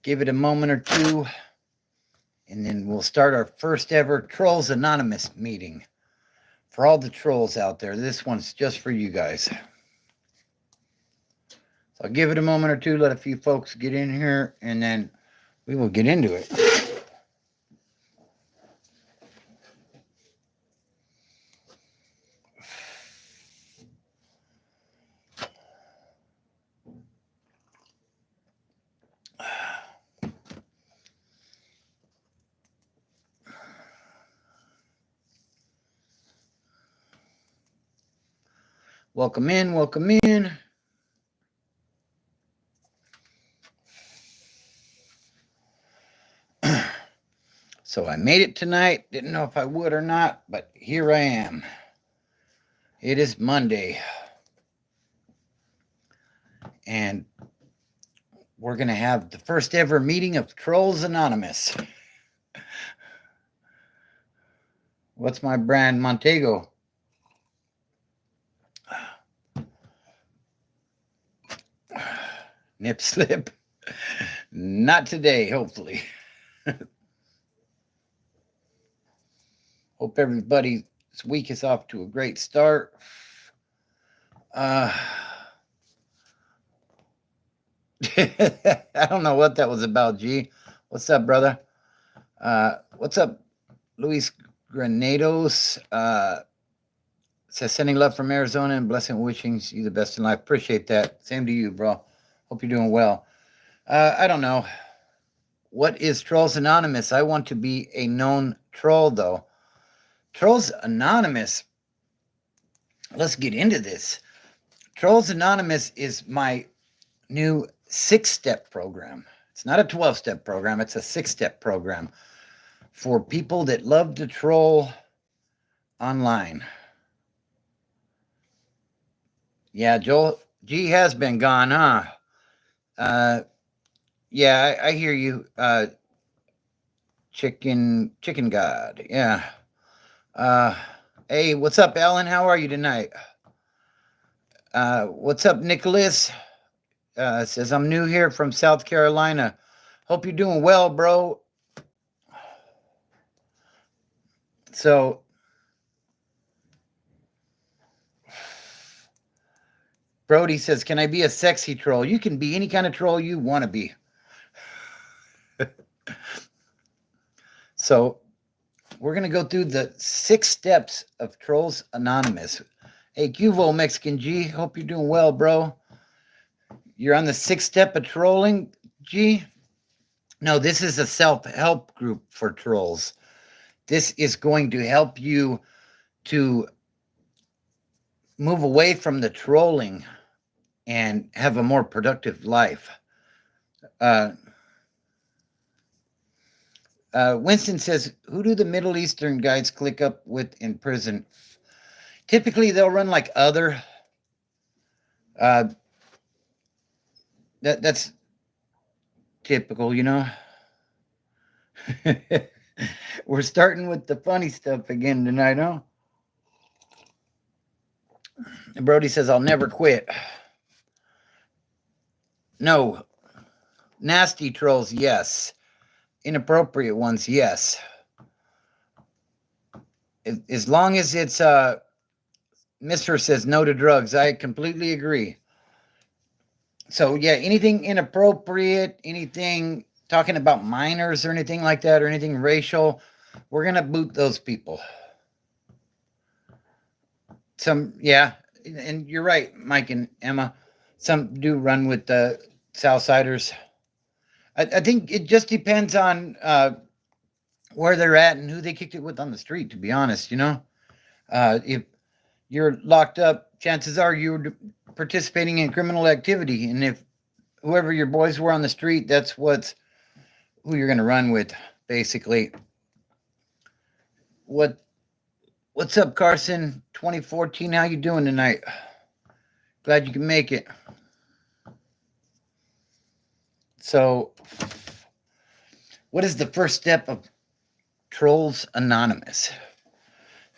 give it a moment or two, and then we'll start our first ever Trolls Anonymous meeting. For all the trolls out there, this one's just for you guys. So I'll give it a moment or two, let a few folks get in here, and then we will get into it. Welcome in, welcome in. So I made it tonight. Didn't know if I would or not, but here I am. It is Monday. And we're going to have the first ever meeting of Trolls Anonymous. What's my brand? Montego. Nip slip. Not today, hopefully. Hope everybody's week is off to a great start. I don't know what that was about, G. What's up, brother? What's up, Luis Granados? Says sending love from Arizona and blessing wishing you the best in life. Appreciate that. Same to you, bro. Hope you're doing well. I don't know. What is Trolls Anonymous? I want to be a known troll, though. Trolls Anonymous. Let's get into this. Trolls Anonymous is my new 6-step program. It's not a 12-step program. It's a 6-step program for people that love to troll online. Yeah, Joel G has been gone, huh? Yeah, I hear you. Chicken God. Yeah. Hey, what's up, Ellen? How are you tonight? What's up, Nicholas? Says I'm new here from South Carolina. Hope you're doing well, bro. So Brody says, can I be a sexy troll? You can be any kind of troll you want to be. So we're going to go through the 6 steps of Trolls Anonymous. Hey, Cuvo Mexican G, hope you're doing well, bro. You're on the 6th step of trolling, G? No, this is a self-help group for trolls. This is going to help you to move away from the trolling and have a more productive life. Winston says, who do the Middle Eastern guys click up with in prison? Typically, they'll run like other. That's typical, you know. We're starting with the funny stuff again tonight, huh? Brody says, I'll never quit. No. Nasty trolls, yes. Inappropriate ones, yes. As long as it's Mr. says no to drugs, I completely agree. So yeah, anything inappropriate, anything talking about minors or anything like that, or anything racial, we're gonna boot those people. Yeah, and you're right, Mike and Emma. Some do run with the Southsiders. I think it just depends on where they're at and who they kicked it with on the street, to be honest, you know. If you're locked up, chances are you're participating in criminal activity. And if whoever your boys were on the street, that's who you're going to run with, basically. What's up, Carson? 2014, how you doing tonight? Glad you can make it. So, what is the first step of Trolls Anonymous?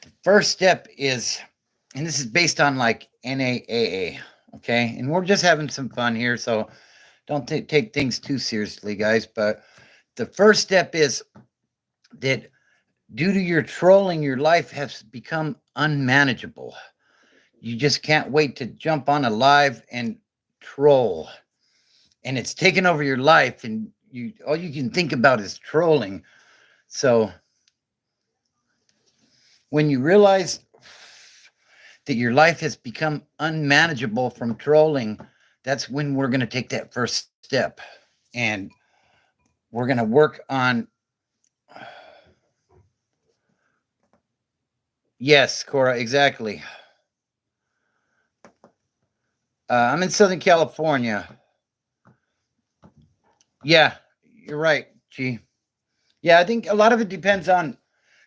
The first step is, and this is based on like NAAA, okay? And we're just having some fun here, so Don't take things too seriously, guys. But the first step is that due to your trolling, your life has become unmanageable. You just can't wait to jump on a live and troll. And it's taken over your life, and all you can think about is trolling. So when you realize that your life has become unmanageable from trolling, that's when we're going to take that first step. And we're going to work on. Yes, Cora, exactly. I'm in Southern California. Yeah, you're right, G. Yeah, I think a lot of it depends on,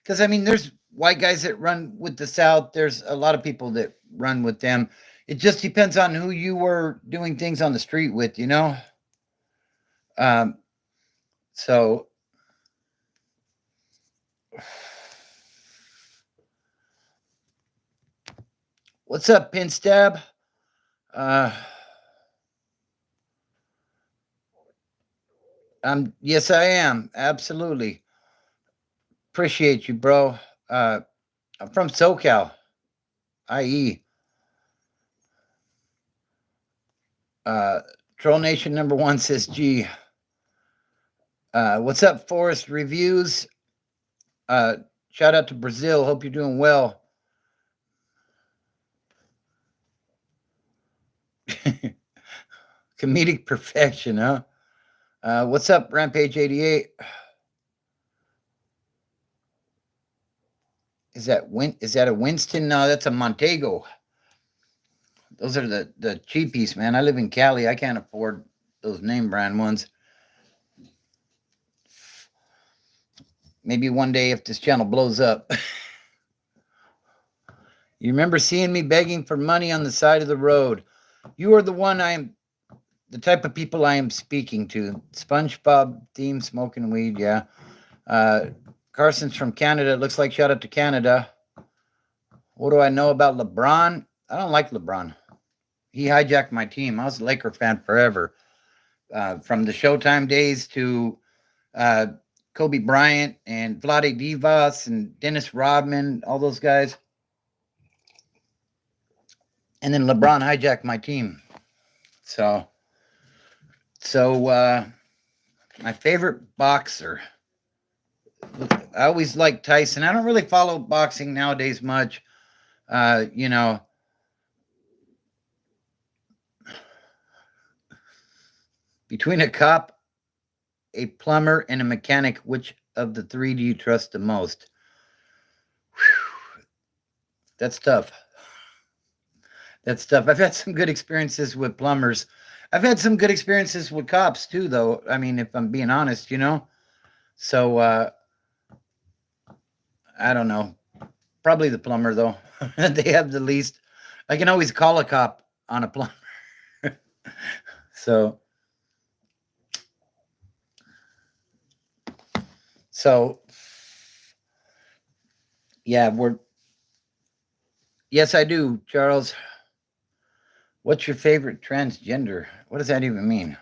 because I mean, there's white guys that run with the South. There's a lot of people that run with them. It just depends on who you were doing things on the street with, you know? Um, so, what's up, Pin Stab? Uh, yes, I am. Absolutely. Appreciate you, bro. I'm from SoCal, i.e., uh, Troll Nation number one says G. What's up, Forest Reviews? Shout out to Brazil. Hope you're doing well. Comedic perfection, huh? What's up, Rampage 88? Is that a Winston? No, that's a Montego. Those are the cheapies, man. I live in Cali. I can't afford those name brand ones. Maybe one day if this channel blows up. You remember seeing me begging for money on the side of the road. You are the type of people I am speaking to. SpongeBob theme, smoking weed, yeah. Carson's from Canada. Looks like shout out to Canada. What do I know about LeBron? I don't like LeBron. He hijacked my team. I was a Laker fan forever. From the Showtime days to Kobe Bryant and Vlade Divas and Dennis Rodman, all those guys. And then LeBron hijacked my team. So my favorite boxer. I always liked Tyson. I don't really follow boxing nowadays much. You know, between a cop, a plumber, and a mechanic, which of the three do you trust the most? Whew. That's tough. That's tough. I've had some good experiences with plumbers. I've had some good experiences with cops too, though. I mean, if I'm being honest, you know. So I don't know. Probably the plumber, though. They have the least. I can always call a cop on a plumber. so yeah, yes, I do, Charles. What's your favorite transgender? What does that even mean?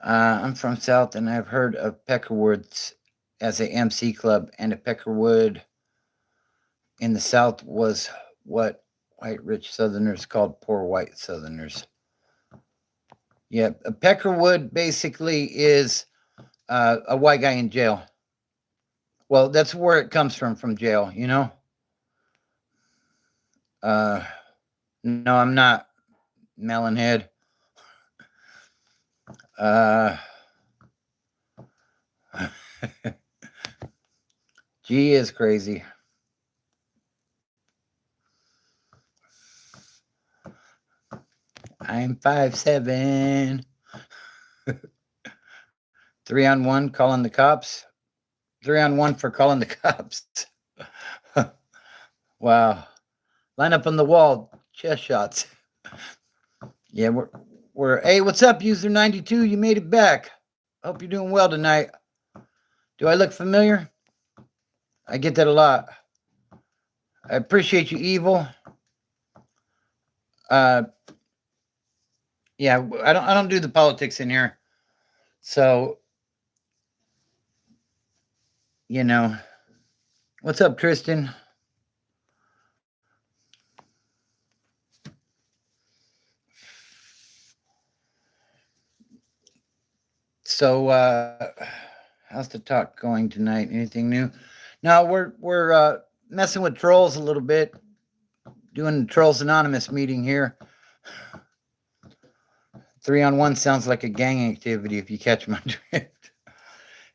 I'm from South, and I've heard of Peckerwoods as a MC club, and a Peckerwood in the South was what white rich Southerners called poor white Southerners. Yeah, a Peckerwood basically is a white guy in jail. Well, that's where it comes from jail, you know? No, I'm not Melonhead. G is crazy. I'm 5'7". 3-on-1 calling the cops. 3-on-1 for calling the cops. Wow. Line up on the wall. Chest shots. Yeah, we're hey, what's up, user 92? You made it back. Hope you're doing well tonight. Do I look familiar? I get that a lot. I appreciate you, Evil. Yeah, I don't do the politics in here. So, you know, what's up, Tristan? So, how's the talk going tonight? Anything new? No, we're messing with trolls a little bit, doing the Trolls Anonymous meeting here. 3-on-1 sounds like a gang activity if you catch my drift.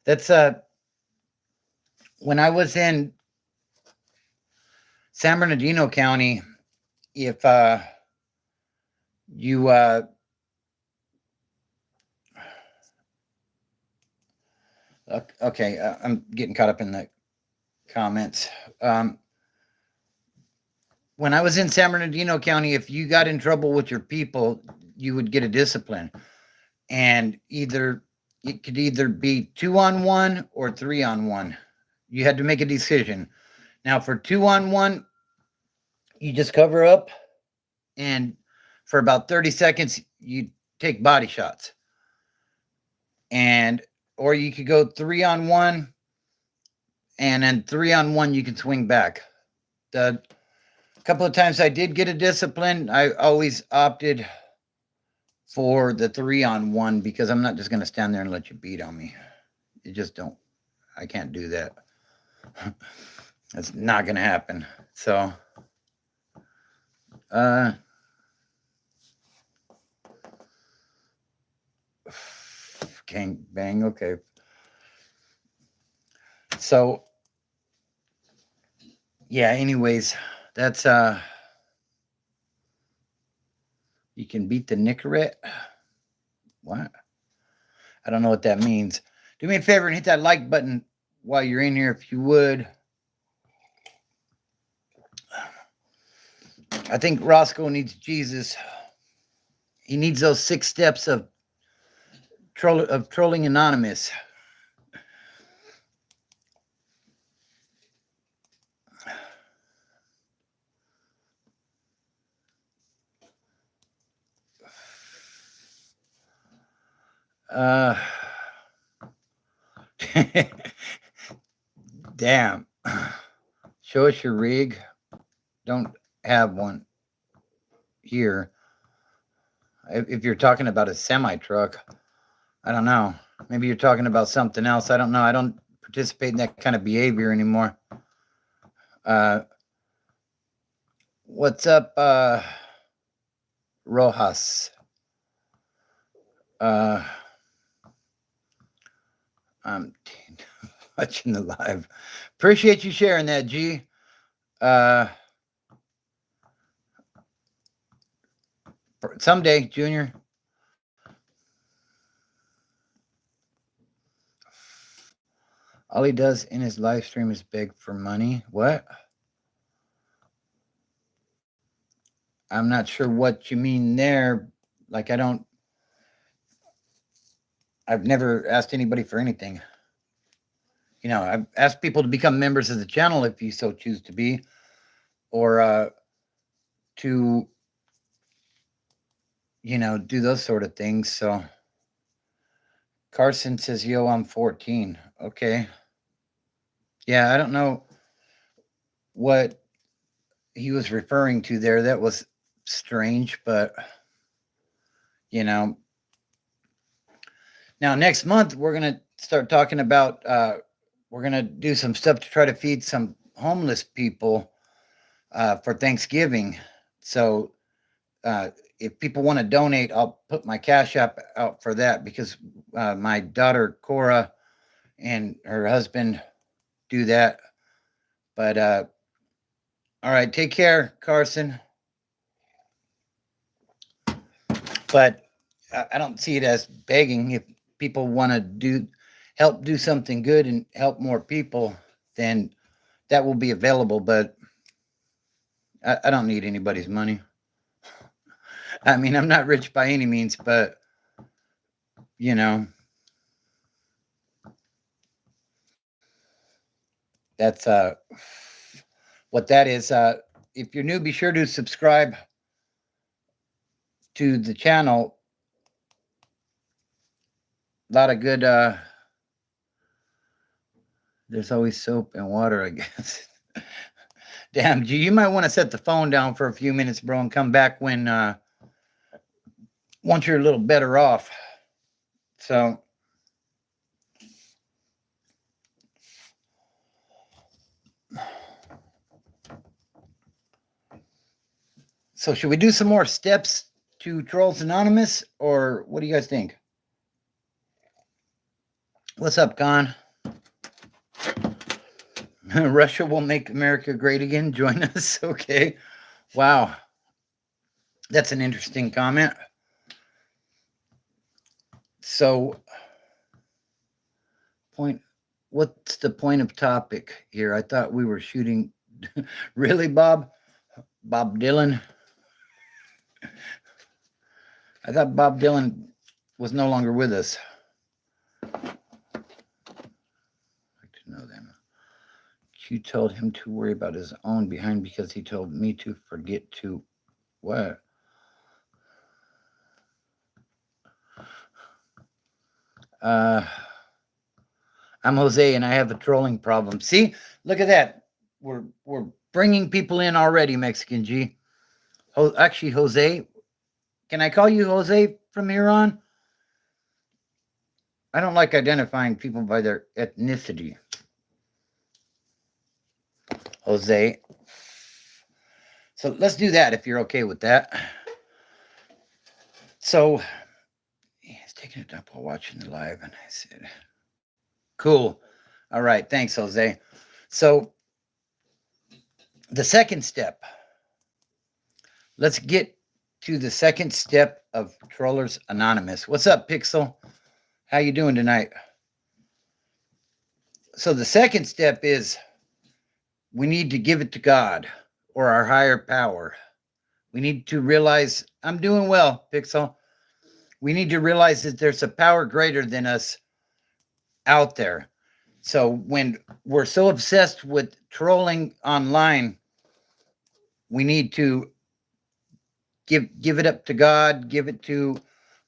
That's when I was in San Bernardino County, if you okay, I'm getting caught up in the comments. When I was in San Bernardino County, if you got in trouble with your people, you would get a discipline, and it could either be 2-on-1 or 3-on-1. You had to make a decision. Now, for 2-on-1, you just cover up, and for about 30 seconds, you take body shots, and or you could go 3-on-1, and then 3-on-1 you can swing back. The couple of times I did get a discipline, I always opted for the 3-on-1 because I'm not just going to stand there and let you beat on me. You just don't. I can't do that. That's not going to happen. So, gang bang. Okay. So, yeah. Anyways, that's you can beat the Nicorette. What? I don't know what that means. Do me a favor and hit that like button while you're in here, if you would. I think Roscoe needs Jesus. He needs those 6 steps of trolling Anonymous. Damn. Show us your rig. Don't have one here. If you're talking about a semi truck, I don't know. Maybe you're talking about something else. I don't know. I don't participate in that kind of behavior anymore. What's up, Rojas? I'm watching the live. Appreciate you sharing that, G. Someday, Junior. All he does in his live stream is beg for money. What? I'm not sure what you mean there. Like, I've never asked anybody for anything. You know, I've asked people to become members of the channel if you so choose to be, or to, do those sort of things. So Carson says, yo, I'm 14. Okay. Yeah, I don't know what he was referring to there. That was strange, but, now next month we're going to start talking about, we're going to do some stuff to try to feed some homeless people for Thanksgiving. So if people want to donate, I'll put my Cash App out for that, because my daughter Cora and her husband do that. But all right, take care, Carson. But I don't see it as begging. If people want to help do something good and help more people, then that will be available. But I don't need anybody's money. I mean, I'm not rich by any means, but that's what that is. If you're new, be sure to subscribe to the channel lot of good. There's always soap and water, I guess. Damn, G, you might want to set the phone down for a few minutes, bro, and come back when once you're a little better off. So, should we do some more steps to Trolls Anonymous, or what do you guys think? What's up, Con? Russia will make America great again. Join us. Okay. Wow. That's an interesting comment. So, what's the point of topic here? I thought we were shooting. Really, Bob? Bob Dylan? I thought Bob Dylan was no longer with us. I'd like to know them. You told him to worry about his own behind because he told me to forget to what? I'm Jose and I have a trolling problem. See, look at that. We're bringing people in already, Mexican G. Actually, Jose, can I call you Jose from here on? I don't like identifying people by their ethnicity. Jose. So let's do that if you're okay with that. So he's taking a dump while watching the live, and I said, cool. All right, thanks, Jose. So the second step. Let's get to the second step of Trollers Anonymous. What's up, Pixel? How you doing tonight? So the second step is we need to give it to God or our higher power. We need to realize, I'm doing well, Pixel. We need to realize that there's a power greater than us out there. So when we're so obsessed with trolling online, we need to give it up to God, give it to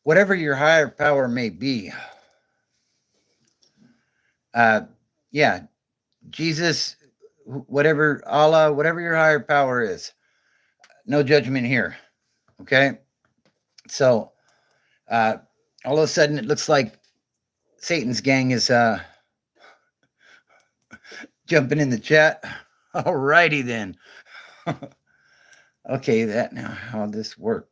whatever your higher power may be. Yeah, Jesus, whatever, Allah, whatever your higher power is. No judgment here. Okay? So all of a sudden it looks like Satan's gang is jumping in the chat. All righty then. Okay, that now how this worked.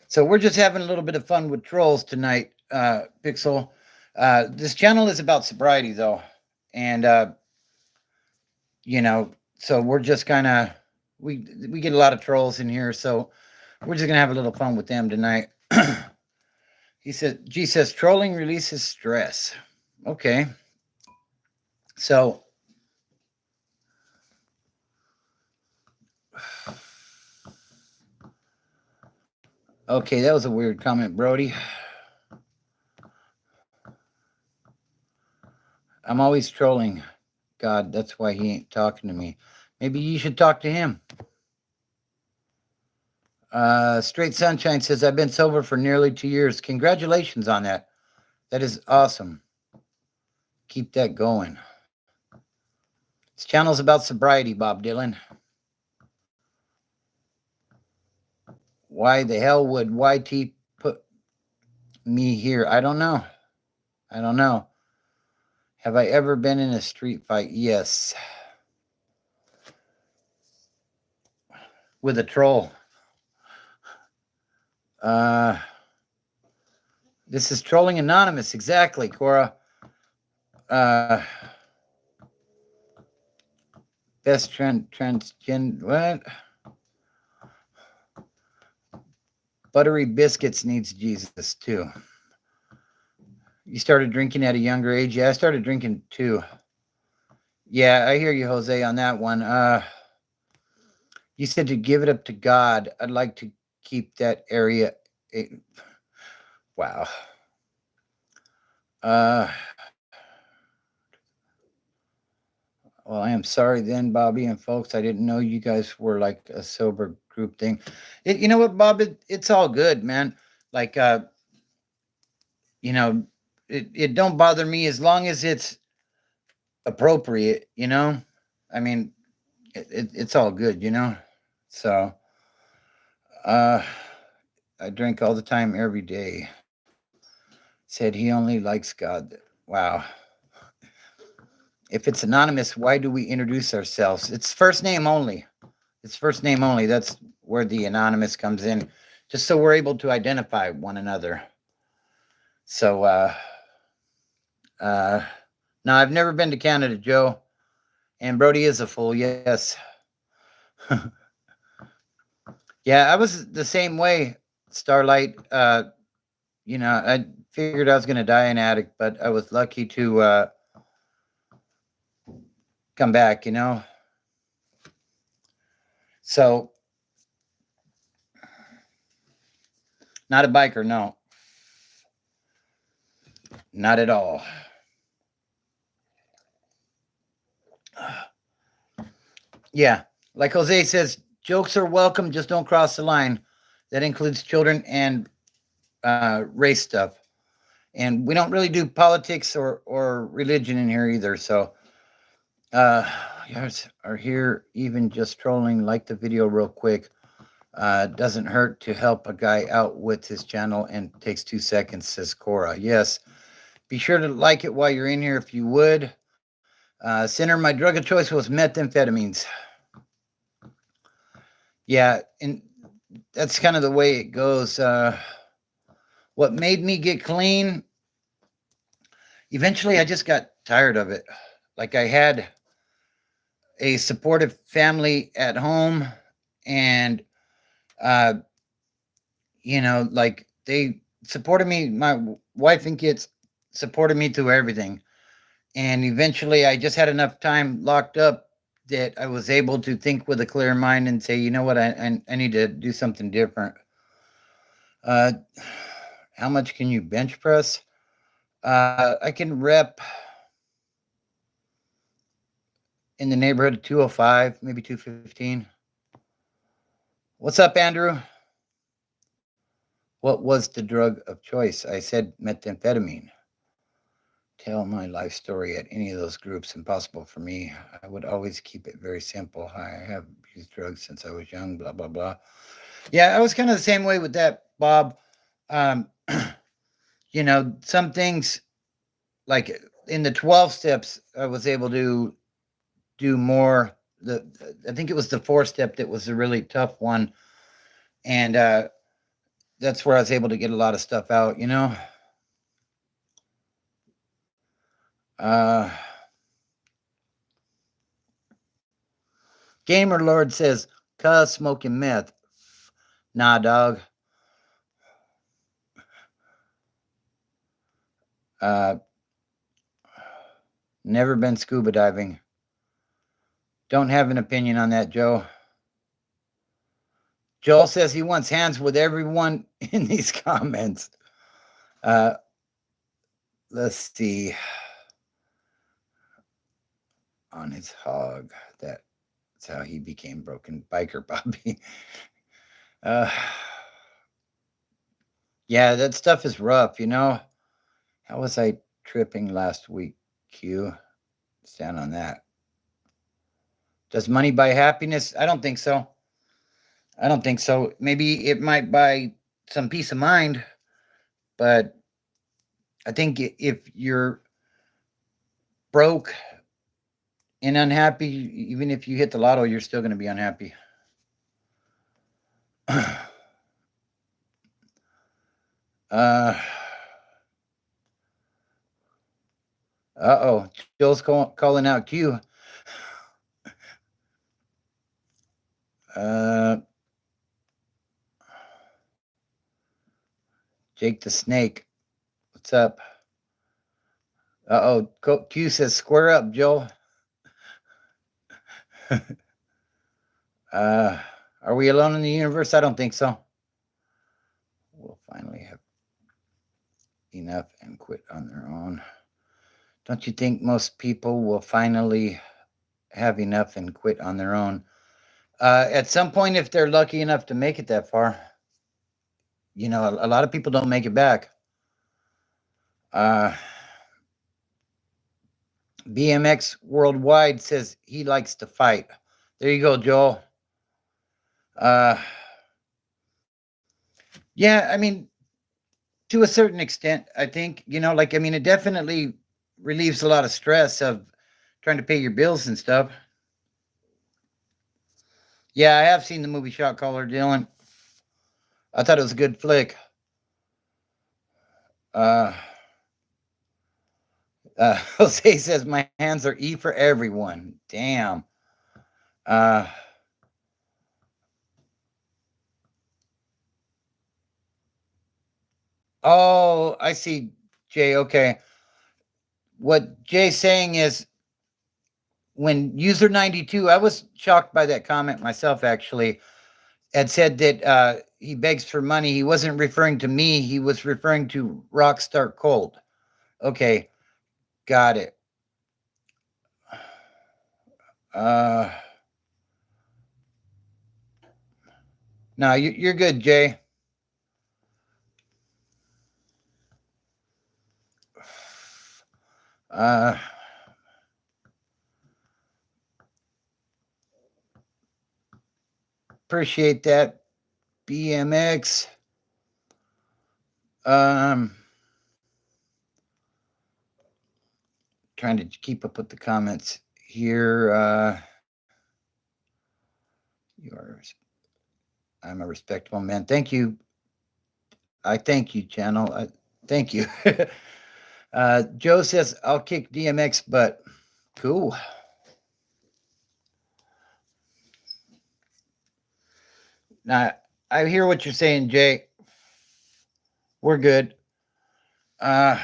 So we're just having a little bit of fun with trolls tonight, Pixel. This channel is about sobriety though. And so we're just kind of we get a lot of trolls in here, so we're just gonna have a little fun with them tonight. He said, G says trolling releases stress. Okay. So okay, that was a weird comment, Brody. I'm always trolling God. That's why he ain't talking to me. Maybe you should talk to him. Straight Sunshine says, I've been sober for nearly 2 years. Congratulations on that. That is awesome. Keep that going. This channel's about sobriety, Bob Dylan. Why the hell would YT put me here? I don't know. Have I ever been in a street fight? Yes. With a troll. This is Trolling Anonymous. Exactly, Cora. Best transgender. What? Buttery Biscuits needs Jesus too. You started drinking at a younger age? Yeah, I started drinking too. Yeah, I hear you, Jose, on that one. You said to give it up to God. I'd like to keep that area. Wow. Well, I am sorry then, Bobby and folks. I didn't know you guys were like a sober group thing. You know what, Bob? It's all good, man. Like, you know, it don't bother me as long as it's appropriate, you know. I mean, it's all good, you know. So, uh, I drink all the time, every day. Said he only likes God. Wow. If it's anonymous, why do we introduce ourselves? It's first name only. It's first name only. That's where the anonymous comes in, just so we're able to identify one another. So, uh, no, I've never been to Canada, Joe. And Brody is a fool, yes. Yeah, I was the same way, Starlight. I figured I was going to die an addict, but I was lucky to come back, you know. So, not a biker, no. Not at all. Yeah, like Jose says, jokes are welcome, just don't cross the line. That includes children and race stuff. And we don't really do politics or religion in here either. So, yours are here even just trolling. Like the video real quick. Doesn't hurt to help a guy out with his channel and takes 2 seconds, says Cora. Yes. Be sure to like it while you're in here if you would. Center, my drug of choice was methamphetamines. Yeah, and that's kind of the way it goes. What made me get clean? Eventually, I just got tired of it. Like I had a supportive family at home, and uh, like they supported me. My wife and kids supported me through everything, and eventually, I just had enough time locked up that I was able to think with a clear mind and say, you know what, I need to do something different. Uh, how much can you bench press? I can rep in the neighborhood of 205, maybe 215. What's up, Andrew? What was the drug of choice? I said methamphetamine. Tell my life story at any of those groups. Impossible for me. I would always keep it very simple. I have used drugs since I was young, blah, blah, blah. Yeah, I was kind of the same way with that, Bob. Um, some things like in the 12 steps, I was able to do more. I think it was the 4 step that was a really tough one. And that's where I was able to get a lot of stuff out, you know. Uh, Gamer Lord says, "Cuz smoking meth." Nah, dog. Uh, Never been scuba diving. Don't have an opinion on that, Joe. Joel says he wants hands with everyone in these comments. Uh, let's see. On his hog. That's how he became broken biker Bobby. Uh, yeah, that stuff is rough, you know. How was I tripping last week, Q? Stand on that. Does money buy happiness? I don't think so. I don't think so. Maybe it might buy some peace of mind, but I think if you're broke and unhappy, even if you hit the lotto, you're still going to be unhappy. uh oh, Joel's calling out Q. Uh, Jake the Snake, what's up? Q says square up, Joel. uh, are we alone in the universe? I don't think so. We'll finally have enough and quit on their own. Don't you think most people will finally have enough and quit on their own? At some point, if they're lucky enough to make it that far, a lot of people don't make it back. Uh, BMX Worldwide says he likes to fight. There you go, Joel. Uh, yeah, I mean, to a certain extent, I think, like, I mean, it definitely relieves a lot of stress of trying to pay your bills and stuff. Yeah, I have seen the movie Shot Caller, Dylan. I thought it was a good flick. Uh, Jose says my hands are E for everyone. Damn. Uh, oh, I see, Jay. Okay. What Jay's saying is when user 92, I was shocked by that comment myself, actually, had said that he begs for money. He wasn't referring to me, he was referring to Rockstar Cold. Okay, got it. Uh, no, you're good, Jay. Uh, appreciate that, BMX. Um, trying to keep up with the comments here. You are, I'm a respectable man. Thank you. I thank you, channel. Thank you. Joe says I'll kick DMX, but cool. Now I hear what you're saying, Jay. We're good. Uh,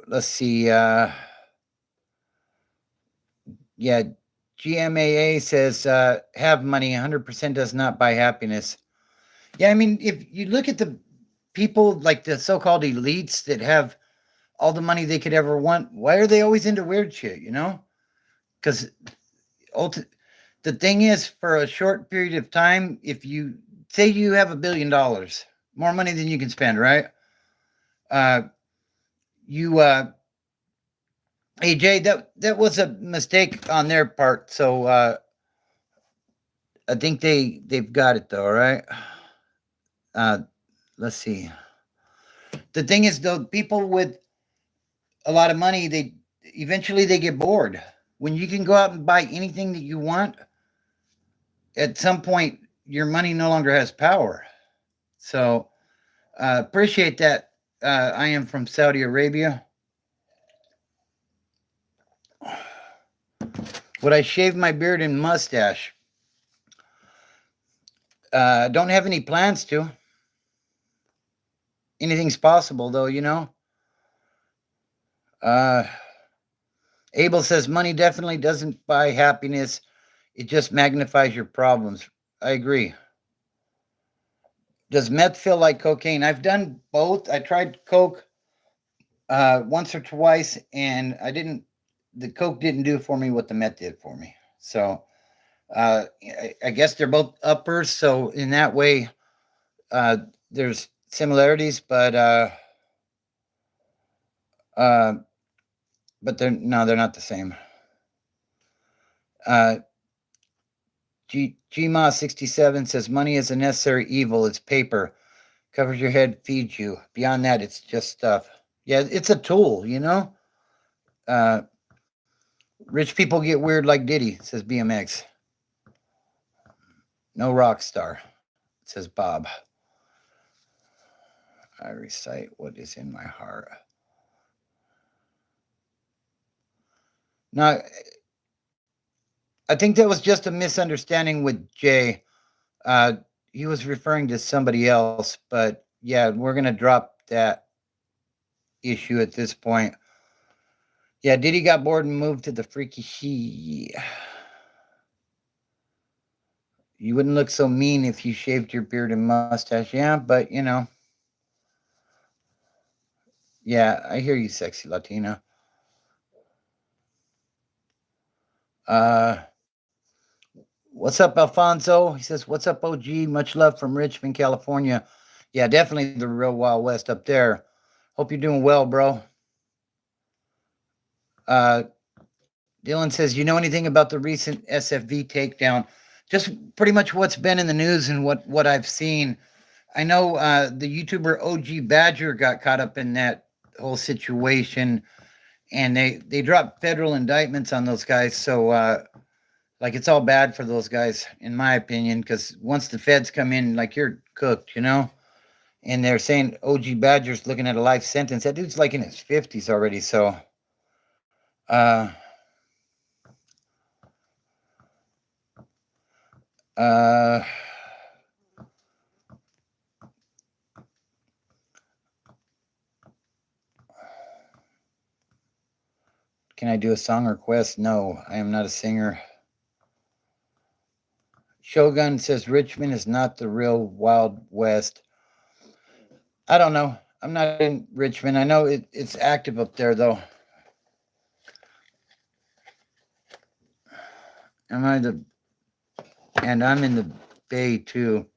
let's see. Yeah, GMAA says have money. 100% does not buy happiness. Yeah, I mean, if you look at the people like the so-called elites that have all the money they could ever want, why are they always into weird shit? Because the thing is, for a short period of time, if you say you have $1 billion, more money than you can spend, right? Uh, you Hey Jay, that was a mistake on their part. So I think they've got it though, right? Uh, let's see. The thing is, though, people with a lot of money, they eventually they get bored. When you can go out and buy anything that you want, at some point your money no longer has power. So appreciate that. I am from Saudi Arabia. Would I shave my beard and mustache? Don't have any plans to. Anything's possible, though. Uh, Abel says money definitely doesn't buy happiness. It just magnifies your problems. I agree. Does meth feel like cocaine? I've done both. I tried coke once or twice, and I didn't. The coke didn't do for me what the meth did for me. So I guess they're both uppers. So in that way, uh, there's similarities, uh, but they're no, they're not the same. Uh, Gma 67 says money is a necessary evil. It's paper, covers your head, feeds you. Beyond that, it's just stuff. Yeah, it's a tool. Uh, Rich people get weird like Diddy, says BMX. No rock star, says Bob. I recite what is in my heart. Now, I think that was just a misunderstanding with Jay. Uh, he was referring to somebody else, but yeah, we're gonna drop that issue at this point. Yeah, Diddy got bored and moved to the freaky he. You wouldn't look so mean if you shaved your beard and mustache. Yeah, but yeah, I hear you, sexy Latina. Uh, what's up, Alfonso? He says, "What's up, OG? Much love from Richmond, California." Yeah, definitely the real Wild West up there. Hope you're doing well, bro. Uh, Dylan says, you know anything about the recent SFV takedown? Just pretty much what's been in the news and what I've seen. I know the YouTuber OG Badger got caught up in that whole situation, and they dropped federal indictments on those guys. So like it's all bad for those guys, in my opinion, because once the feds come in, like you're cooked, you know. And they're saying OG Badger's looking at a life sentence. That dude's like in his 50s already. So, uh, uh, can I do a song request? No, I am not a singer. Shogun says Richmond is not the real Wild West. I don't know. I'm not in Richmond. I know it's active up there, though. Am I the? And I'm in the Bay too.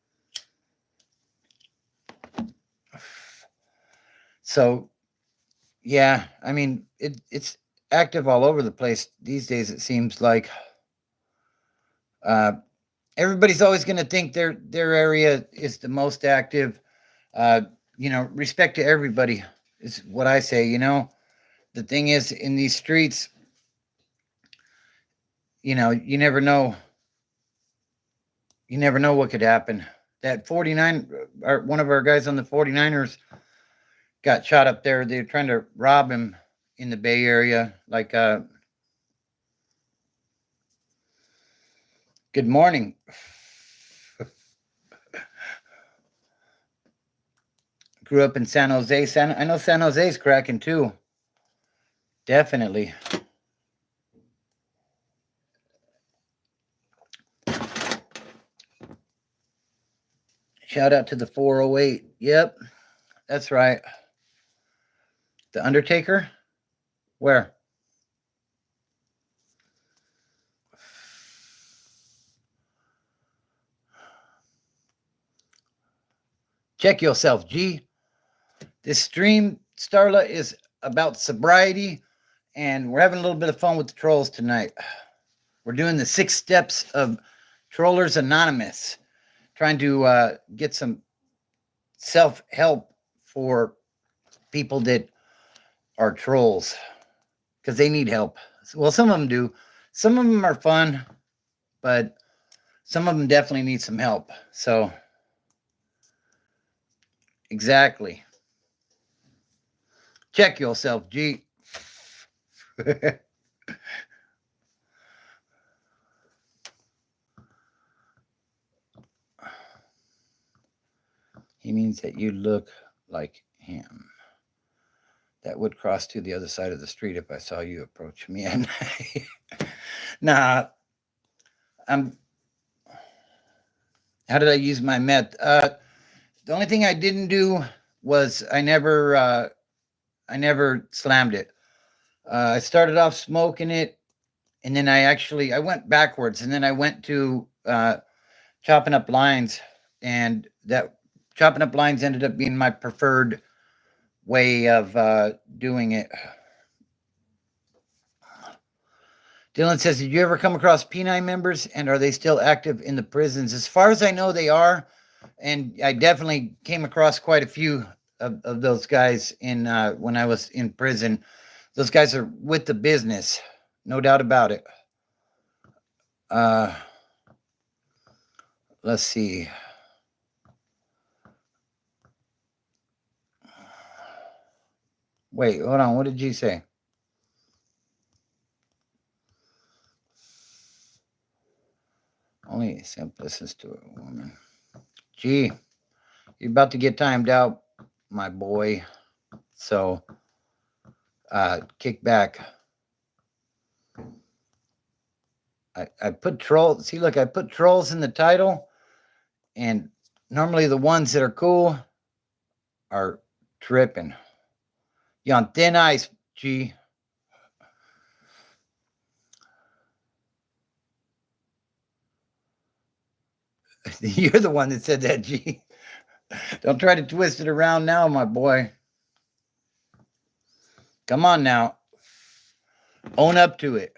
So, yeah, I mean it's active all over the place these days. It seems like uh, everybody's always going to think their area is the most active. Uh, respect to everybody is what I say. The thing is, in these streets, you never know. You never know what could happen. That 49, one of our guys on the 49ers got shot up there. They were trying to rob him in the Bay Area. Like, good morning. Grew up in San Jose. I know San Jose's cracking too. Definitely. Shout out to the 408. Yep, that's right. The Undertaker? Where? Check yourself, G. This stream, Starla, is about sobriety, and we're having a little bit of fun with the trolls tonight. We're doing the 6 steps of Trollers Anonymous, trying to get some self-help for people that are trolls, because they need help. Well, some of them do. Some of them are fun, but some of them definitely need some help. So, exactly. Check yourself, G. He means that you look like him. That would cross to the other side of the street if I saw you approach me at night. Nah, I'm. How did I use my meth? The only thing I didn't do was I never slammed it. I started off smoking it, and then I went backwards, and then I went to chopping up lines, and that chopping up lines ended up being my preferred way of doing it. Dylan says, did you ever come across P9 members, and are they still active in the prisons? As far as I know, they are, and I definitely came across quite a few of those guys in when I was in prison. Those guys are with the business, no doubt about it. Uh, let's see. Wait, hold on. What did you say? Only simplest to a woman. Gee, you're about to get timed out, my boy. So, kick back. I put trolls. See, look, I put trolls in the title, and normally the ones that are cool are tripping. You on thin ice, G. You're the one that said that, G. Don't try to twist it around now, my boy. Come on now. Own up to it.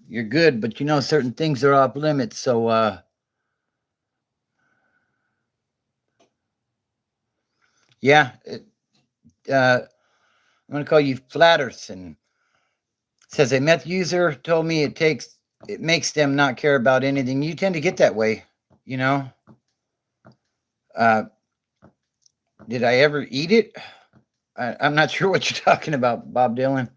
You're good, but you know certain things are off limits, so yeah, I'm gonna call you Flatterson. Says a meth user told me it makes them not care about anything. You tend to get that way, you know. Uh, did I ever eat it? I'm not sure what you're talking about, Bob Dylan.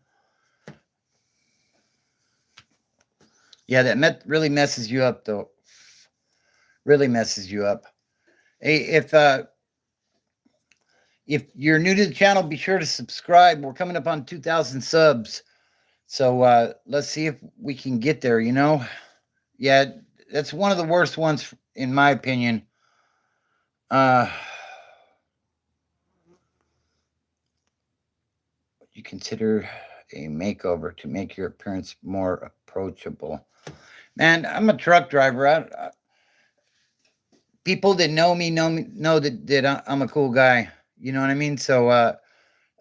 Yeah, that really messes you up, though. Really messes you up. Hey, if you're new to the channel, be sure to subscribe. We're coming up on 2,000 subs, so let's see if we can get there. You know, yeah, that's one of the worst ones in my opinion. You consider a makeover to make your appearance more approachable. Man, I'm a truck driver. People that know that I'm a cool guy. You know what I mean? So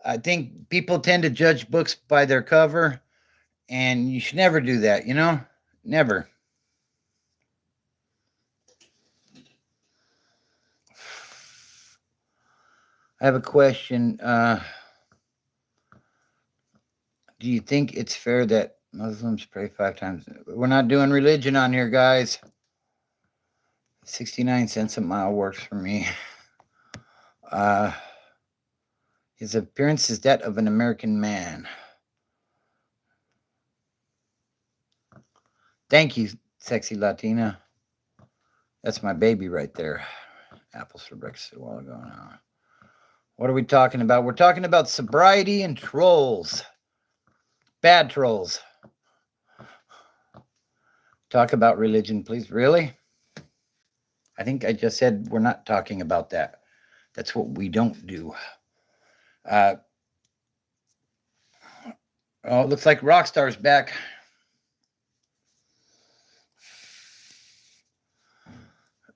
I think people tend to judge books by their cover, and you should never do that. You know, never. I have a question. Do you think it's fair that Muslims pray 5 times? We're not doing religion on here, guys. 69 cents a mile works for me. His appearance is that of an American man. Thank you, sexy Latina. That's my baby right there. Apples for breakfast a while ago now. What are we talking about? We're talking about sobriety and trolls. Bad trolls. Talk about religion, please. Really? I think I just said we're not talking about that. That's what we don't do. Oh, it looks like Rockstar's back.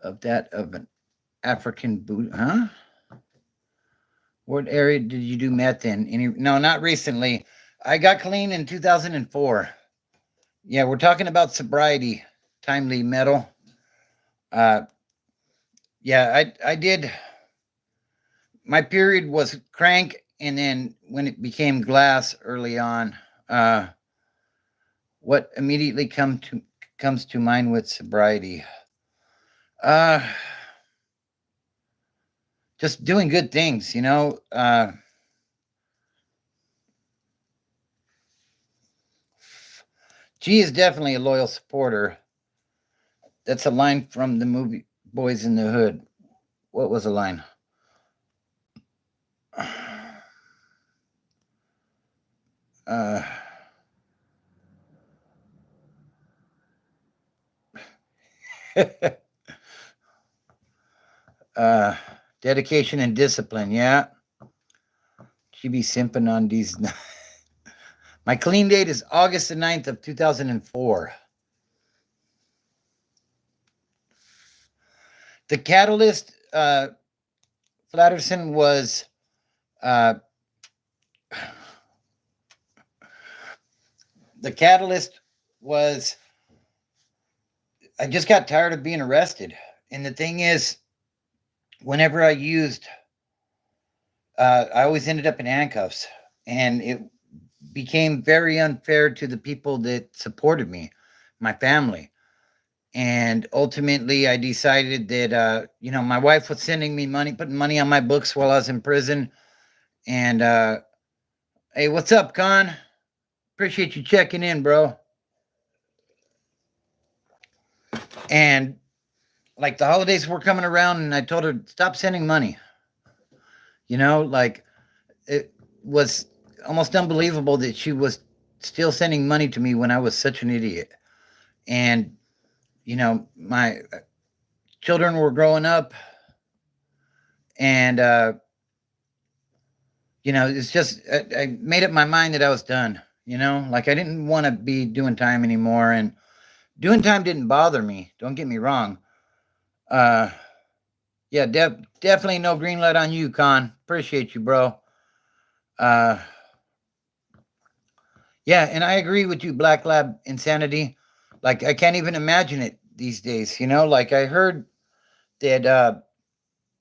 Of an African boot, huh? What area did you do meth in? No, not recently. I got clean in 2004. Yeah, we're talking about sobriety, timely metal. Yeah, I did. My period was crank, and then when it became glass early on, what immediately comes to mind with sobriety? Just doing good things, you know. G is definitely a loyal supporter. That's a line from the movie Boys in the Hood. What was the line? Dedication and discipline, yeah. She be simping on these. My clean date is August the 9th of 2004. The catalyst, Flatterson, was the catalyst was I just got tired of being arrested. And the thing is, whenever I used, I always ended up in handcuffs. And it became very unfair to the people that supported me, my family. And ultimately, I decided that, my wife was sending me money, putting money on my books while I was in prison. And, hey, what's up, Con? Appreciate you checking in, bro. And like the holidays were coming around, and I told her, stop sending money. Like it was almost unbelievable that she was still sending money to me when I was such an idiot. And, my children were growing up, and, it's just, I made up my mind that I was done, like I didn't want to be doing time anymore. And Doing time didn't bother me. Don't get me wrong. Uh, yeah, definitely no green light on you, Con. Appreciate you, bro. Uh, yeah, and I agree with you, Black Lab Insanity. Like, I can't even imagine it these days. Like I heard that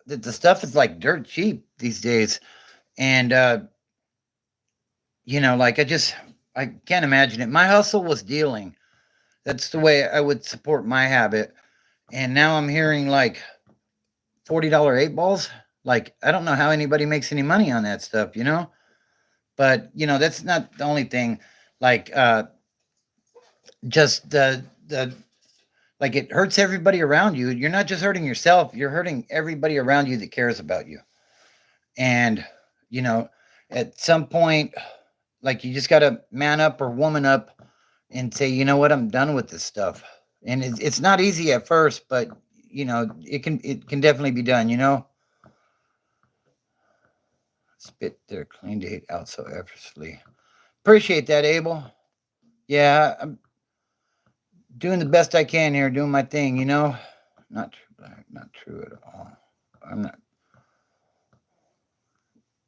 that the stuff is like dirt cheap these days, and like I can't imagine it. My hustle was dealing. That's the way I would support my habit. And now I'm hearing like $40 eight balls. Like, I don't know how anybody makes any money on that stuff. But that's not the only thing. Like, just the like it hurts everybody around you. You're not just hurting yourself, you're hurting everybody around you that cares about you. And you know, at some point, like, you just gotta man up or woman up and say, you know what, I'm done with this stuff. And it's not easy at first, but it can definitely be done. Spit their clean date out so effortlessly. Appreciate that, Abel. Yeah, I'm doing the best I can here, doing my thing. Not true, Black, not true at all. I'm not.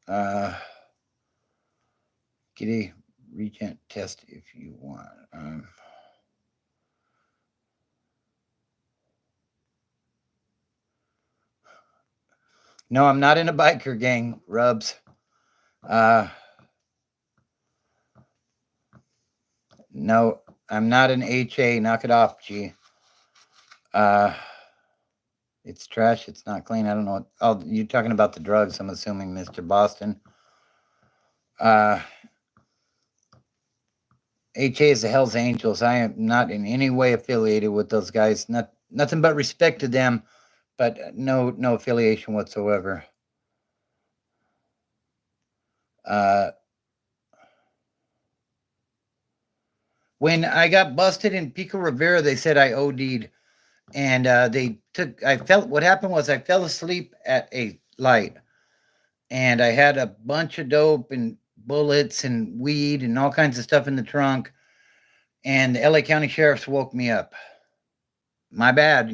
Uh, get a regent test if you want. No, I'm not in a biker gang, Rubs. Uh, no, I'm not an HA. Knock it off, G. Uh, it's trash. It's not clean. I don't know. Oh, you're talking about the drugs, I'm assuming, Mr. Boston. Uh, HA is the Hell's Angels. I am not in any way affiliated with those guys. Nothing but respect to them, but no affiliation whatsoever. Uh, when I got busted in Pico Rivera, they said I OD'd, and I felt what happened was I fell asleep at a light, and I had a bunch of dope and bullets and weed and all kinds of stuff in the trunk, and the LA County sheriffs woke me up. My bad.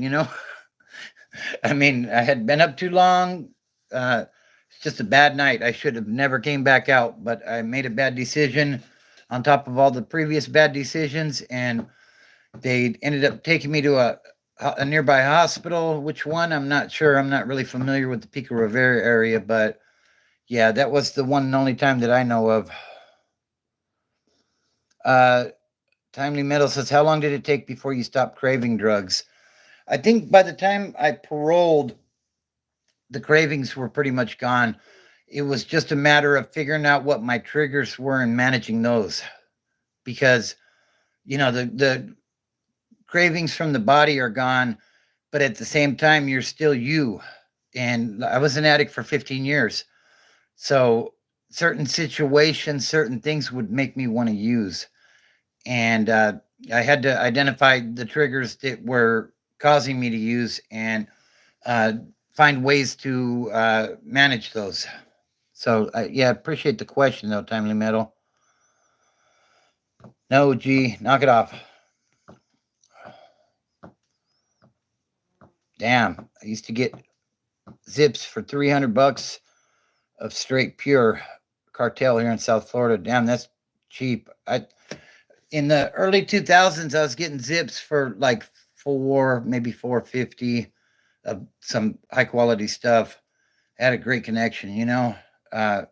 I mean, I had been up too long. It's just a bad night. I should have never came back out, but I made a bad decision on top of all the previous bad decisions, and they ended up taking me to a nearby hospital. Which one? I'm not sure. I'm not really familiar with the Pico Rivera area, but yeah, that was the one and only time that I know of. Uh, Timely Metal says, "How long did it take before you stopped craving drugs?" I think by the time I paroled, the cravings were pretty much gone. It was just a matter of figuring out what my triggers were and managing those, because the cravings from the body are gone, but at the same time you're still you. And I was an addict for 15 years, so certain situations, certain things would make me want to use, and I had to identify the triggers that were causing me to use, and uh, find ways to manage those. So yeah, appreciate the question though, Timely Metal. No, G, knock it off. Damn, I used to get zips for $300 of straight pure cartel here in South Florida. Damn, that's cheap. I In the early 2000s, I was getting zips for like maybe 450 of some high quality stuff. Had a great connection. Uh,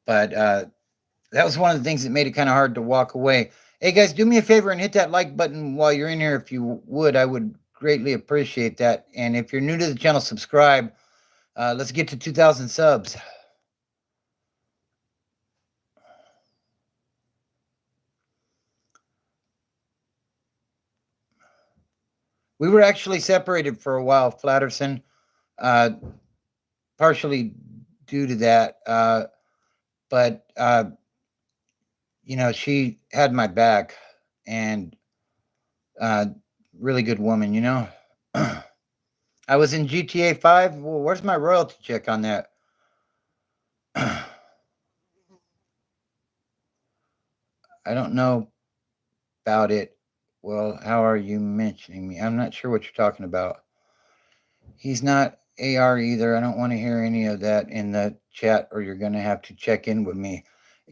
but that was one of the things that made it kind of hard to walk away. Hey guys, do me a favor and hit that like button while you're in here if you would. I would greatly appreciate that. And if you're new to the channel, subscribe. Let's get to 2,000 subs. We were actually separated for a while, Flatterson, uh, partially due to that. But she had my back, and uh, really good woman. I was in GTA 5. Well, where's my royalty check on that? I don't know about it. Well, how are you mentioning me? I'm not sure what you're talking about. He's not AR either. I don't want to hear any of that in the chat, or you're going to have to check in with me.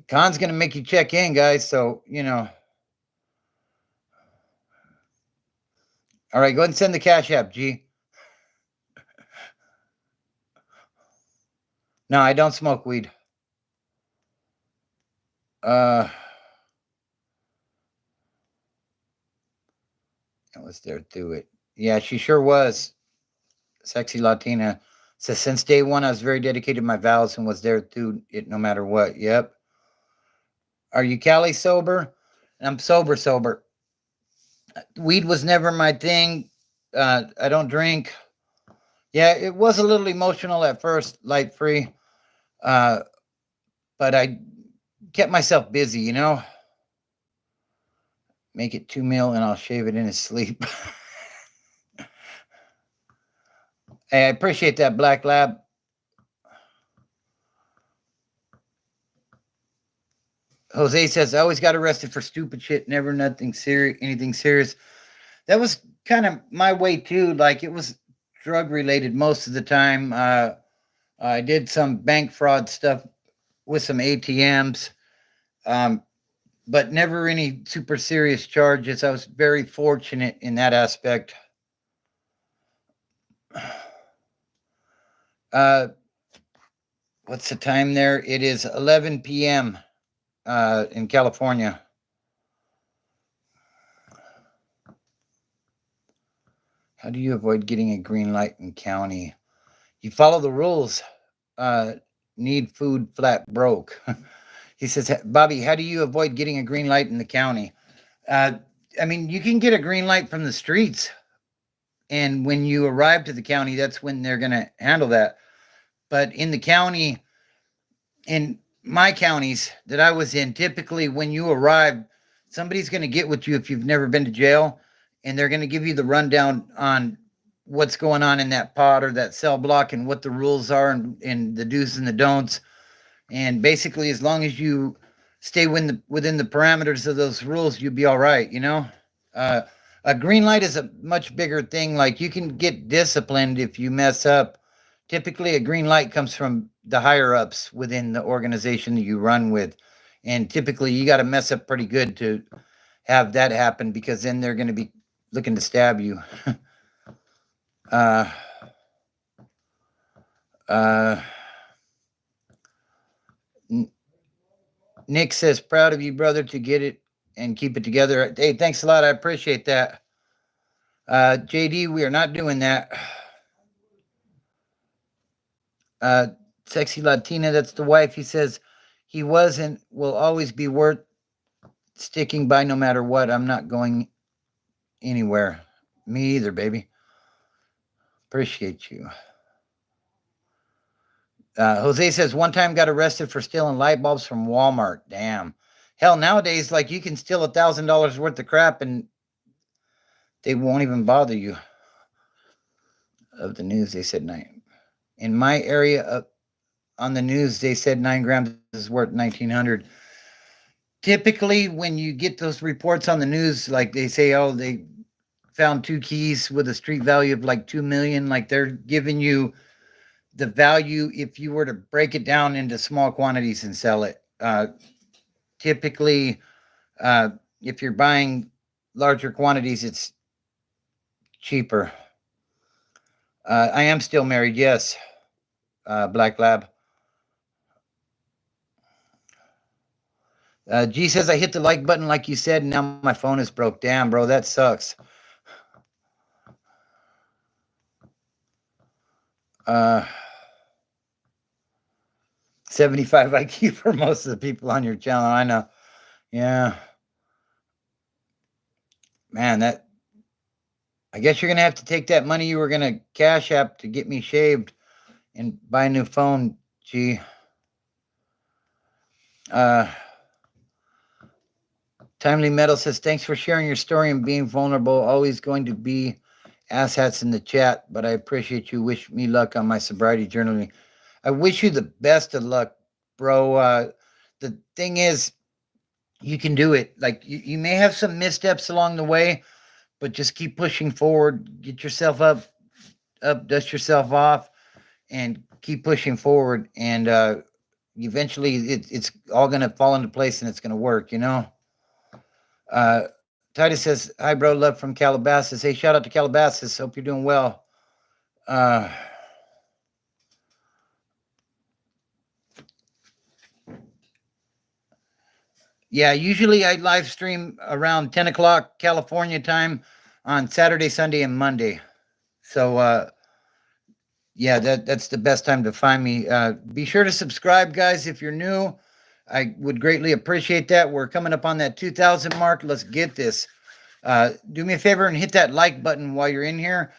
Khan's going to make you check in, guys. So, All right, go ahead and send the Cash App, G. No, I don't smoke weed. I was there through it. Yeah, she sure was. Sexy Latina. Says, since day one, I was very dedicated to my vows and was there through it no matter what. Yep. Are you Cali sober? I'm sober. Weed was never my thing. I don't drink. Yeah, it was a little emotional at first, light free. Uh, but I kept myself busy, Make it 2 meal and I'll shave it in his sleep. Hey, I appreciate that, Black Lab. Jose says, I always got arrested for stupid shit, never anything serious. That was kind of my way too. Like, it was drug related most of the time. I did some bank fraud stuff with some ATMs, but never any super serious charges. I was very fortunate in that aspect. What's the time there? It is 11 p.m. In California. How do you avoid getting a green light in county? You follow the rules. Need food, flat broke. He says, Bobby, how do you avoid getting a green light in the county? You can get a green light from the streets. And when you arrive to the county, that's when they're going to handle that. But in the county, in my counties that I was in, typically when you arrive, somebody's going to get with you if you've never been to jail, and they're going to give you the rundown on what's going on in that pod or that cell block and what the rules are and the do's and the don'ts. And basically, as long as you stay within the parameters of those rules, you'll be all right, a green light is a much bigger thing. Like, you can get disciplined if you mess up. Typically, a green light comes from the higher ups within the organization that you run with. And typically, you got to mess up pretty good to have that happen, because then they're going to be looking to stab you. Nick says, proud of you, brother, to get it and keep it together. Hey, thanks a lot. I appreciate that. JD, we are not doing that. Sexy Latina, that's the wife. He says, he was and will always be worth sticking by no matter what. I'm not going anywhere. Me either, baby. Appreciate you. Jose says, one time got arrested for stealing light bulbs from Walmart. Damn. Hell, nowadays, like, you can steal $1,000 worth of crap and they won't even bother you. Of the news, they said 9. In my area, on the news, they said 9 grams is worth 1,900. Typically, when you get those reports on the news, like, they say, oh, they found 2 keys with a street value of like 2 million. Like, they're giving you the value if you were to break it down into small quantities and sell it. Typically, if you're buying larger quantities, it's cheaper. I am still married, yes. Black Lab. G says, I hit the like button like you said, and now my phone is broke. Damn, bro, that sucks. 75 IQ for most of the people on your channel. I know. Yeah. Man, I guess you're going to have to take that money you were going to Cash App to get me shaved and buy a new phone, G. Timely Metal says, thanks for sharing your story and being vulnerable. Always going to be asshats in the chat, but I appreciate you. Wish me luck on my sobriety journaling. I wish you the best of luck, bro. The thing is, You can do it. Like you may have some missteps along the way, but just keep pushing forward. Get yourself up, dust yourself off, and keep pushing forward. And eventually, it's all gonna fall into place, and it's gonna work. Titus says, "Hi, bro. Love from Calabasas. Hey, shout out to Calabasas. Hope you're doing well." Uh, yeah, usually I live stream around 10 o'clock California time on Saturday, Sunday, and Monday. So yeah, that's the best time to find me. Be sure to subscribe, guys, if you're new. I would greatly appreciate that. We're coming up on that 2,000 mark. Let's get this. Do me a favor and hit that like button while you're in here.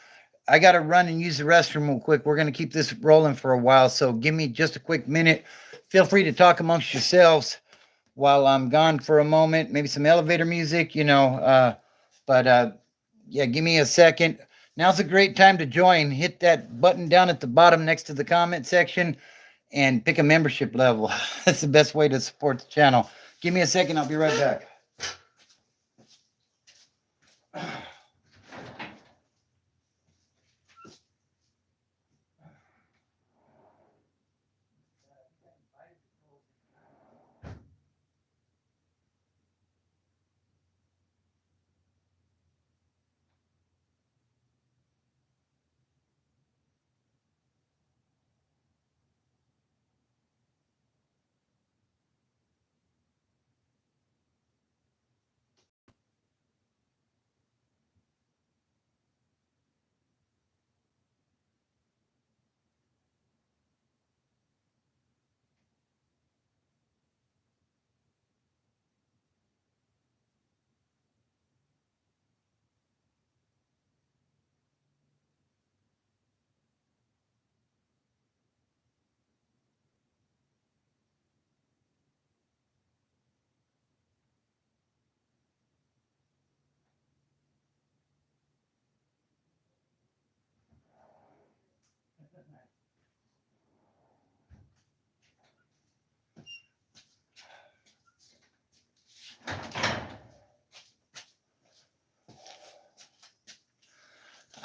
I got to run and use the restroom real quick. We're going to keep this rolling for a while, so give me just a quick minute. Feel free to talk amongst yourselves while I'm gone for a moment. Maybe some elevator music, but yeah, give me a second. Now's a great time to join. Hit that button down at the bottom next to the comment section and pick a membership level. That's the best way to support the channel. Give me a second. I'll be right back.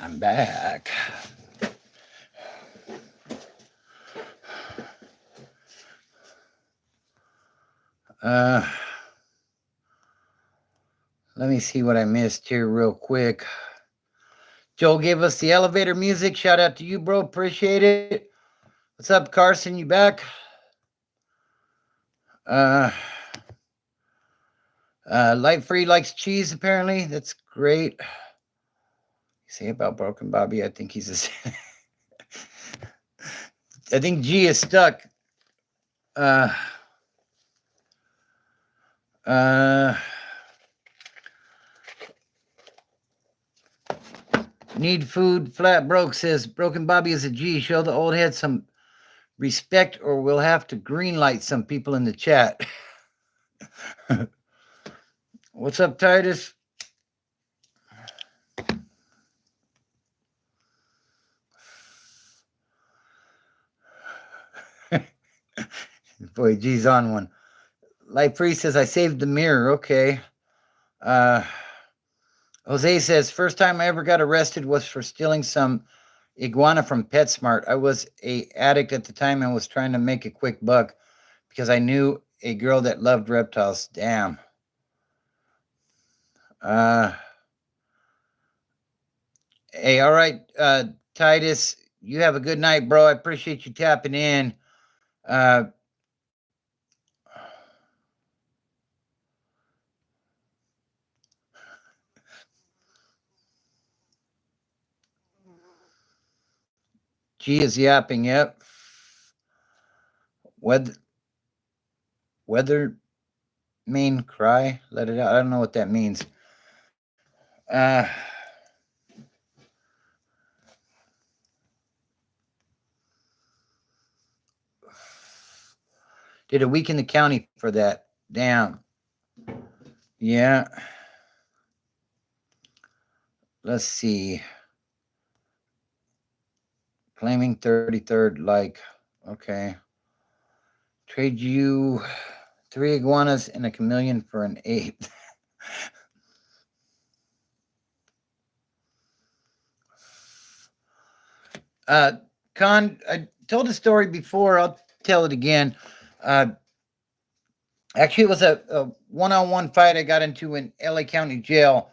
I'm back. Uh, Let me see what I missed here real quick. Joel gave us the elevator music. Shout out to you, bro. Appreciate it. What's up, Carson? You back? Uh, Light Free likes cheese, apparently. That's great. You say about Broken Bobby, I think he's a. I think G is stuck. Uh, uh, Need food. Flat Broke says Broken Bobby is a G. Show the old head some respect, or we'll have to greenlight some people in the chat. What's up, Titus? Boy, G's on one. Light Free says I saved the mirror. Okay. Uh, Jose says first time I ever got arrested was for stealing some iguana from PetSmart. I was a addict at the time and was trying to make a quick buck because I knew a girl that loved reptiles. Damn. Uh, hey, all right, Titus. You have a good night, bro. I appreciate you tapping in. Uh, G is yapping. Yep. Weather, weather, mean cry. Let it out. I don't know what that means. Uh, did a week in the county for that. Damn. Yeah. Let's see. Claiming 33rd like. Okay. Trade you 3 iguanas and a chameleon for an 8. Con, I told the story before. I'll tell it again. Actually, it was a one-on-one fight I got into in LA County Jail.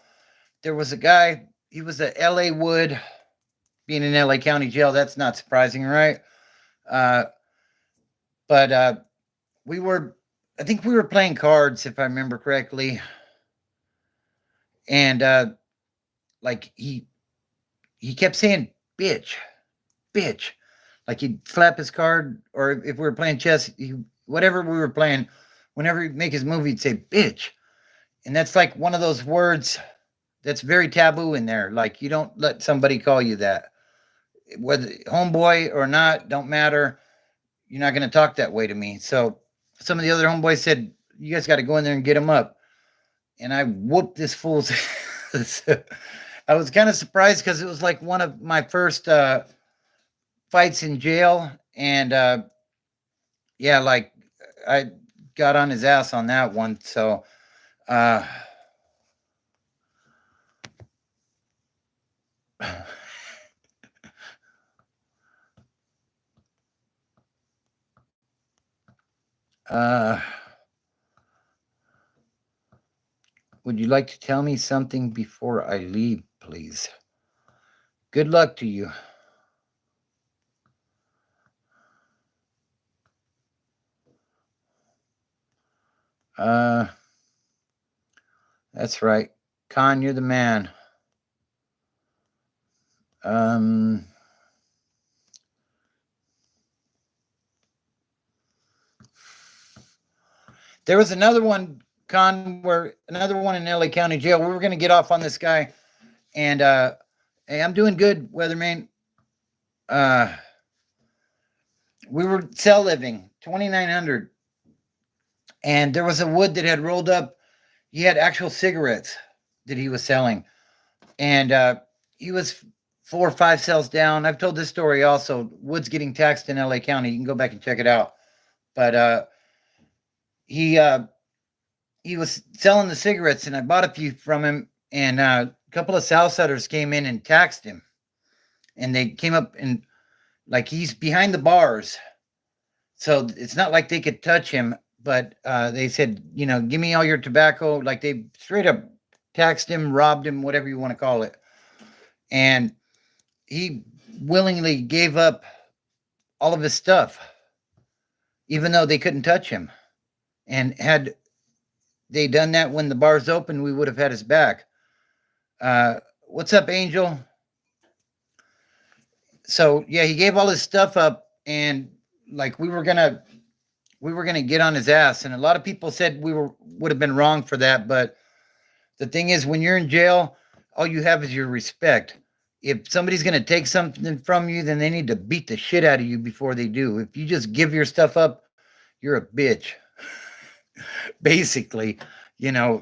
There was a guy, he was a LA Wood. Being in LA County Jail, that's not surprising, right? But I think we were playing cards, if I remember correctly. And like he kept saying, bitch, bitch. Like he'd slap his card, or if we were playing chess, whatever we were playing, whenever he'd make his move, he'd say, bitch. And that's like one of those words that's very taboo in there. Like you don't let somebody call you that. Whether homeboy or not, don't matter. You're not going to talk that way to me. So some of the other homeboys said, you guys got to go in there and get him up. And I whooped this fool's. I was kind of surprised because it was like one of my first fights in jail. And yeah, like I got on his ass on that one. So, would you like to tell me something before I leave, please? Good luck to you. That's right. Con, you're the man. There was another one, Con, where another one in LA County Jail. We were going to get off on this guy, and hey, I'm doing good, Weatherman. We were cell living, 2,900, and there was a wood that had rolled up. He had actual cigarettes that he was selling, and he was 4 or 5 cells down. I've told this story also. Wood's getting taxed in LA County. You can go back and check it out. But he was selling the cigarettes, and I bought a few from him. And a couple of Southsiders came in and taxed him, and they came up and like he's behind the bars, so it's not like they could touch him. But they said, give me all your tobacco. Like they straight up taxed him, robbed him, whatever you want to call it. And he willingly gave up all of his stuff, even though they couldn't touch him. And had they done that when the bars opened, we would have had his back. What's up, Angel? So yeah, he gave all his stuff up, and like we were gonna get on his ass. And a lot of people said would have been wrong for that. But the thing is, when you're in jail, all you have is your respect. If somebody's going to take something from you, then they need to beat the shit out of you before they do. If you just give your stuff up, you're a bitch. Basically,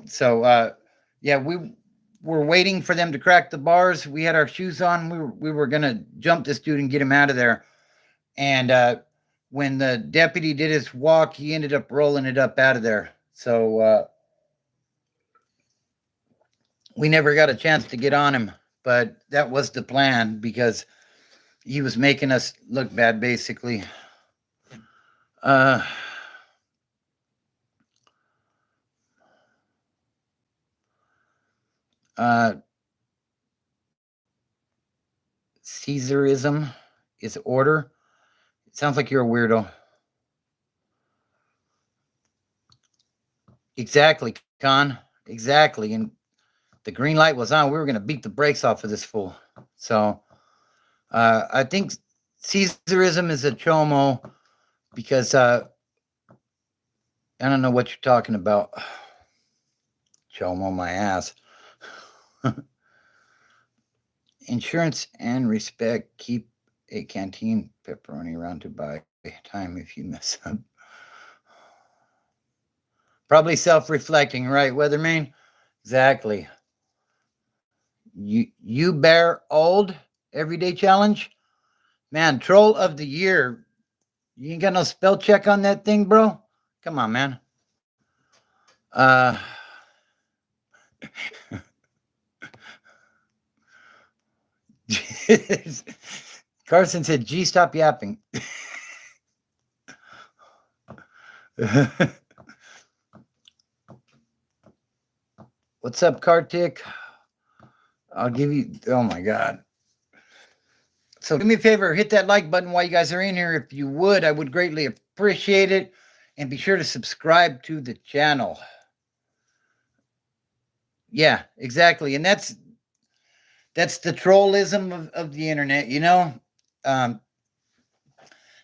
So yeah, we were waiting for them to crack the bars. We had our shoes on. We were going to jump this dude and get him out of there. And when the deputy did his walk, he ended up rolling it up out of there. So we never got a chance to get on him, but that was the plan because he was making us look bad, basically. Caesarism is order. It sounds like you're a weirdo. Exactly, Con. Exactly. And the green light was on. We were going to beat the brakes off of this fool. So I think Caesarism is a chomo because I don't know what you're talking about. Chomo my ass. Insurance and respect. Keep a canteen pepperoni around to buy time if you mess up. Probably self-reflecting, right, Weatherman? Exactly. You bear old everyday challenge? Man, troll of the year. You ain't got no spell check on that thing, bro? Come on, man. Uh, Carson said, "Gee, stop yapping." What's up, Kartik? I'll give you. Oh my God. So do me a favor, hit that like button while you guys are in here. If you would, I would greatly appreciate it. And be sure to subscribe to the channel. Yeah, exactly. And that's the trollism of the internet, you know. Um,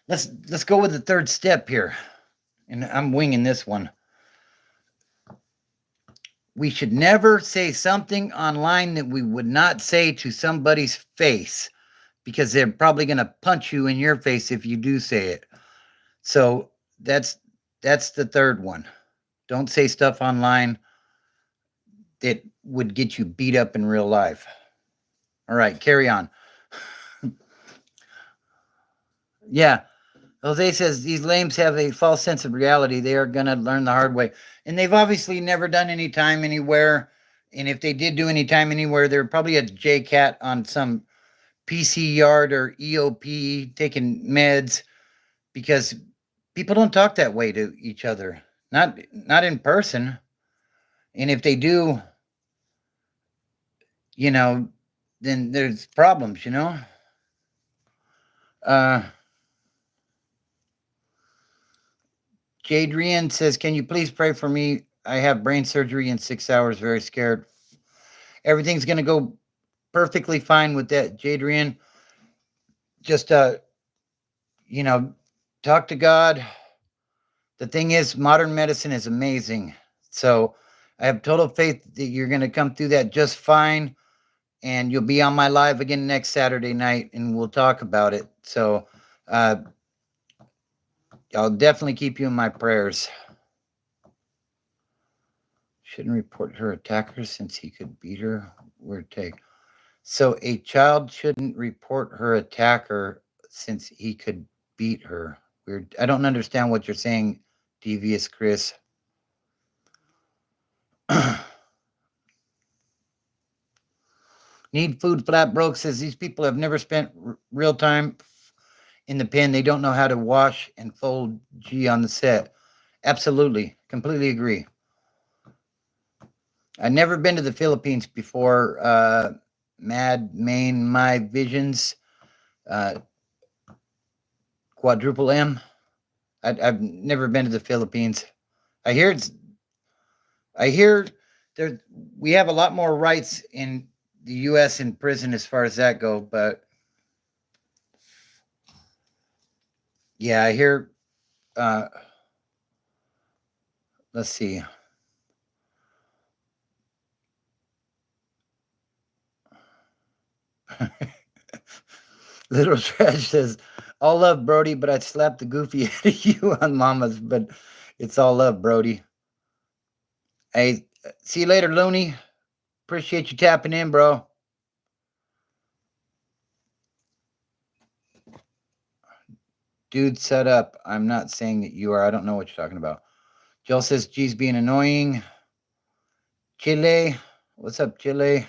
let's go with the third step here. And I'm winging this one. We should never say something online that we would not say to somebody's face, because they're probably going to punch you in your face if you do say it. So that's the third one. Don't say stuff online that would get you beat up in real life. All right, carry on. Yeah. Jose says these lames have a false sense of reality. They are going to learn the hard way. And they've obviously never done any time anywhere. And if they did do any time anywhere, they're probably a JCat on some PC yard or EOP taking meds, because people don't talk that way to each other. Not in person. And if they do, you know, then there's problems, you know. Jadrian says, "Can you please pray for me? I have brain surgery in 6 hours. Very scared." Everything's going to go perfectly fine with that, Jadrian. Just, you know, talk to God. The thing is, modern medicine is amazing. So I have total faith that you're going to come through that just fine. And you'll be on my live again next Saturday night, and we'll talk about it. So I'll definitely keep you in my prayers. Shouldn't report her attacker since he could beat her. Weird take. So a child shouldn't report her attacker since he could beat her. Weird. I don't understand what you're saying, Devious Chris. Need Food Flat Broke says these people have never spent real time in the pen. They don't know how to wash and fold G on the set. Absolutely. Completely agree. I've never been to the Philippines before. Mad Main My Visions. Quadruple M. I've never been to the Philippines. I hear there we have a lot more rights in the U.S. in prison as far as that go, but yeah, I hear. Let's see. Little Trash says, "All love, Brody, but I'd slap the goofy out of you on Mama's, but it's all love, Brody." Hey, see you later, Looney. Appreciate you tapping in, bro. Dude, set up. I'm not saying that you are. I don't know what you're talking about. Joel says, "G's being annoying." Chile. What's up, Chile?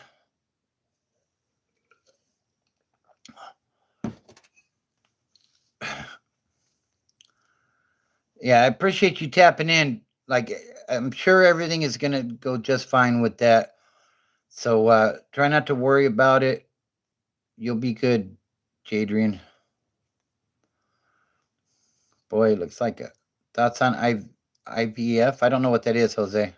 Yeah, I appreciate you tapping in. Like, I'm sure everything is going to go just fine with that. So try not to worry about it. You'll be good, Jadrian. Boy, it looks like thoughts on IVF. I don't know what that is, Jose.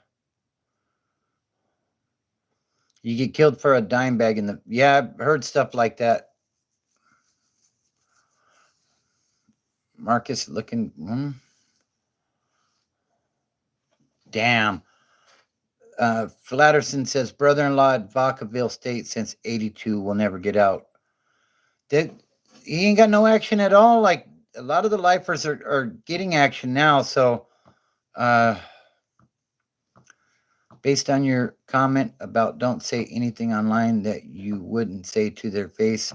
You get killed for a dime bag in the. Yeah, I've heard stuff like that. Marcus looking. Damn. Flatterson says, "Brother-in-law at Vacaville State since '82 will never get out." That he ain't got no action at all. Like, a lot of the lifers are getting action now. So, based on your comment about don't say anything online that you wouldn't say to their face,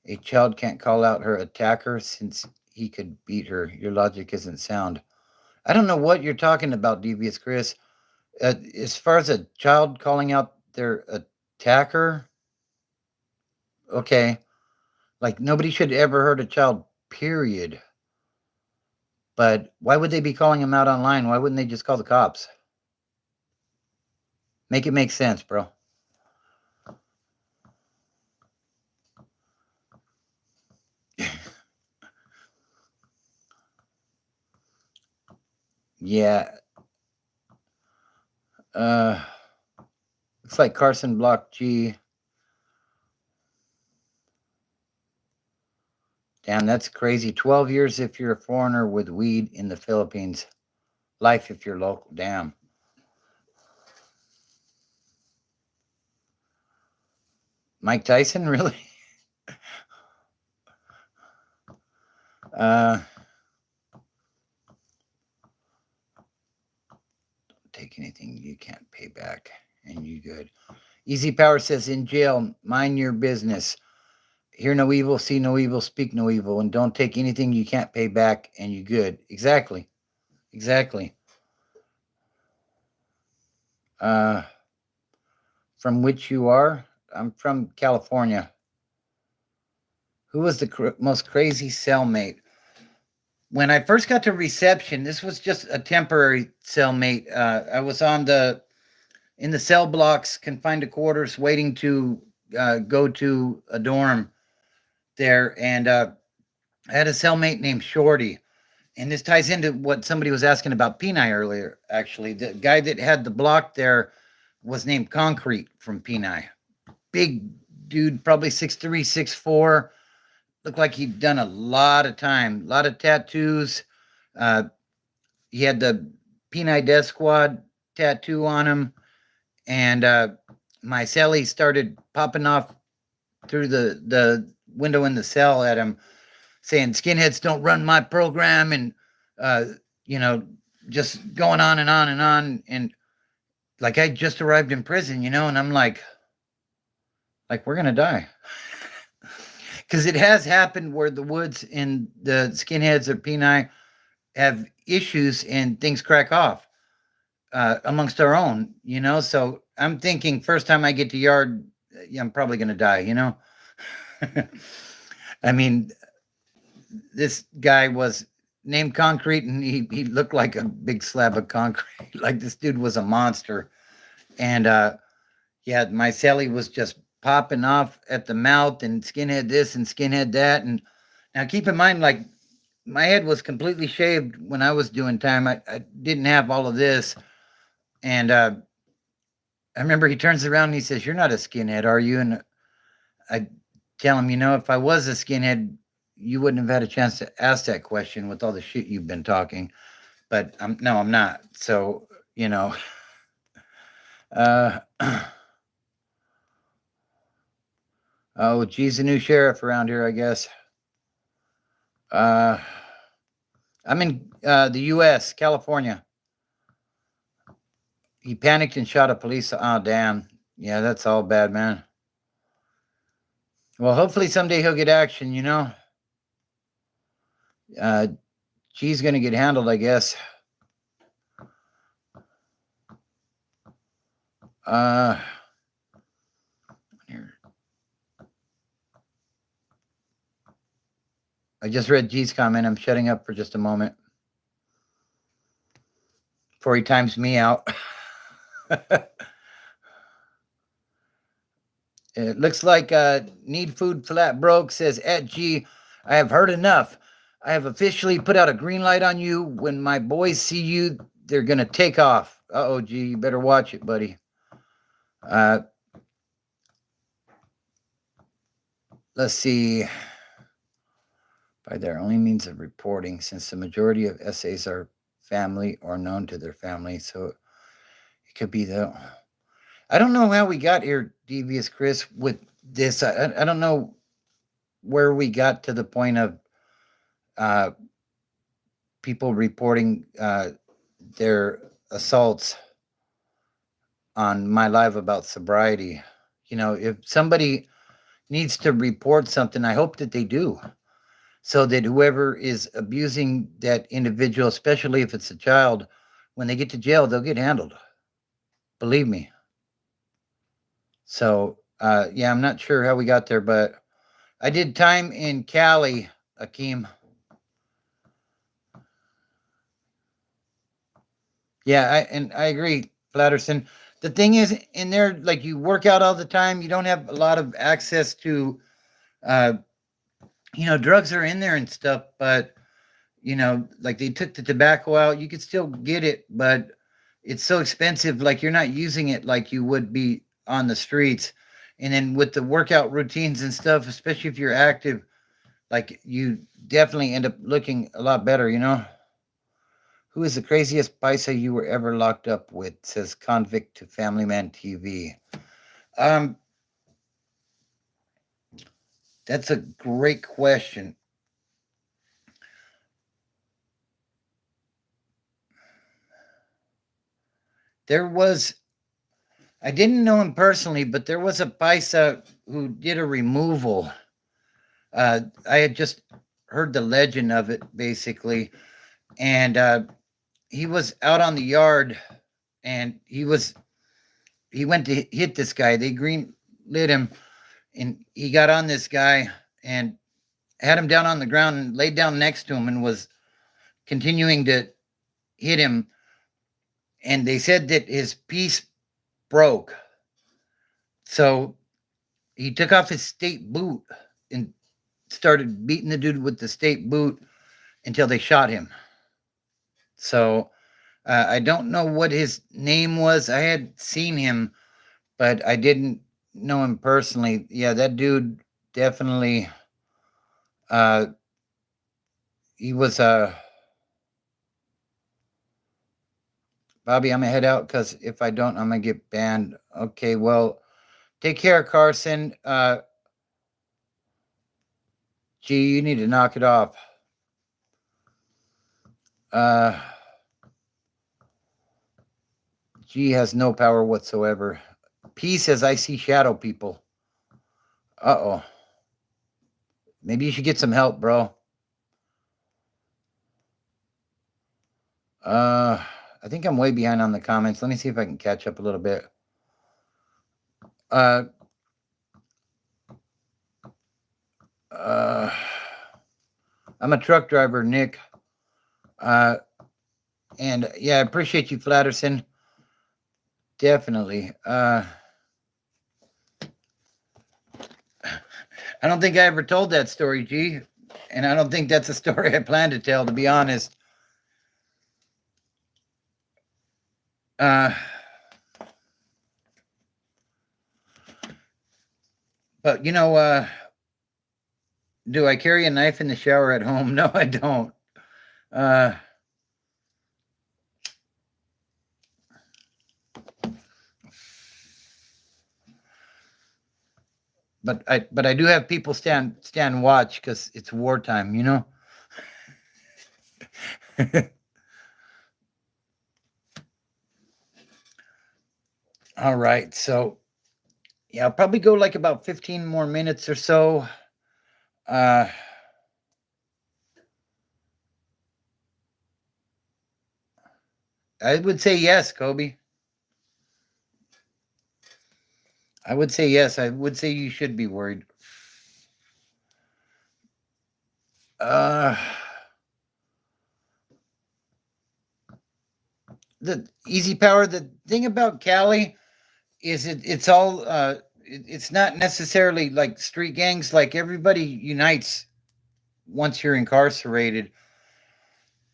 a child can't call out her attacker since he could beat her. Your logic isn't sound. I don't know what you're talking about, Devious Chris. As far as a child calling out their attacker, okay, like nobody should ever hurt a child, period. But why would they be calling him out online? Why wouldn't they just call the cops? Make it make sense, bro. Yeah. Uh, looks like Carson Block G. Damn, that's crazy. 12 years if you're a foreigner with weed in the Philippines. Life if you're local. Damn. Mike Tyson, really? Don't take anything you can't pay back, and you good. Easy Power says, in jail, mind your business. Hear no evil, see no evil, speak no evil, and don't take anything you can't pay back, and you good. Exactly. Exactly. Uh, from which you are? I'm from California. Who was the most crazy cellmate? When I first got to reception, this was just a temporary cellmate. I was in the cell blocks, confined to quarters, waiting to go to a dorm there, and I had a cellmate named Shorty. And this ties into what somebody was asking about Peni earlier. Actually, the guy that had the block there was named Concrete from Peni. Big dude, probably 6'3", 6'4". Looked like he'd done a lot of time, a lot of tattoos. Uh, he had the Peni Death Squad tattoo on him, and my cellie started popping off through the window in the cell at him, saying skinheads don't run my program, and uh, you know, just going on and on and on. And like I just arrived in prison, and I'm like we're gonna die. Because it has happened where the woods and the skinheads of Peni have issues and things crack off amongst our own. So I'm thinking first time I get to yard, I'm probably going to die. I mean, this guy was named Concrete, and he looked like a big slab of concrete. Like this dude was a monster. And yeah, my celly was just popping off at the mouth, and skinhead this and skinhead that. And now keep in mind, like my head was completely shaved when I was doing time. I didn't have all of this. And I remember he turns around and he says, "You're not a skinhead, are you?" And I tell him, if I was a skinhead, you wouldn't have had a chance to ask that question with all the shit you've been talking. But no, I'm not. So, uh, oh, geez, a new sheriff around here, I guess. Uh, I'm in the U.S., California. He panicked and shot a police. Oh, damn. Yeah, that's all bad, man. Well, hopefully someday he'll get action. Uh, G's going to get handled, I guess. Here. I just read G's comment. I'm shutting up for just a moment before he times me out. It looks like Need Food Flat Broke says, at G, I have heard enough. I have officially put out a green light on you. When my boys see you, they're going to take off. Uh-oh, G, you better watch it, buddy. Let's see. By their only means of reporting, since the majority of essays are family or known to their family. So it could be I don't know how we got here, Devious Chris, with this. I don't know where we got to the point of people reporting their assaults on my live about sobriety. If somebody needs to report something, I hope that they do, so that whoever is abusing that individual, especially if it's a child, when they get to jail, they'll get handled. Believe me. So, yeah, I'm not sure how we got there, but I did time in Cali, Akeem. Yeah, I agree, Flatterson. The thing is, in there, like you work out all the time, you don't have a lot of access to, uh, drugs are in there and stuff, but like they took the tobacco out, you could still get it, but it's so expensive. Like you're not using it like you would be on the streets. And then with the workout routines and stuff, especially if you're active, like you definitely end up looking a lot better. Who is the craziest paisa you were ever locked up with? Says convict to Family Man TV. Um, that's a great question. There was, I didn't know him personally, but there was a paisa who did a removal. I had just heard the legend of it basically, and he was out on the yard, and he went to hit this guy. They green lit him, and he got on this guy and had him down on the ground and laid down next to him and was continuing to hit him. And they said that his piece broke, so he took off his state boot and started beating the dude with the state boot until they shot him. So I don't know what his name was. I had seen him, but I didn't know him personally. Yeah, that dude definitely. Uh, he was Bobby. I'm gonna head out because if I don't, I'm gonna get banned. Okay, well, take care, Carson. Gee, you need to knock it off. Uh, G has no power whatsoever. P says, I see shadow people. Uh oh. Maybe you should get some help, bro. I think I'm way behind on the comments. Let me see if I can catch up a little bit. Uh, uh, I'm a truck driver, Nick. And yeah, I appreciate you, Flatterson. Definitely. I don't think I ever told that story, G. And I don't think that's a story I plan to tell, to be honest. Uh, but do I carry a knife in the shower at home? No, I don't. Uh, but I do have people stand watch because it's wartime. All right, so yeah, I'll probably go like about 15 more minutes or so. Uh, I would say yes, Kobe. I would say yes. I would say you should be worried. Uh, the easy power. The thing about Cali is it's all it's not necessarily like street gangs. Like everybody unites once you're incarcerated.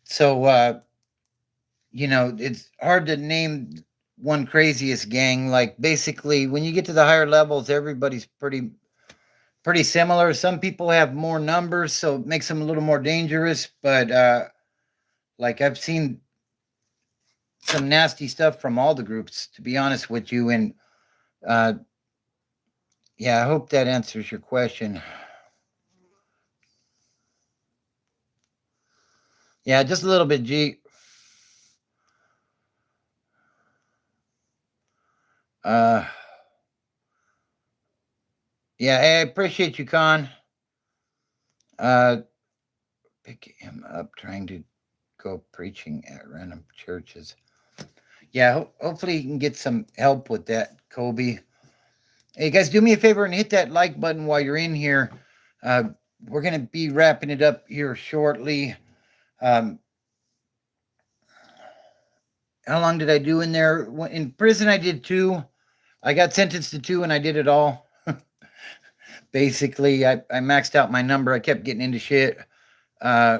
So it's hard to name one craziest gang. Like basically, when you get to the higher levels, everybody's pretty similar. Some people have more numbers, so it makes them a little more dangerous. But like I've seen some nasty stuff from all the groups, to be honest with you. And uh, yeah, I hope that answers your question. Yeah, just a little bit, G. Uh, yeah, hey, I appreciate you, Con. Uh, pick him up trying to go preaching at random churches. Yeah, hopefully you can get some help with that, Kobe. Hey, guys, do me a favor and hit that like button while you're in here. Uh, we're going to be wrapping it up here shortly. Um, how long did I do in there? In prison, I did 2. I got sentenced to 2 and I did it all. Basically, I maxed out my number. I kept getting into shit. Uh,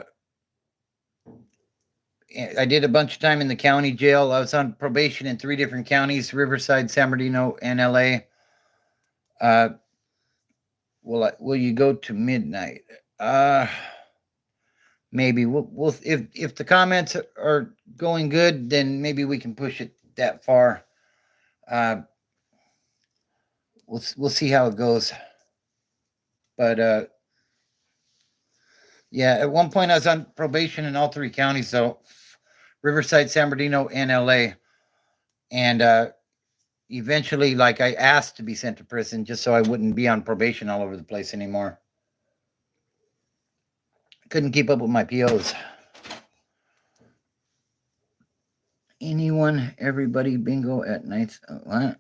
I did a bunch of time in the county jail. I was on probation in 3 different counties: Riverside, San Bernardino, and LA. Will you go to midnight? Maybe we'll if the comments are going good, then maybe we can push it that far. We'll see how it goes. But yeah, at one point I was on probation in all 3 counties, so Riverside, San Bernardino, and LA. And eventually, like, I asked to be sent to prison just so I wouldn't be on probation all over the place anymore. Couldn't keep up with my POs. Anyone, everybody, bingo at nights. What?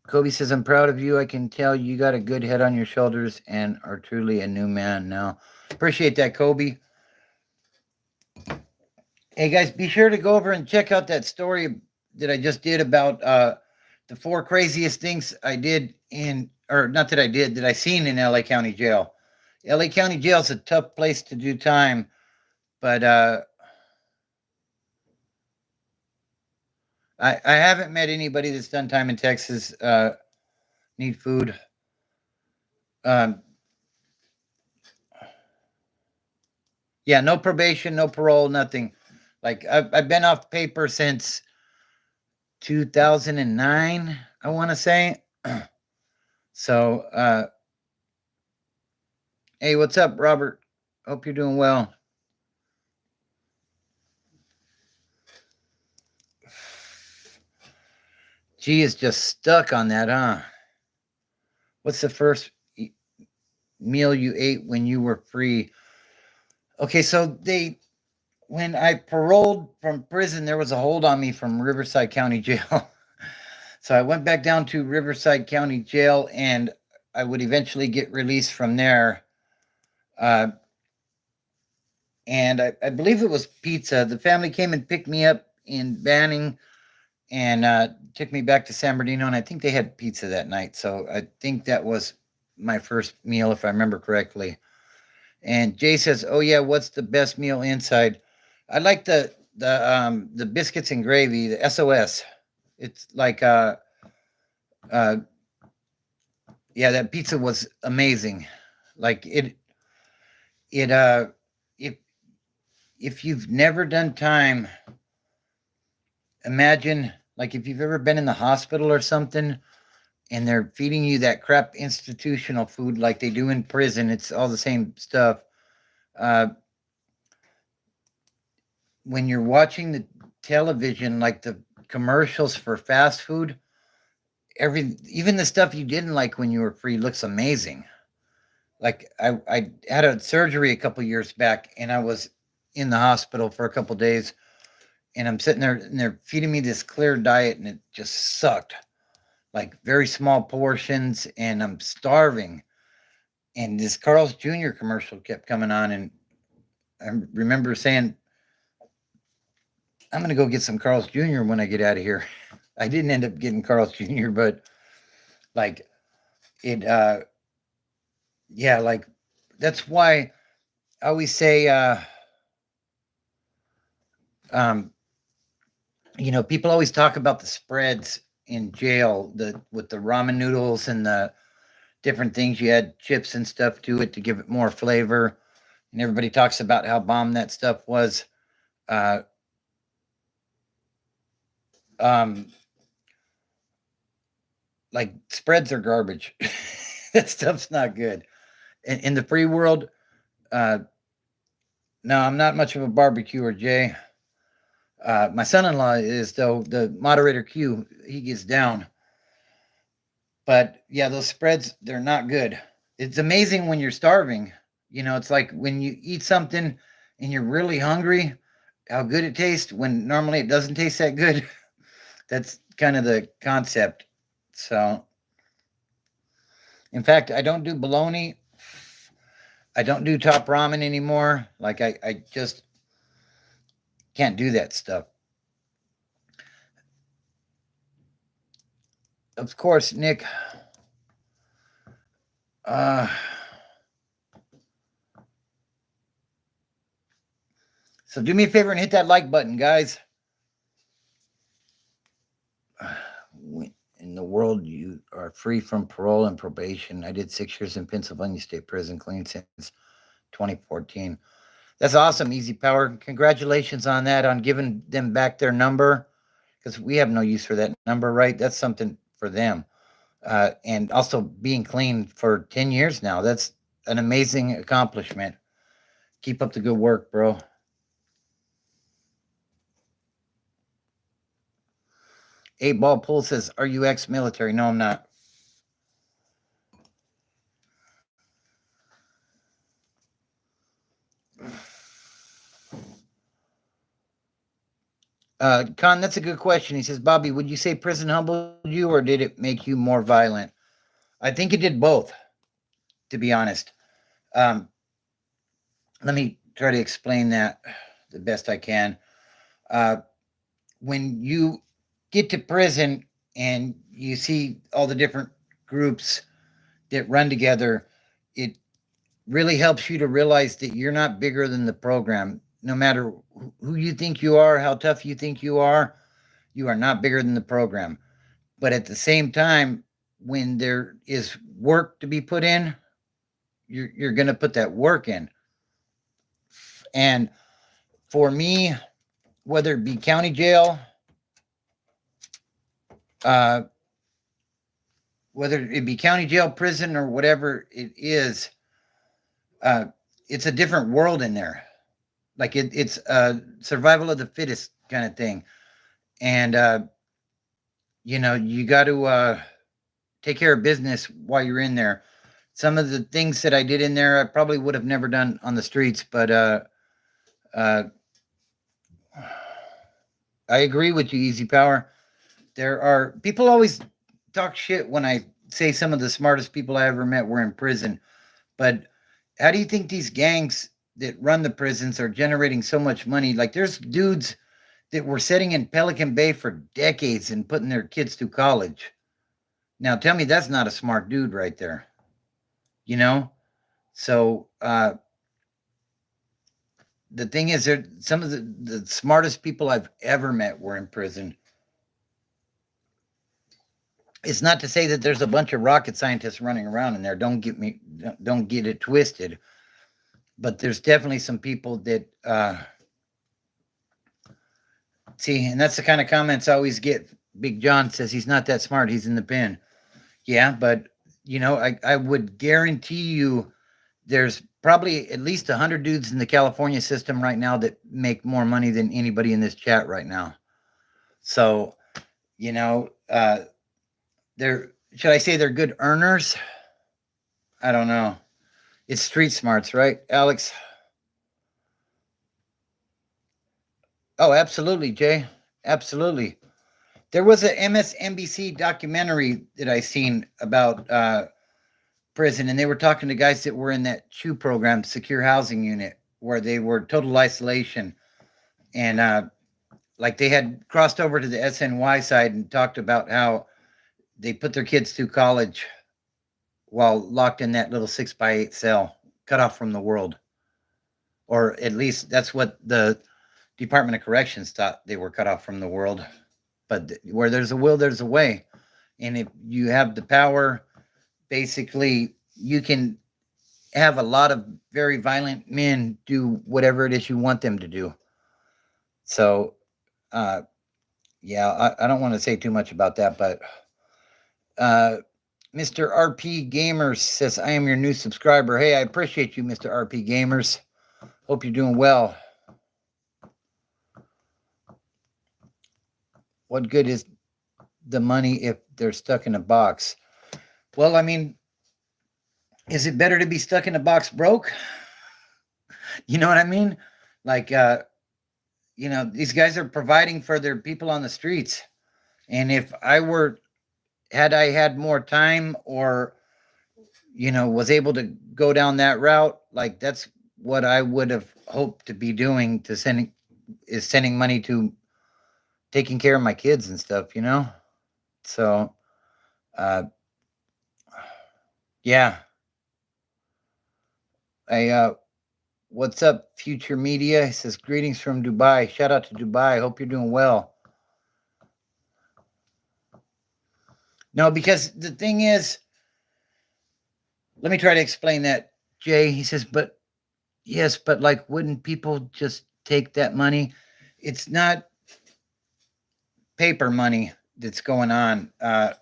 Kobe says, I'm proud of you. I can tell you got a good head on your shoulders and are truly a new man now. Appreciate that, Kobe. Hey, guys, be sure to go over and check out that story that I just did about the 4 craziest things I did that I seen in LA County Jail. LA County Jail is a tough place to do time, but I haven't met anybody that's done time in Texas. Need food. Yeah, no probation, no parole, nothing. Like, I've been off paper since 2009, I want to say. So, hey, what's up, Robert? Hope you're doing well. G is just stuck on that, huh? What's the first meal you ate when you were free? Okay, so when I paroled from prison, there was a hold on me from Riverside County Jail. So I went back down to Riverside County Jail, and I would eventually get released from there. And I believe it was pizza. The family came and picked me up in Banning and took me back to San Bernardino, and I think they had pizza that night. So I think that was my first meal, if I remember correctly. And Jay says, "Oh yeah, what's the best meal inside?" I like the biscuits and gravy, the SOS. It's like yeah, that pizza was amazing. Like it if you've never done time, imagine, like, if you've ever been in the hospital or something and they're feeding you that crap institutional food like they do in prison. It's all the same stuff. When you're watching the television, like the commercials for fast food, even the stuff you didn't like when you were free looks amazing. Like, I had a surgery a couple years back, and I was in the hospital for a couple days, and I'm sitting there, and they're feeding me this clear diet, and it just sucked. Like, very small portions, and I'm starving. And this Carl's Jr. commercial kept coming on, and I remember saying, I'm going to go get some Carl's Jr. when I get out of here. I didn't end up getting Carl's Jr., but like it, yeah, like that's why I always say, people always talk about the spreads in jail, with the ramen noodles and the different things. You add chips and stuff to it to give it more flavor, and everybody talks about how bomb that stuff was. Like, spreads are garbage. That stuff's not good. In the free world, no, I'm not much of a barbecuer, Jay. My son-in-law is, though. The moderator Q, he gets down. But yeah, those spreads, they're not good. It's amazing when you're starving. It's like when you eat something and you're really hungry, how good it tastes when normally it doesn't taste that good. That's kind of the concept. So, in fact, I don't do bologna. I don't do top ramen anymore. Like, I just can't do that stuff. Of course, Nick. Uh, so do me a favor and hit that like button, guys. In the world, you are free from parole and probation. I did 6 years in Pennsylvania State Prison, clean since 2014. That's awesome, Easy Power. Congratulations on that, on giving them back their number, because we have no use for that number, right? That's something for them. And also being clean for 10 years now. That's an amazing accomplishment. Keep up the good work, bro. Eight Ball Pool says, "Are you ex-military?" No, I'm not. Con, that's a good question. He says, "Bobby, would you say prison humbled you, or did it make you more violent?" I think it did both, to be honest. Um, Let me try to explain that the best I can. Uh, when you get to prison and you see all the different groups that run together, it really helps you to realize that you're not bigger than the program. No matter who you think you are, how tough you think you are not bigger than the program. But at the same time, when there is work to be put in, you're going to put that work in. And for me, whether it be county jail, uh, whether it be county jail, prison, or whatever it is, uh, it's a different world in there. Like it's survival of the fittest kind of thing. And, you got to take care of business while you're in there. Some of the things that I did in there, I probably would have never done on the streets, but uh, I agree with you, Easy Power. There are people always talk shit when I say some of the smartest people I ever met were in prison. But how do you think these gangs that run the prisons are generating so much money? Like there's dudes that were sitting in Pelican Bay for decades and putting their kids through college. Now tell me that's not a smart dude right there. You know? So the thing is, some of the smartest people I've ever met were in prison. It's not to say that there's a bunch of rocket scientists running around in there. Don't get it twisted. But there's definitely some people that see, and that's the kind of comments I always get. Big John says he's not that smart. He's in the pen. Yeah, but I would guarantee you there's probably at least 100 dudes in the California system right now that make more money than anybody in this chat right now. So, they're, should I say they're good earners? I don't know. It's street smarts, right, Alex? Oh, absolutely, Jay. Absolutely. There was a MSNBC documentary that I seen about prison, and they were talking to guys that were in that CHU program, secure housing unit, where they were total isolation, and like they had crossed over to the SNY side and talked about how they put their kids through college while locked in that little 6x8 cell, cut off from the world, or at least that's what the Department of Corrections thought they were cut off from the world. But where there's a will, there's a way, and if you have the power, basically you can have a lot of very violent men do whatever it is you want them to do. So, yeah, I don't want to say too much about that, but Mr. RP Gamers says, "I am your new subscriber." Hey, I appreciate you, Mr. RP Gamers. Hope you're doing well. What good is the money if they're stuck in a box? Well, I mean, is it better to be stuck in a box broke You know what I mean? Like, these guys are providing for their people on the streets. And if had I had more time or, was able to go down that route, like that's what I would have hoped to be doing sending money to taking care of my kids and stuff. So, uh, yeah. What's up, Future Media? He says, greetings from Dubai. Shout out to Dubai. Hope you're doing well. No, because the thing is, let me try to explain that, Jay. He says, but yes, but like, wouldn't people just take that money? It's not paper money that's going on. I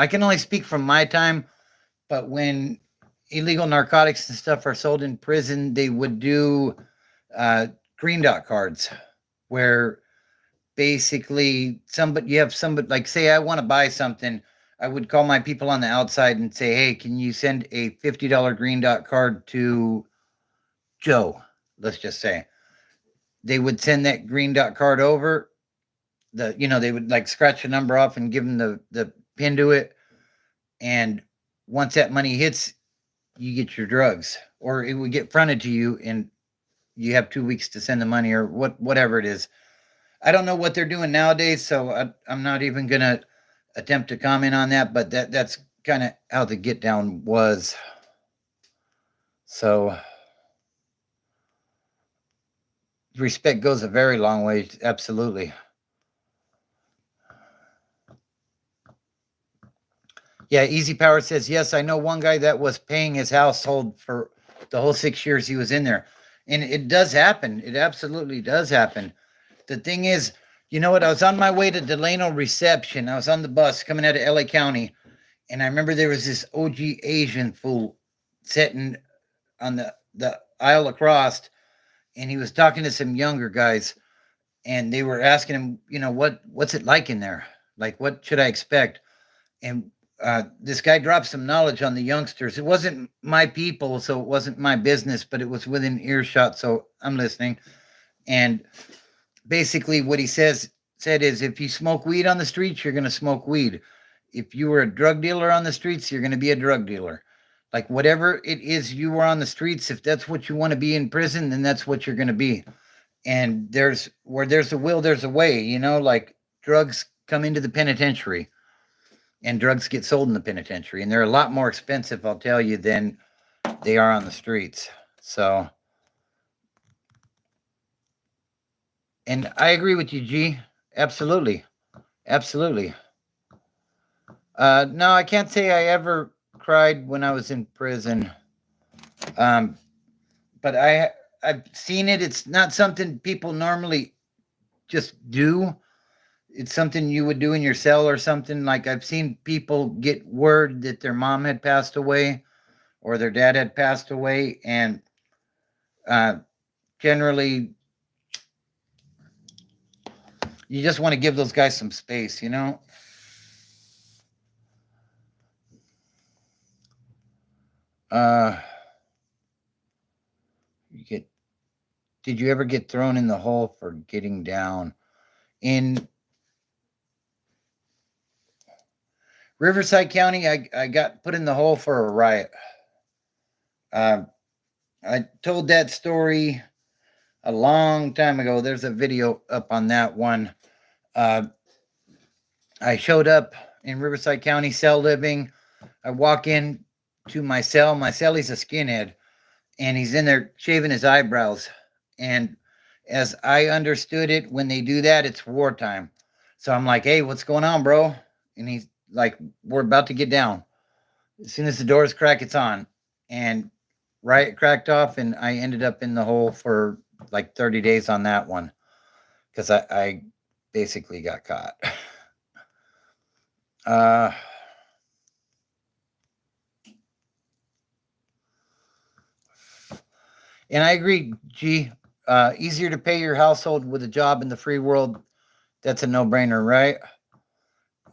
can only speak from my time, but when illegal narcotics and stuff are sold in prison, they would do green dot cards where basically you have somebody, like, say I want to buy something, I would call my people on the outside and say, hey, can you send a $50 green dot card to Joe? Let's just say they would send that green dot card over. They would like scratch the number off and give them the pin to it, and once that money hits, you get your drugs, or it would get fronted to you, and you have 2 weeks to send the money, or whatever it is. I don't know what they're doing nowadays, so I'm not even gonna attempt to comment on that. But that's kind of how the get down was. So respect goes a very long way. Absolutely. Yeah, Easy Power says, yes, I know one guy that was paying his household for the whole 6 years he was in there. And it does happen. It absolutely does happen. The thing is, you know what? I was on my way to Delano Reception. I was on the bus coming out of LA County. And I remember there was this OG Asian fool sitting on the aisle across. And he was talking to some younger guys. And they were asking him, what's it like in there? Like, what should I expect? And this guy dropped some knowledge on the youngsters. It wasn't my people, so it wasn't my business, but it was within earshot, so I'm listening. And basically, what he said is, if you smoke weed on the streets, you're going to smoke weed. If you were a drug dealer on the streets, you're going to be a drug dealer. Like whatever it is you were on the streets, if that's what you want to be in prison, then that's what you're going to be. And where there's a will, there's a way. Like drugs come into the penitentiary and drugs get sold in the penitentiary, and they're a lot more expensive, I'll tell you, than they are on the streets. So, and I agree with you, G. Absolutely. Absolutely. No, I can't say I ever cried when I was in prison. Um, but I've seen it. It's not something people normally just do. It's something you would do in your cell or something. Like I've seen people get word that their mom had passed away or their dad had passed away, and uh, generally you just want to give those guys some space. Uh, did you ever get thrown in the hole for getting down? In Riverside County, I got put in the hole for a riot. I told that story a long time ago. There's a video up on that one. I showed up in Riverside County, cell living. I walk in to my cell. My cellie's a skinhead, and he's in there shaving his eyebrows. And as I understood it, when they do that, it's wartime. So I'm like, hey, what's going on, bro? And he's like, we're about to get down. As soon as the doors crack, it's on. And right cracked off, and I ended up in the hole for like 30 days on that one because I basically got caught. And I agree, G. Easier to pay your household with a job in the free world. That's a no-brainer, right?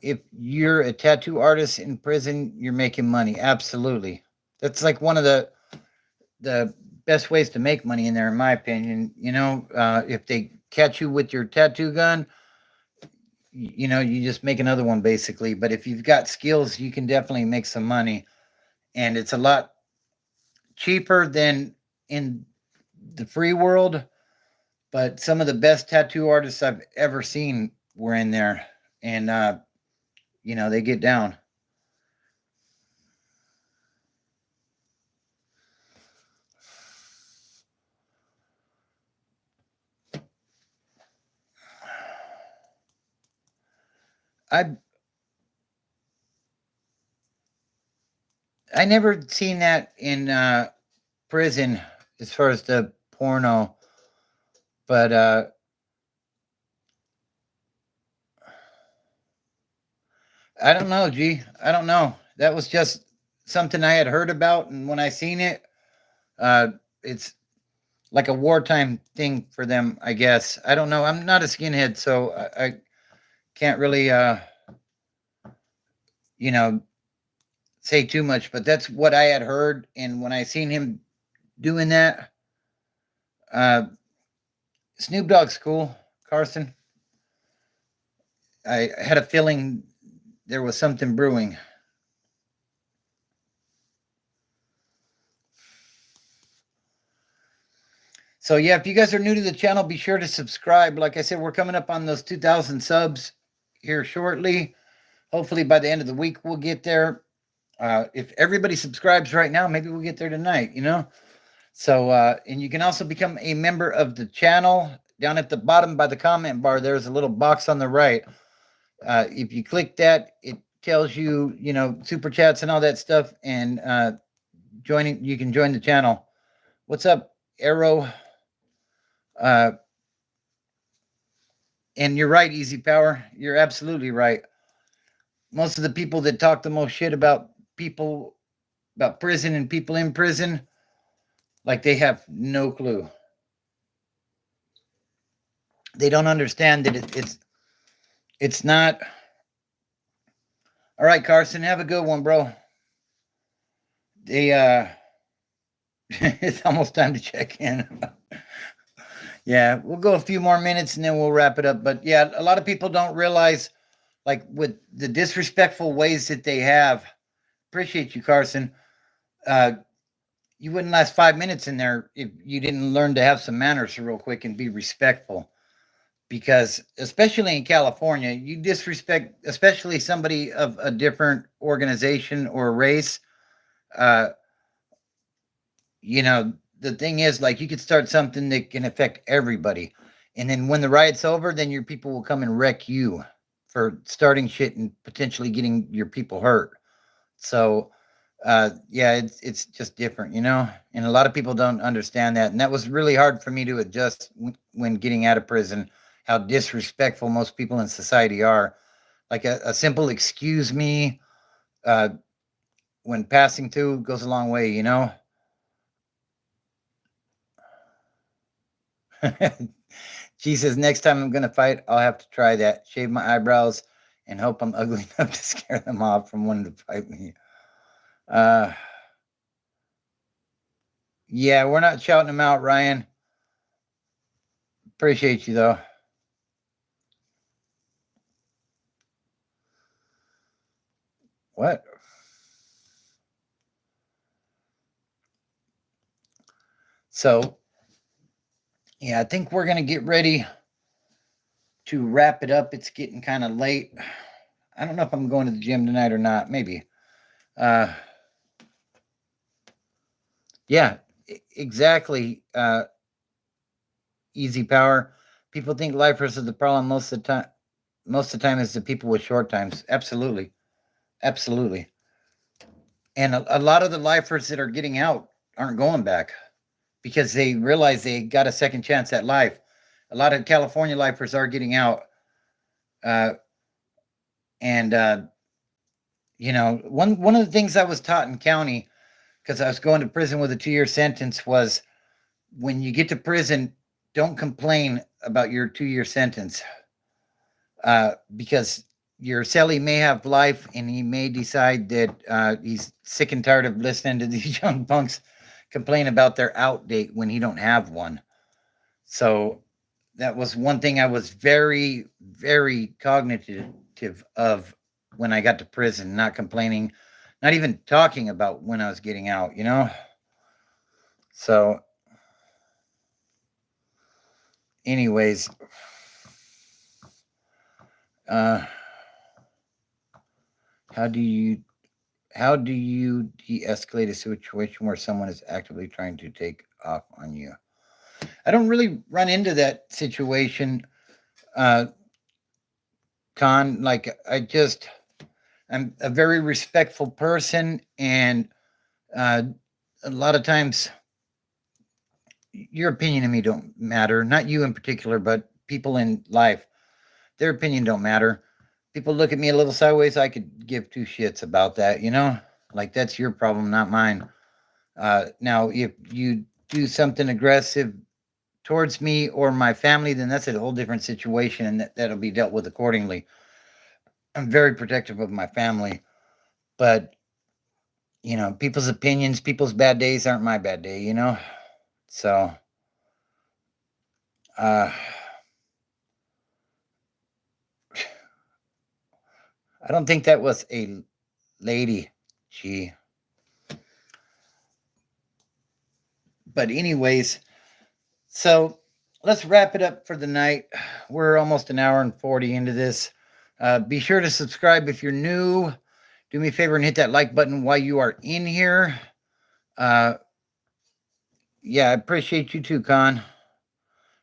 If you're a tattoo artist in prison, you're making money. Absolutely. That's like one of the best ways to make money in there, in my opinion. If they catch you with your tattoo gun, you just make another one basically. But if you've got skills, you can definitely make some money, and it's a lot cheaper than in the free world. But some of the best tattoo artists I've ever seen were in there, and they get down. I I never seen that in prison as far as the porno, but I don't know, G. I don't know. That was just something I had heard about, and when I seen it, it's like a wartime thing for them, I guess. I don't know. I'm not a skinhead, so I can't really, you know, say too much. But that's what I had heard, and when I seen him doing that, uh, Snoop Dogg's cool, Carson. I had a feeling there was something brewing. So yeah, if you guys are new to the channel, be sure to subscribe. Like I said, we're coming up on those 2,000 subs here shortly. Hopefully by the end of the week we'll get there. If everybody subscribes right now, maybe we'll get there tonight. So and you can also become a member of the channel. Down at the bottom by the comment bar, there's a little box on the right. If you click that, it tells you, super chats and all that stuff, and you can join the channel. What's up, Arrow? Uh, and you're right, Easy Power. You're absolutely right. Most of the people that talk the most shit about prison and people in prison, like they have no clue. They don't understand that it's not. All right, Carson, have a good one, bro. It's almost time to check in. Yeah, we'll go a few more minutes and then we'll wrap it up. But yeah, a lot of people don't realize, like, with the disrespectful ways that they have. Appreciate you, Carson. You wouldn't last 5 minutes in there if you didn't learn to have some manners real quick and be respectful. Because especially in California, you disrespect, especially somebody of a different organization or race. Uh, the thing is, like, you could start something that can affect everybody. And then when the riot's over, then your people will come and wreck you for starting shit and potentially getting your people hurt. So, yeah, it's just different, and a lot of people don't understand that. And that was really hard for me to adjust when getting out of prison, how disrespectful most people in society are. Like a simple excuse me when passing through goes a long way. She says, next time I'm going to fight, I'll have to try that. Shave my eyebrows and hope I'm ugly enough to scare them off from wanting to fight me. Yeah, we're not shouting them out, Ryan. Appreciate you, though. What? So, yeah, I think we're going to get ready to wrap it up. It's getting kind of late. I don't know if I'm going to the gym tonight or not. Maybe. Yeah, exactly. Easy Power. People think lifers are the problem most of the time. Most of the time is the people with short times. Absolutely. Absolutely. And a lot of the lifers that are getting out aren't going back because they realize they got a second chance at life. A lot of California lifers are getting out. And one of the things I was taught in county, because I was going to prison with a 2-year sentence, was when you get to prison, don't complain about your 2-year sentence, because your cellie may have life and he may decide that he's sick and tired of listening to these young punks complain about their out date when he don't have one. So that was one thing I was very, very cognitive of when I got to prison, not complaining, not even talking about when I was getting out, you know? So, anyways, uh, how do you de-escalate a situation where someone is actively trying to take off on you? I don't really run into that situation, uh, Con. Like I'm a very respectful person, and uh, a lot of times your opinion of me don't matter. Not you in particular, but people in life, their opinion don't matter. People look at me a little sideways. I could give two shits about that, you know? Like that's your problem, not mine. Now, if you do something aggressive towards me or my family, then that's a whole different situation, and that'll be dealt with accordingly. I'm very protective of my family, but people's opinions, people's bad days aren't my bad day, you know? So, uh, I don't think that was a lady. Gee. But, anyways, so let's wrap it up for the night. We're almost an hour and 40 into this. Be sure to subscribe if you're new. Do me a favor and hit that like button while you are in here. Yeah, I appreciate you too, Con.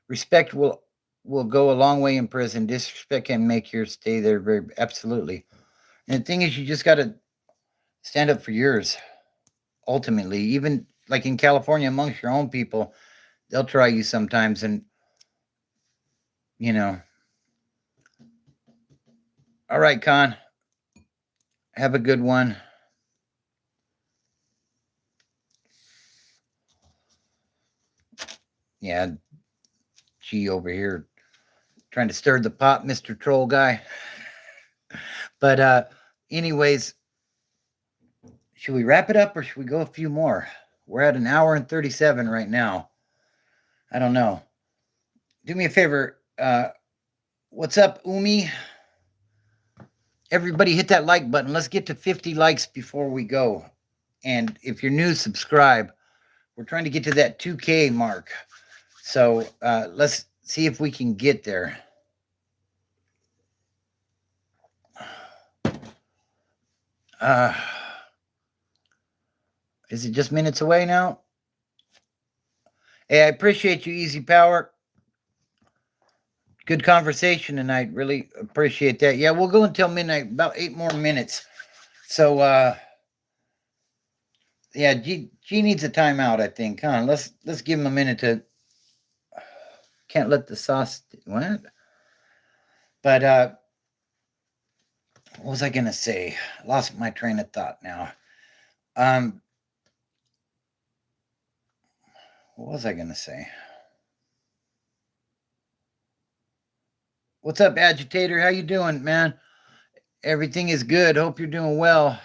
Respect will go a long way in prison. Disrespect can make your stay there very absolutely. And the thing is, you just got to stand up for yours. Ultimately, even like in California, amongst your own people, they'll try you sometimes, and you know. All right, Con. Have a good one. Yeah, G over here trying to stir the pot, Mr. Troll guy. But anyways, should we wrap it up or should we go a few more? We're at an hour and 37 right now. I don't know. Do me a favor. What's up, Umi? Everybody hit that like button. Let's get to 50 likes before we go. And if you're new, subscribe. We're trying to get to that 2K mark. So let's see if we can get there. Is it just minutes away now? Hey, I appreciate you, Easy Power. Good conversation tonight. Really appreciate that. Yeah, we'll go until midnight, about 8 more minutes. So, yeah, G needs a timeout, I think. Huh? Let's give him a minute to. Can't let the sauce. What? But what was I gonna say? Lost my train of thought now. What was I gonna say? What's up, Agitator? How you doing, man? Everything is good. Hope you're doing well.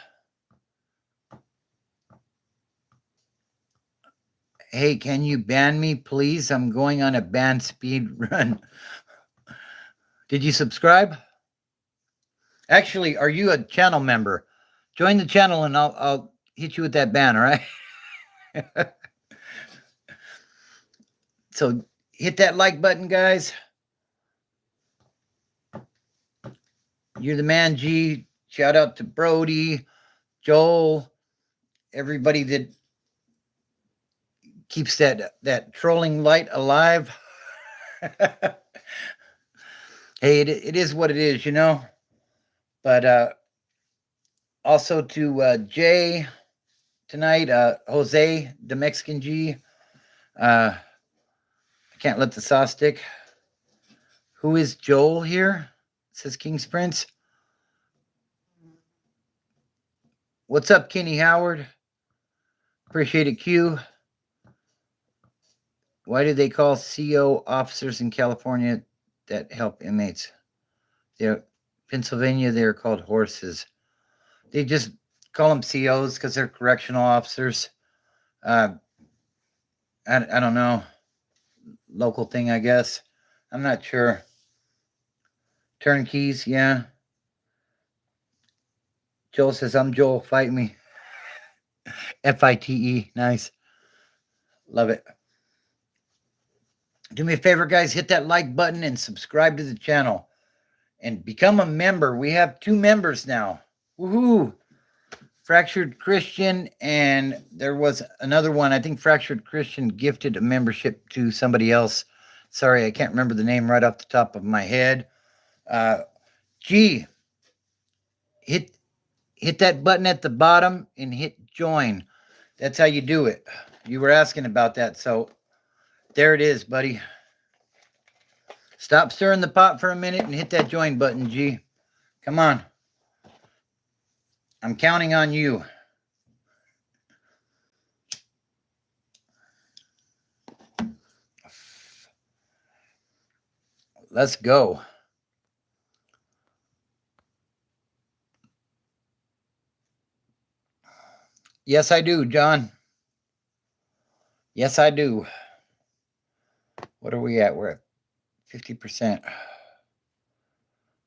Hey, can you ban me, please? I'm going on a ban speed run. Did you subscribe? Actually, are you a channel member? Join the channel and I'll hit you with that ban, all right? So hit that like button, guys. You're the man, G. Shout out to Brody, Joel, everybody that keeps that trolling light alive. Hey, it is what it is, you know. But also to Jay tonight, Jose, the Mexican G. I can't let the sauce stick. Who is Joel here? Says King's Prince. What's up, Kenny Howard? Appreciate it, Q. Why do they call CO officers in California that help inmates? They're Pennsylvania, they're called horses. They just call them COs because they're correctional officers. I don't know. Local thing, I guess. I'm not sure. Turnkeys, yeah. Joel says, I'm Joel, fight me. FITE, nice. Love it. Do me a favor, guys, hit that like button and subscribe to the channel and become a member. We have 2 members now. Woohoo! Fractured Christian, and there was another one. I think Fractured Christian gifted a membership to somebody else. Sorry, I can't remember the name right off the top of my head. G, hit that button at the bottom and hit join. That's how you do it. You were asking about that, so there it is, buddy. Stop stirring the pot for a minute and hit that join button, G. Come on. I'm counting on you. Let's go. Yes, I do, John. Yes, I do. What are we at? We're at 50%.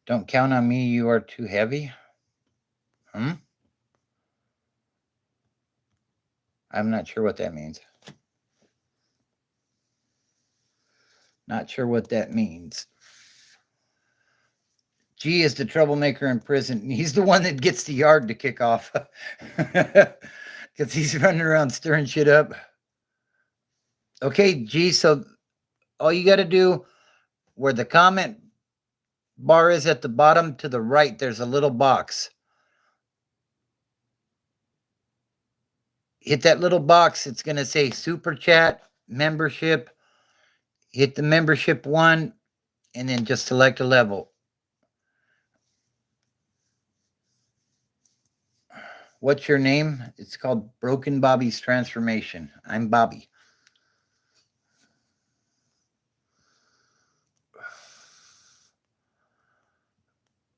Don't count on me. You are too heavy. I'm not sure what that means. Not sure what that means. G is the troublemaker in prison. He's the one that gets the yard to kick off. Because he's running around stirring shit up. Okay, G, so all you got to do, where the comment bar is at the bottom to the right, there's a little box. Hit that little box. It's going to say Super Chat, Membership. Hit the Membership one, and then just select a level. What's your name? It's called Broken Bobby's Transformation. I'm Bobby.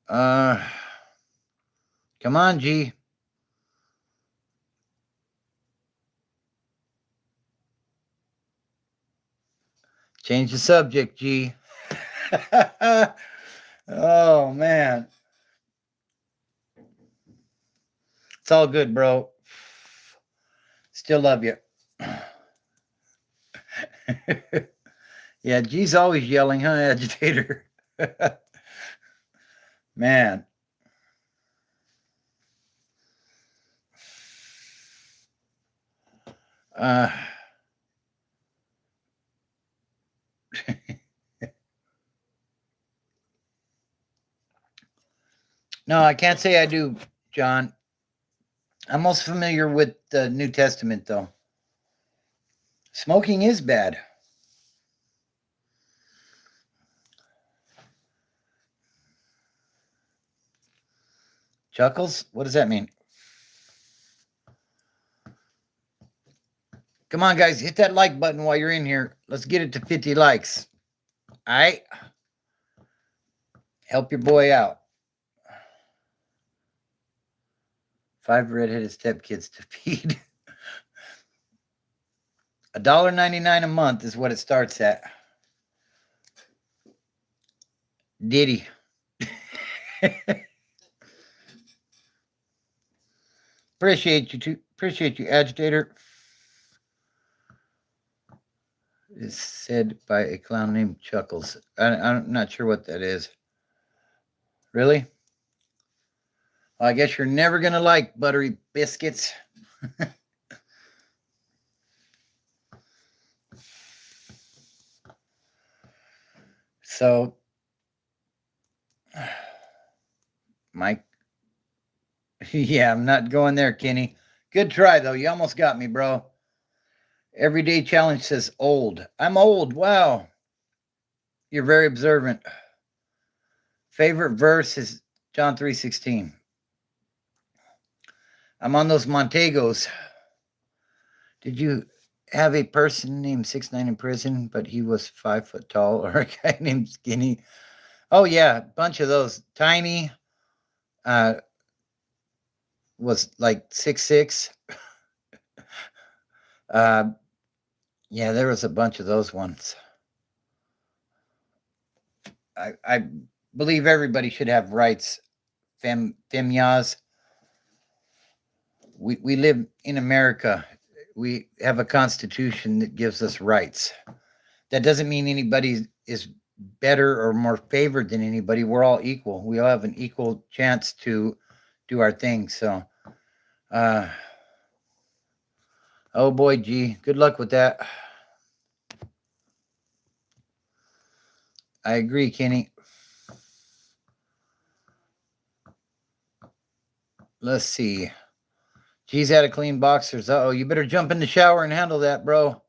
Come on, G. Change the subject, G. Oh, man. It's all good, bro. Still love you. Yeah, G's always yelling, huh, agitator? Man. No, I can't say I do, John. I'm most familiar with the New Testament, though. Smoking is bad. Chuckles? What does that mean? Come on, guys. Hit that like button while you're in here. Let's get it to 50 likes. All right? Help your boy out. 5 redheaded stepkids to feed. $1.99 a month is what it starts at. Diddy. Appreciate you, too. Appreciate you, agitator. Is said by a clown named Chuckles. I'm not sure what that is. Really? Well, I guess you're never going to like buttery biscuits. So, Mike. Yeah, I'm not going there, Kenny. Good try, though. You almost got me, bro. Everyday challenge says old. I'm old. Wow. You're very observant. Favorite verse is John 3:16. I'm on those Montegos. Did you have a person named 6'9" in prison, but he was 5 foot tall, or a guy named Skinny? Oh yeah, a bunch of those. Tiny was like 6'6". Yeah, there was a bunch of those ones. I believe everybody should have rights. Femyas. We live in America. We have a constitution that gives us rights. That doesn't mean anybody is better or more favored than anybody. We're all equal. We all have an equal chance to do our thing. So, uh, oh boy, G, good luck with that. I agree, Kenny. Let's see. G's had a clean boxers. Oh, you better jump in the shower and handle that, bro.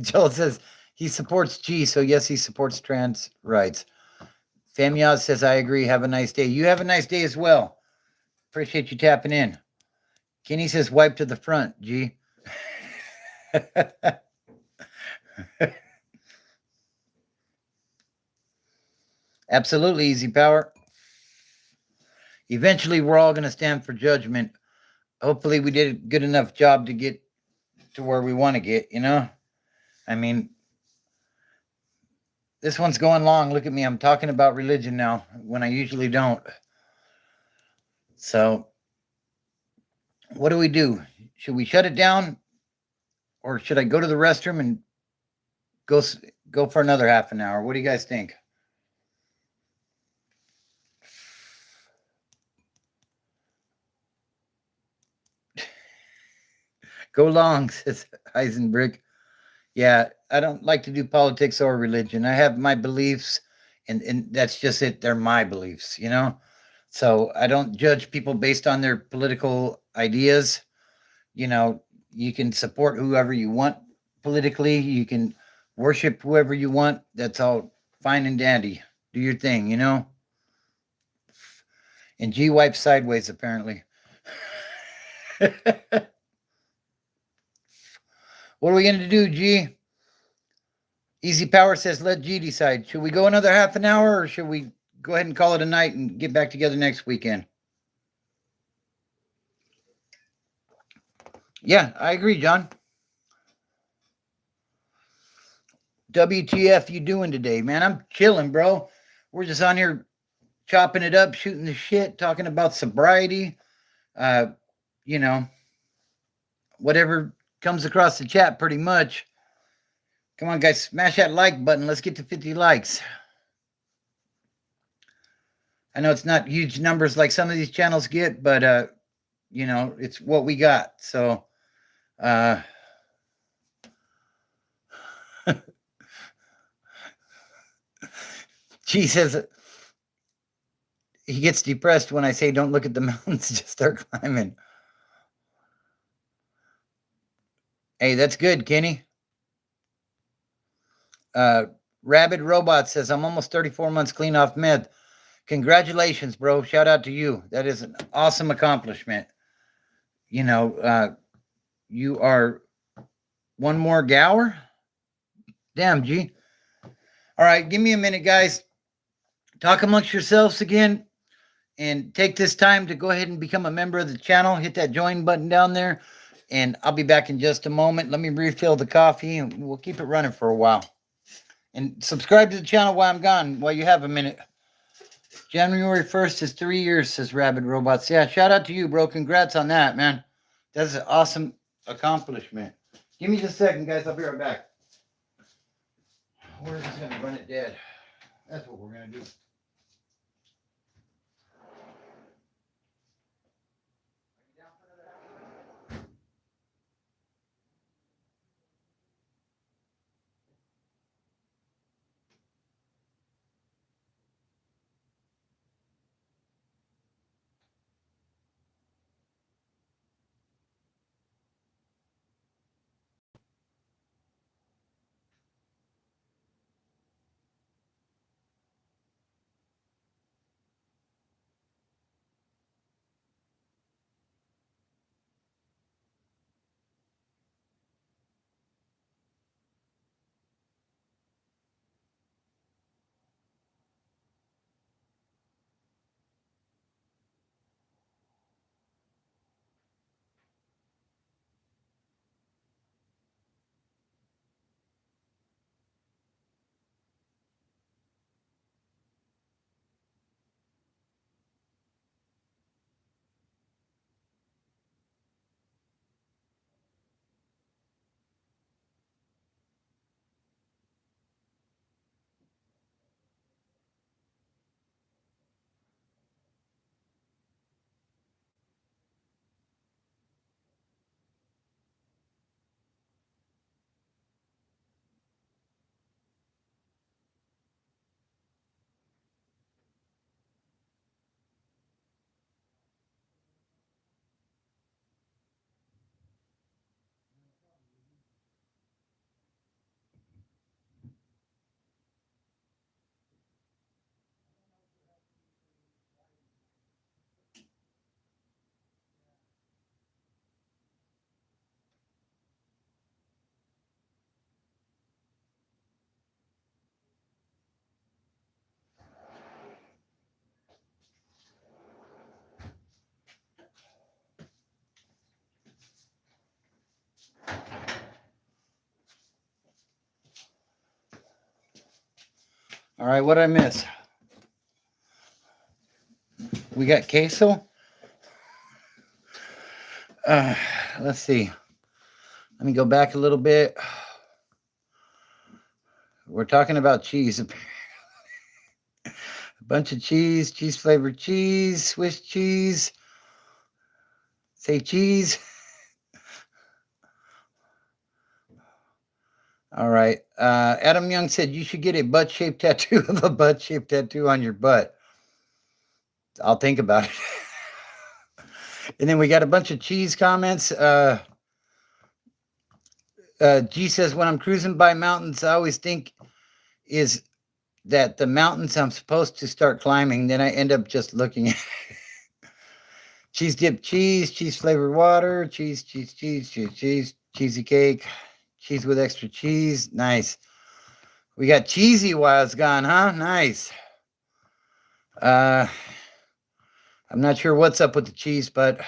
Joel says he supports G, so yes, he supports trans rights. Famyaz says, I agree. Have a nice day. You have a nice day as well. Appreciate you tapping in. Kenny says, wipe to the front, G. Absolutely, Easy Power. Eventually, we're all going to stand for judgment. Hopefully, we did a good enough job to get to where we want to get, you know? I mean, this one's going long. Look at me. I'm talking about religion now when I usually don't. So, what do we do? Should we shut it down? Or should I go to the restroom and go for another half an hour? What do you guys think? Go long, says Heisenberg. Yeah, I don't like to do politics or religion. I have my beliefs, and that's just it. They're my beliefs, you know? So I don't judge people based on their political ideas. You know, you can support whoever you want politically, you can worship whoever you want. That's all fine and dandy. Do your thing, you know? And G wipes sideways, apparently. What are we going to do, G? Easy Power says, let G decide. Should we go another half an hour or should we go ahead and call it a night and get back together next weekend? Yeah, I agree, John. WTF you doing today, man? I'm chilling, bro. We're just on here chopping it up, shooting the shit, talking about sobriety. Uh, you know, whatever comes across the chat, pretty much. Come on, guys, smash that like button. Let's get to 50 likes. I know it's not huge numbers like some of these channels get, but you know, it's what we got. So she says he gets depressed when I say don't look at the mountains, just start climbing. Hey, that's good, Kenny. Rabid Robot says, I'm almost 34 months clean off meth. Congratulations, bro. Shout out to you. That is an awesome accomplishment. You know, you are one more gower. Damn, G. All right, give me a minute, guys. Talk amongst yourselves again and take this time to go ahead and become a member of the channel. Hit that join button down there, and I'll be back in just a moment. Let me refill the coffee, and we'll keep it running for a while. And subscribe to the channel while I'm gone, while you have a minute. January 1st is 3 years, says Rabid Robots. Yeah, shout out to you, bro. Congrats on that, man. That's an awesome accomplishment. Give me just a second, guys. I'll be right back. We're just going to run it dead. That's what we're going to do. All right, what did I miss? We got queso. Let's see. Let me go back a little bit. We're talking about cheese. A bunch of cheese, cheese flavored cheese, Swiss cheese. Say cheese. All right. Adam Young said you should get a butt shaped tattoo of a butt shaped tattoo on your butt. I'll think about it. And then we got a bunch of cheese comments. G says, when I'm cruising by mountains, I always think is that the mountains I'm supposed to start climbing. Then I end up just looking at cheese dipped cheese, cheese flavored water, cheese, cheesy cake, cheese with extra cheese. Nice. We got cheesy while it's gone, huh? Nice. I'm not sure what's up with the cheese, but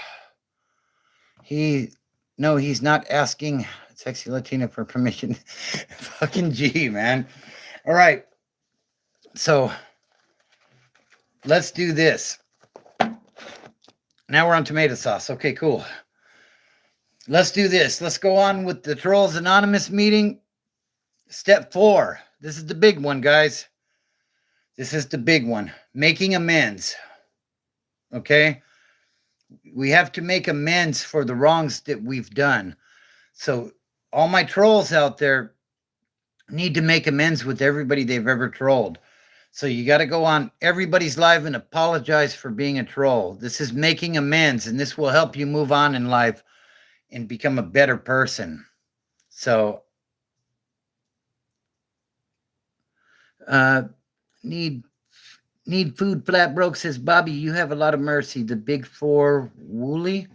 he's not asking sexy Latina for permission. Fucking G, man. All right. So let's do this. Now we're on tomato sauce. Okay, cool. Let's do this. Let's go on with the Trolls Anonymous meeting. Step 4. This is the big one, guys. This is the big one. Making amends. Okay? We have to make amends for the wrongs that we've done. So all my trolls out there need to make amends with everybody they've ever trolled. So you got to go on everybody's live and apologize for being a troll. This is making amends, and this will help you move on in life and become a better person. So need food, flat broke, says Bobby, you have a lot of mercy. The big 4 woolly.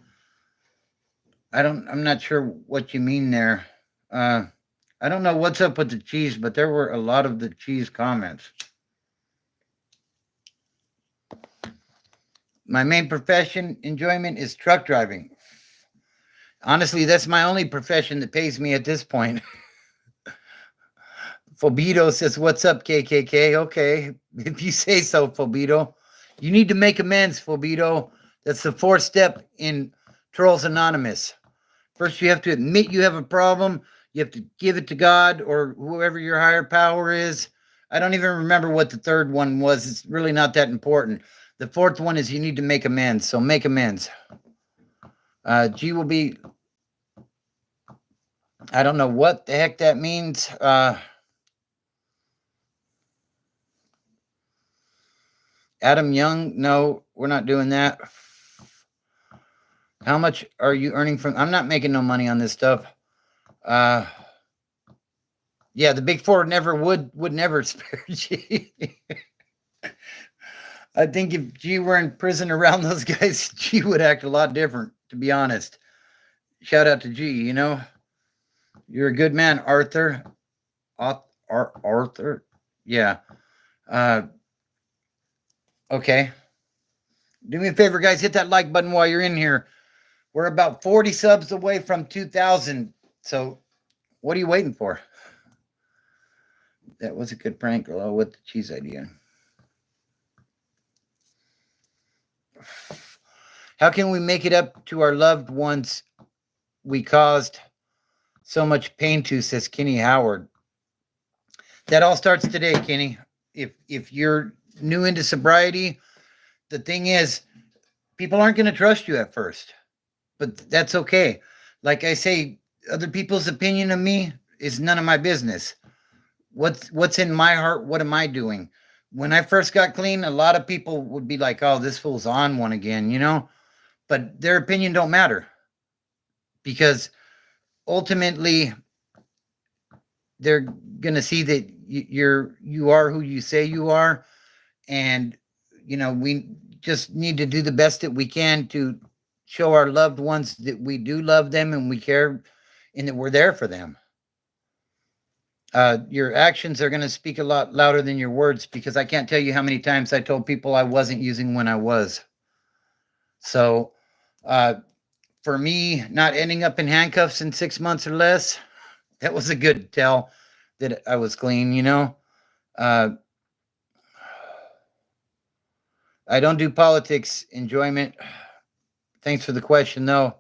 I'm not sure what you mean there. I don't know what's up with the cheese, but there were a lot of the cheese comments. My main profession enjoyment is truck driving. Honestly, that's my only profession that pays me at this point. Fobito says, what's up, KKK? Okay, if you say so, Fobito. You need to make amends, Fobito. That's the 4th step in Trolls Anonymous. First, you have to admit you have a problem. You have to give it to God or whoever your higher power is. I don't even remember what the 3rd one was. It's really not that important. The 4th one is you need to make amends. So make amends. G will be, I don't know what the heck that means. Adam Young, no, we're not doing that. How much are you earning from? I'm not making no money on this stuff. Yeah, the big 4 never would never spare G. I think if G were in prison around those guys, G would act a lot different, to be honest. Shout out to G, you know. You're a good man, Arthur. Arthur? Yeah. Okay. Do me a favor, guys. Hit that like button while you're in here. We're about 40 subs away from 2,000. So what are you waiting for? That was a good prank, girl, with the cheese idea. How can we make it up to our loved ones we caused so much pain to, says Kenny Howard. That all starts today, Kenny. If you're new into sobriety, the thing is, people aren't going to trust you at first, but that's okay. Like I say, other people's opinion of me is none of my business. What's in my heart? What am I doing? When I first got clean, a lot of people would be like, oh, this fool's on one again, you know? But their opinion don't matter because ultimately they're going to see that you are who you say you are. And, you know, we just need to do the best that we can to show our loved ones that we do love them and we care and that we're there for them. Your actions are going to speak a lot louder than your words because I can't tell you how many times I told people I wasn't using when I was. So for me, not ending up in handcuffs in 6 months or less, that was a good tell that I was clean, you know. I don't do politics. Enjoyment. Thanks for the question, though.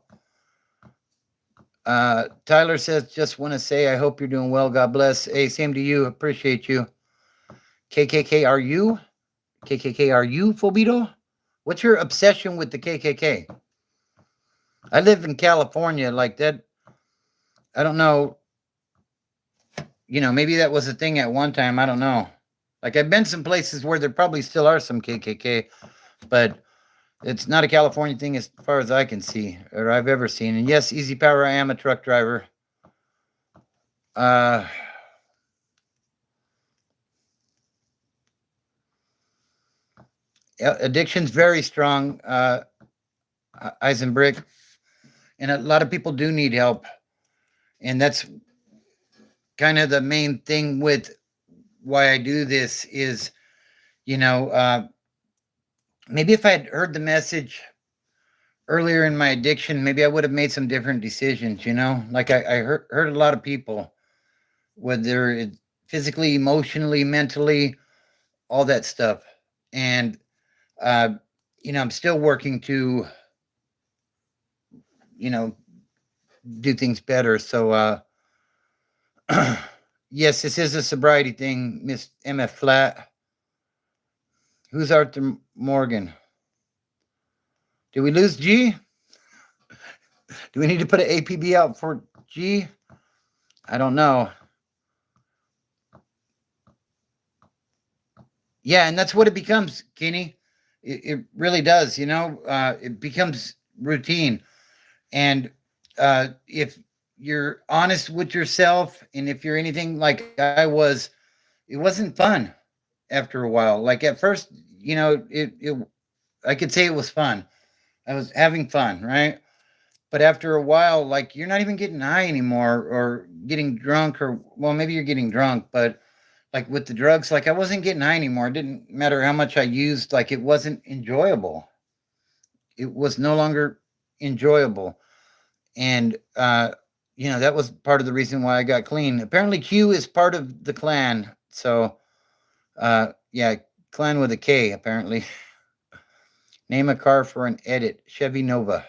Tyler says, just want to say, I hope you're doing well. God bless. Hey, same to you. Appreciate you. KKK, are you? KKK, are you, Fobito? What's your obsession with the KKK? I live in California, like that. I don't know. Maybe that was a thing at one time. I don't know. Like, I've been some places where there probably still are some KKK, but it's not a California thing as far as I can see or I've ever seen. And yes, Easy Power, I am a truck driver. Addiction's very strong, Eisenbrick, and a lot of people do need help. And that's kind of the main thing with why I do this is, maybe if I had heard the message earlier in my addiction, maybe I would have made some different decisions, Like I heard a lot of people, whether it's physically, emotionally, mentally, all that stuff. And, I'm still working to, do things better. So, yes, this is a sobriety thing, Miss MF Flat. Who's Arthur Morgan? Did we lose G? Do we need to put an APB out for G? I don't know. Yeah, and that's what it becomes, Kenny. It really does, it becomes routine. And if you're honest with yourself and if you're anything like I was, it wasn't fun after a while. Like at first, I could say it was fun. I was having fun, right? But after a while, like you're not even getting high anymore or getting drunk or well, maybe you're getting drunk, but like with the drugs, like I wasn't getting high anymore. It didn't matter how much I used, like it wasn't enjoyable. It was no longer enjoyable. And that was part of the reason why I got clean. Apparently Q is part of the clan. So yeah, clan with a K, apparently. Name a car for an edit. Chevy Nova.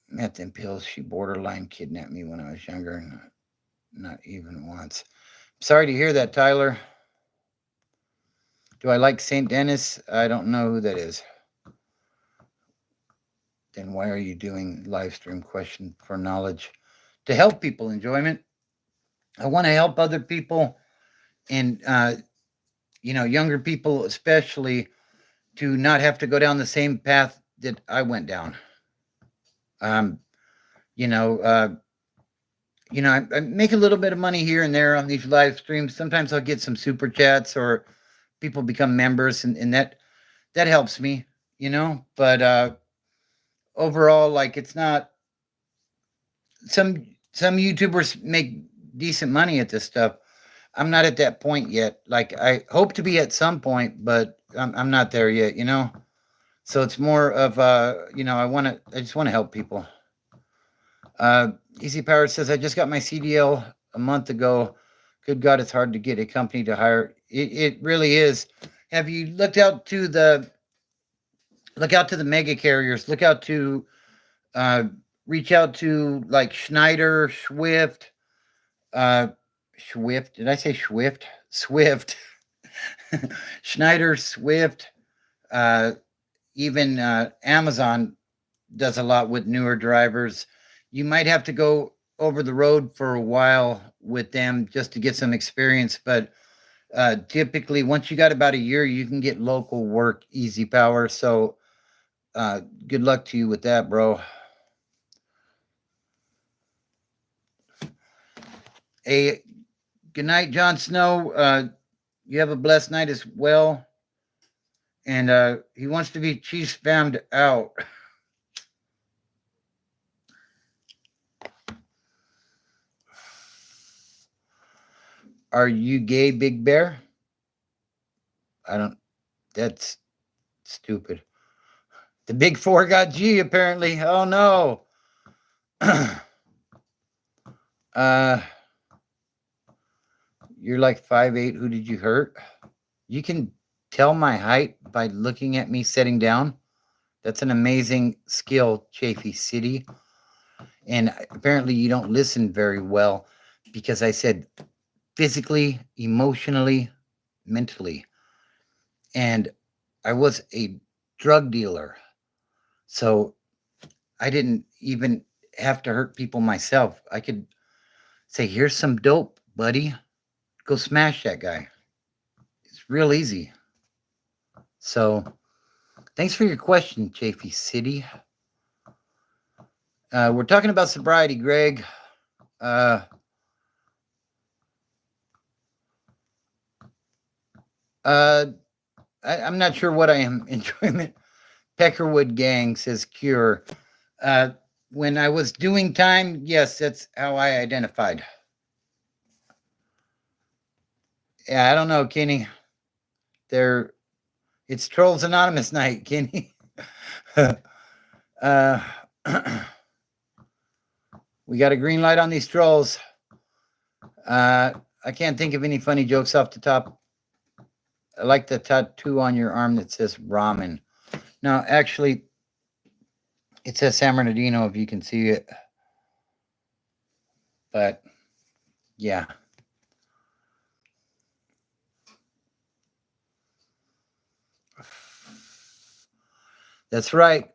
Meth and pills. She borderline kidnapped me when I was younger. Not even once. Sorry to hear that, Tyler. Do I like St. Dennis? I don't know who that is. Then why are you doing live stream question for knowledge? To help people, enjoyment. I want to help other people and, younger people especially to not have to go down the same path that I went down. I make a little bit of money here and there on these live streams. Sometimes I'll get some super chats or people become members and that helps me, but overall, like it's not some YouTubers make decent money at this stuff. I'm not at that point yet. Like I hope to be at some point, but I'm not there yet, So it's more of I just want to help people. Easy Power says, I just got my CDL a month ago. Good God, it's hard to get a company to hire. It really is. Have you looked out to the mega carriers? Look out to reach out to like Schneider, Swift, Swift. Did I say Swift? Swift. Schneider, Swift, even Amazon does a lot with newer drivers. You might have to go over the road for a while with them just to get some experience, but typically once you got about a year, you can get local work, Easy Power. So good luck to you with that, bro. Hey, good night, Jon Snow. You have a blessed night as well. And he wants to be cheese spammed out. Are you gay, Big Bear? That's stupid. The Big Four got G, apparently. Oh, no. You're like 5'8". Who did you hurt? You can tell my height by looking at me sitting down? That's an amazing skill, Chafee City. And apparently you don't listen very well because I said physically, emotionally, mentally. And I was a drug dealer. So I didn't even have to hurt people myself. I could say, here's some dope, buddy. Go smash that guy. It's real easy. So thanks for your question, Chafee City. We're talking about sobriety, Greg. I'm not sure what I am. Enjoyment. Peckerwood Gang says cure. When I was doing time, yes, that's how I identified. Yeah, I don't know, Kenny. It's Trolls Anonymous night, Kenny. We got a green light on these trolls. I can't think of any funny jokes off the top. I like the tattoo on your arm that says ramen. No, actually, it says San Bernardino if you can see it. But, yeah. That's right.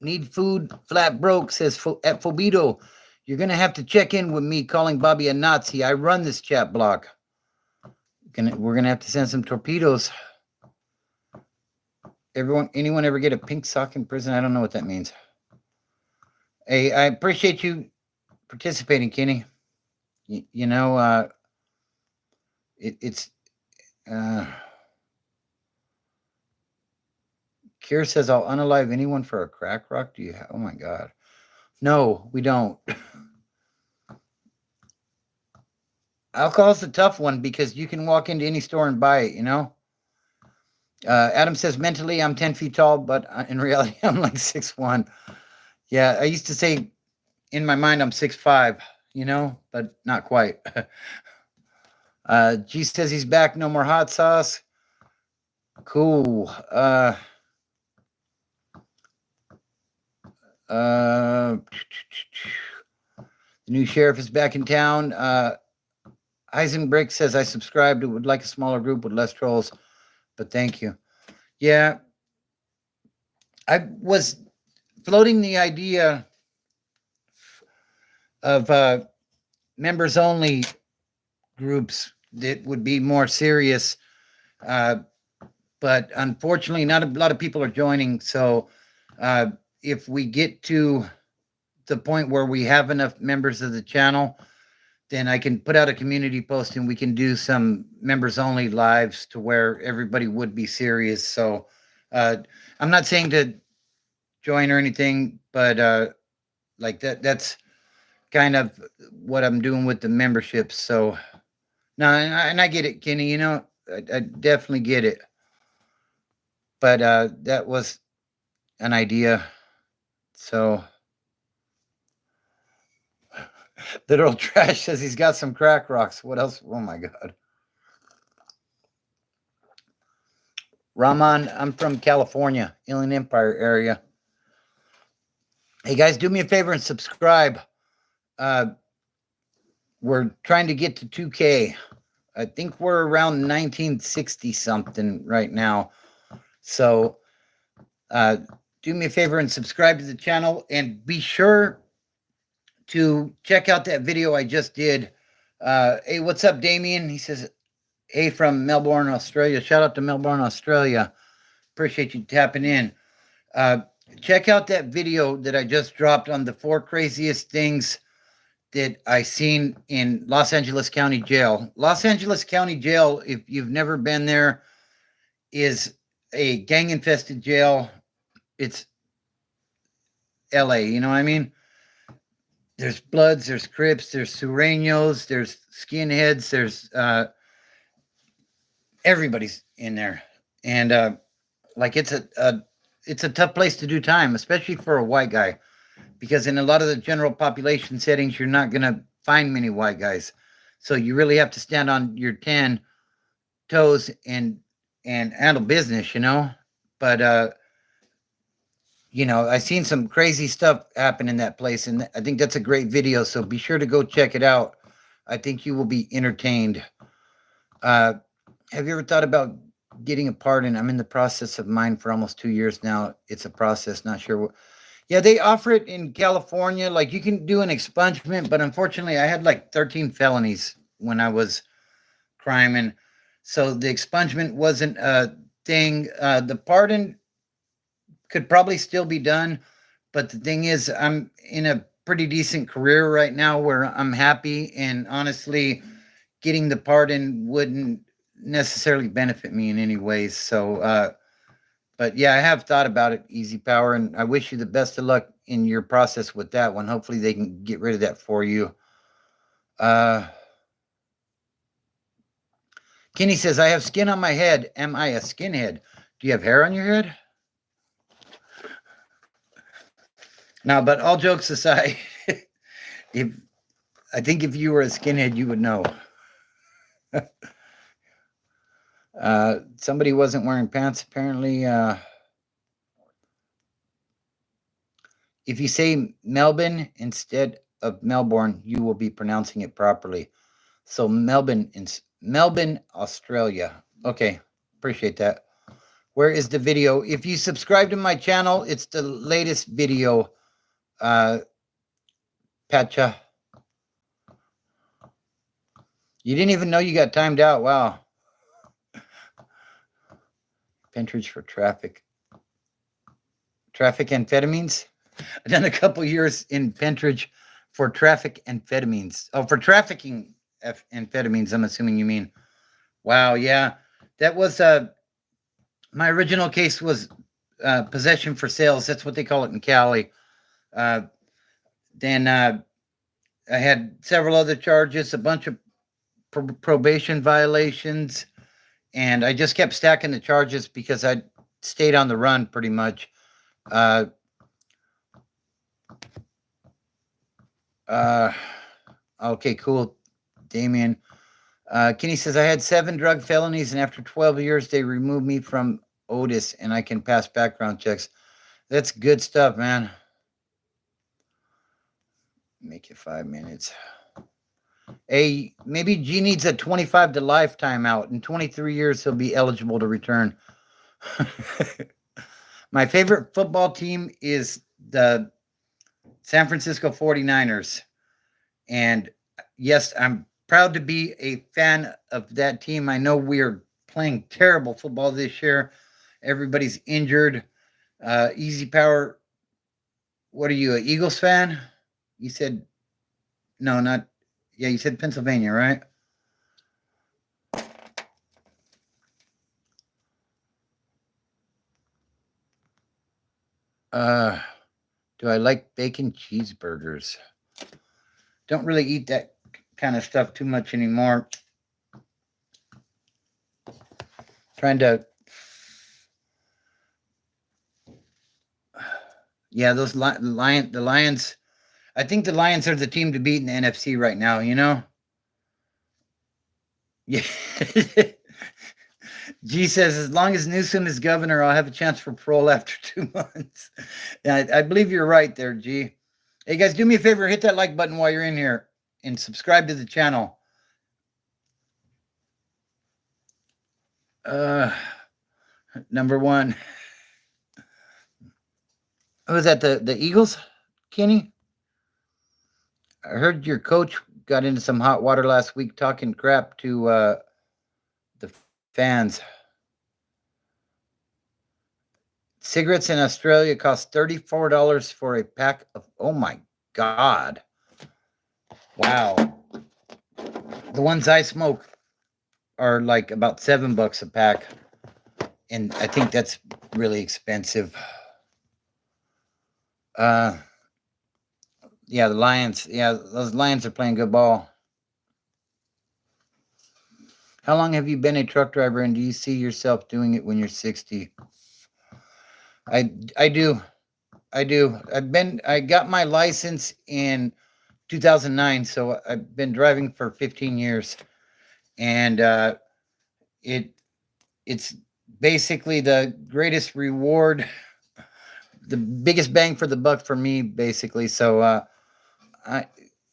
Need food, flat broke, says at Fobito. You're going to have to check in with me calling Bobby a Nazi. I run this chat block. We're going to have to send some torpedoes. Anyone ever get a pink sock in prison? I don't know what that means. Hey, I appreciate you participating, Kenny. It's Kier says, I'll unalive anyone for a crack rock. Oh my God. No, we don't. Alcohol's a tough one because you can walk into any store and buy it, Adam says, mentally, I'm 10 feet tall, but in reality, I'm like 6'1". Yeah, I used to say in my mind, I'm 6'5", but not quite. G says he's back. No more hot sauce. Cool. The new sheriff is back in town. Heisenberg says, I subscribed. Would like a smaller group with less trolls, but thank you. Yeah. I was floating the idea of members only groups that would be more serious. But unfortunately, not a lot of people are joining. So if we get to the point where we have enough members of the channel, then I can put out a community post and we can do some members only lives to where everybody would be serious. So I'm not saying to join or anything, but like that's kind of what I'm doing with the memberships. So no, and I get it, Kenny, I definitely get it. But that was an idea. So Literal Trash says he's got some crack rocks. What else? Oh my God. Rahman, I'm from California, Inland Empire area. Hey guys, do me a favor and subscribe. We're trying to get to 2K. I think we're around 1960 something right now. So do me a favor and subscribe to the channel, and be sure to check out that video I just did. Hey, what's up, Damien? He says, hey, from Melbourne, Australia. Shout out to Melbourne, Australia. Appreciate you tapping in. Check out that video that I just dropped on the 4 craziest things that I seen in Los Angeles County Jail. Los Angeles County Jail, if you've never been there, is a gang-infested jail. It's LA, you know what I mean? There's Bloods, there's Crips, there's Sureños, there's Skinheads, there's everybody's in there. And like it's a tough place to do time, especially for a white guy, because in a lot of the general population settings, you're not going to find many white guys. So you really have to stand on your 10 toes and and handle business, But I seen some crazy stuff happen in that place, and I think that's a great video. So be sure to go check it out. I think you will be entertained. Uh, have you ever thought about getting a pardon? I'm in the process of mine for almost 2 years now. It's a process, not sure what. Yeah, they offer it in California. Like you can do an expungement, but unfortunately, I had like 13 felonies when I was criming, so the expungement wasn't a thing. The pardon could probably still be done, but the thing is, I'm in a pretty decent career right now where I'm happy, and honestly, getting the pardon wouldn't necessarily benefit me in any ways. So, but yeah, I have thought about it, Easy Power, and I wish you the best of luck in your process with that one. Hopefully, they can get rid of that for you. Kenny says, I have skin on my head. Am I a skinhead? Do you have hair on your head? Now, but all jokes aside, if I think if you were a skinhead, you would know. Somebody wasn't wearing pants, apparently. If you say Melbourne instead of Melbourne, you will be pronouncing it properly. So Melbourne, Australia. Okay, appreciate that. Where is the video? If you subscribe to my channel, it's the latest video. Patcha. You didn't even know you got timed out. Wow. Pentridge for traffic. Traffic amphetamines? I've done a couple years in Pentridge for traffic amphetamines. Oh, for trafficking amphetamines, I'm assuming you mean. Wow, yeah. That was my original case was possession for sales. That's what they call it in Cali. Then I had several other charges, a bunch of probation violations, and I just kept stacking the charges because I stayed on the run pretty much. Okay, cool, Damien. Kenny says, I had 7 drug felonies, and after 12 years, they removed me from Otis, and I can pass background checks. That's good stuff, man. Make it 5 minutes. Hey, maybe G needs a 25 to life timeout. In 23 years, he'll be eligible to return. My favorite football team is the San Francisco 49ers. And yes, I'm proud to be a fan of that team. I know we're playing terrible football this year. Everybody's injured. Easy Power, what are you, an Eagles fan? You said, no, not, yeah, you said Pennsylvania, right? Do I like bacon cheeseburgers? Don't really eat that kind of stuff too much anymore. Trying to, yeah, those the Lions. I think the Lions are the team to beat in the NFC right now. Yeah. G says, as long as Newsom is governor, I'll have a chance for parole after 2 months. Yeah, I believe you're right there, G. Hey, guys, do me a favor. Hit that like button while you're in here and subscribe to the channel. Number 1. Was that the Eagles, Kenny? I heard your coach got into some hot water last week talking crap to the fans. Cigarettes in Australia cost $34 for a pack of, oh my God. Wow. The ones I smoke are like about $7 a pack. And I think that's really expensive. Yeah, the Lions. Yeah, those Lions are playing good ball. How long have you been a truck driver, and do you see yourself doing it when you're 60? I do. I got my license in 2009, so I've been driving for 15 years, and it's basically the greatest reward, the biggest bang for the buck for me, basically. So,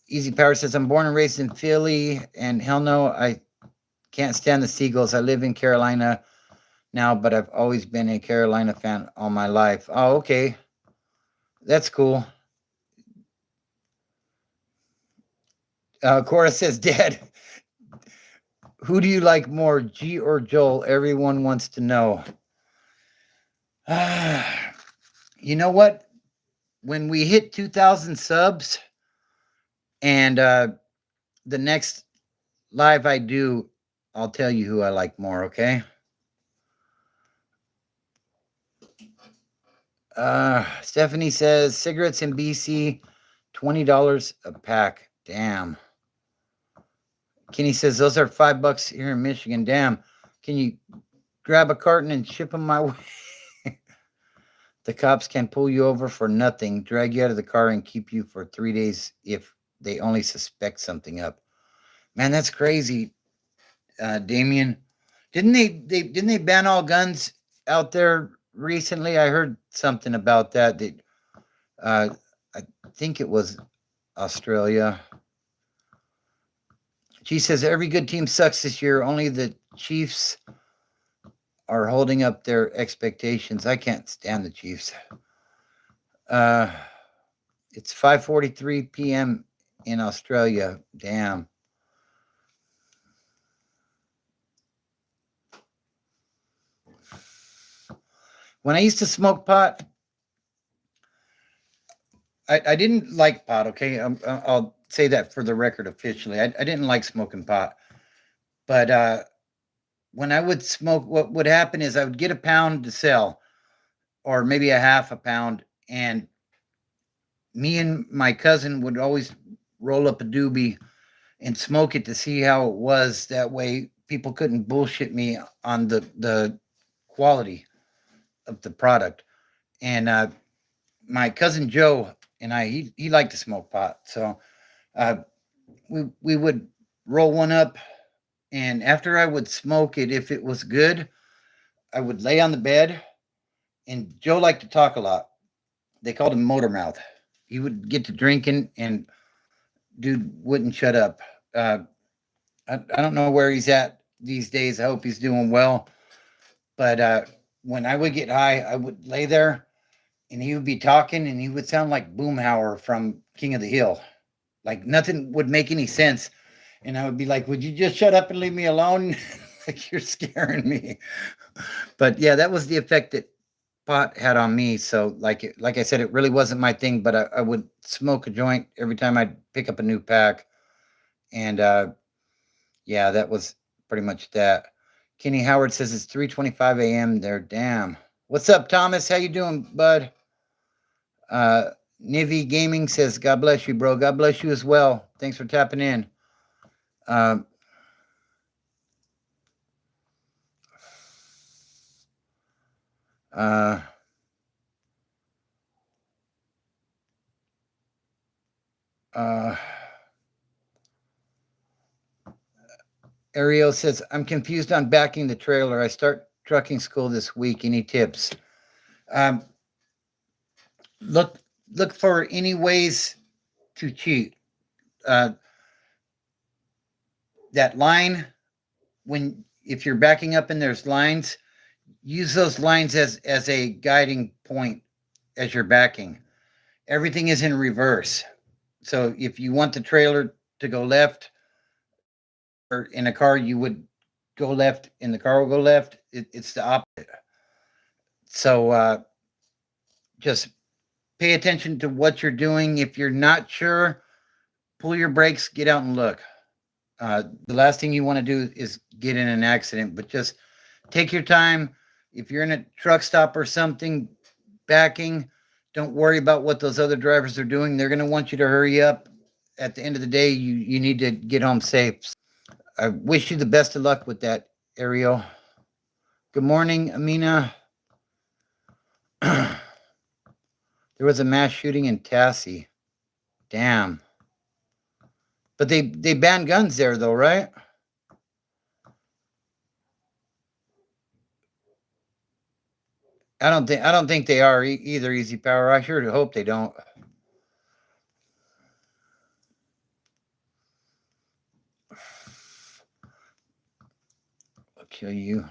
Easy Power says, I'm born and raised in Philly, and hell no, I can't stand the Seagulls. I live in Carolina now, but I've always been a Carolina fan all my life. Oh, okay. That's cool. Cora says, Dad, who do you like more, G or Joel? Everyone wants to know. You know what? When we hit 2,000 subs and the next live I do, I'll tell you who I like more, okay? Stephanie says cigarettes in BC, $20 a pack. Damn. Kenny says those are $5 here in Michigan. Damn. Can you grab a carton and ship them my way? The cops can pull you over for nothing, drag you out of the car, and keep you for 3 days if they only suspect something up. Man, that's crazy, Damien. Didn't they ban all guns out there recently? I heard something about that. I think it was Australia. She says every good team sucks this year. Only the Chiefs are holding up their expectations. I can't stand the Chiefs. Uh, it's 5:43 p.m. in Australia. Damn. When I used to smoke pot, I didn't like pot. Okay, I'll say that for the record officially. I didn't like smoking pot, but when I would smoke, what would happen is I would get a pound to sell, or maybe a half a pound, and me and my cousin would always roll up a doobie and smoke it to see how it was. That way, people couldn't bullshit me on the quality of the product. And my cousin Joe and he liked to smoke pot, so uh, we would roll one up, and after I would smoke it, if it was good, I would lay on the bed. And Joe liked to talk a lot. They called him Motor Mouth. He would get to drinking, and dude wouldn't shut up. I don't know where he's at these days. I hope he's doing well. But when I would get high, I would lay there, and he would be talking, and he would sound like Boomhauer from King of the Hill. Like nothing would make any sense. And I would be like, would you just shut up and leave me alone? Like you're scaring me. But yeah, that was the effect that pot had on me. So like I said, it really wasn't my thing, but I would smoke a joint every time I'd pick up a new pack. And yeah, that was pretty much that. Kenny Howard says it's 3:25 a.m. there. Damn. What's up, Thomas? How you doing, bud? Uh Nivi Gaming says, God bless you, bro. God bless you as well. Thanks for tapping in. Um uh uh Ariel says, I'm confused on backing the trailer. I start trucking school this week. Any tips? Um, look look for any ways to cheat. Uh, that line, when if you're backing up and there's lines, use those lines as a guiding point as you're backing. Everything is in reverse. So if you want the trailer to go left, or in a car you would go left, and the car will go left. It's the opposite. So just pay attention to what you're doing. If you're not sure, pull your brakes, get out and look. The last thing you want to do is get in an accident, but just take your time. If you're in a truck stop or something, backing, don't worry about what those other drivers are doing. They're going to want you to hurry up. At the end of the day, you need to get home safe. I wish you the best of luck with that, Ariel. Good morning, Amina. There was a mass shooting in Tassie. Damn. But they banned guns there, though, right? I don't think they are either, Easy Power. I sure hope they don't. I'll kill you.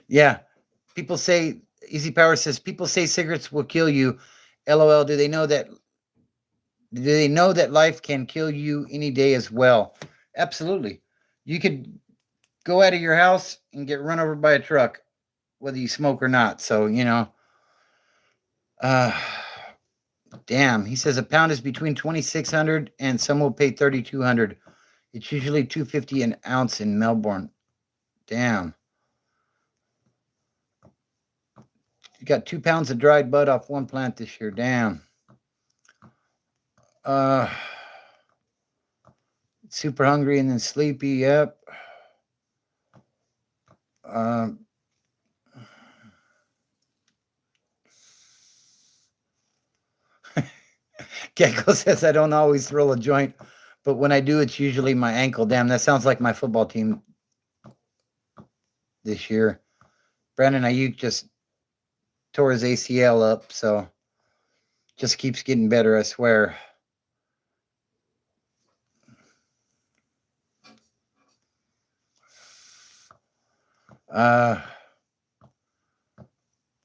Yeah. People say, Easy Power says, people say cigarettes will kill you. LOL, do they know that life can kill you any day as well? Absolutely. You could go out of your house and get run over by a truck, whether you smoke or not. So, uh damn. He says a pound is between 2,600 and some will pay 3,200. It's usually 250 an ounce in Melbourne. Damn. You got 2 pounds of dried bud off one plant this year. Damn. Super hungry and then sleepy. Yep. Gecko says I don't always throw a joint, but when I do, it's usually my ankle. Damn, that sounds like my football team this year. Brandon Ayuk just tore his ACL up, so just keeps getting better, I swear.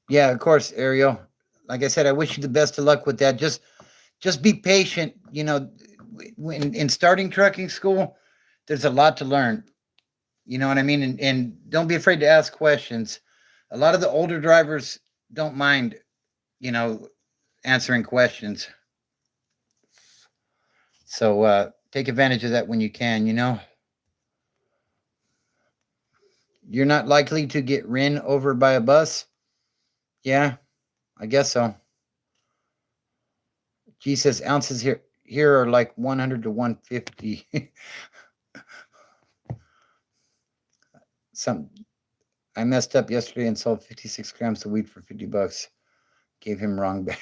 Yeah, of course, Ariel. Like I said, I wish you the best of luck with that. Just be patient. When in starting trucking school, there's a lot to learn. You know what I mean? And don't be afraid to ask questions. A lot of the older drivers don't mind, answering questions. So take advantage of that when you can, You're not likely to get ran over by a bus? Yeah, I guess so. G says ounces here are like 100 to 150. I messed up yesterday and sold 56 grams of weed for $50. Gave him wrong bag.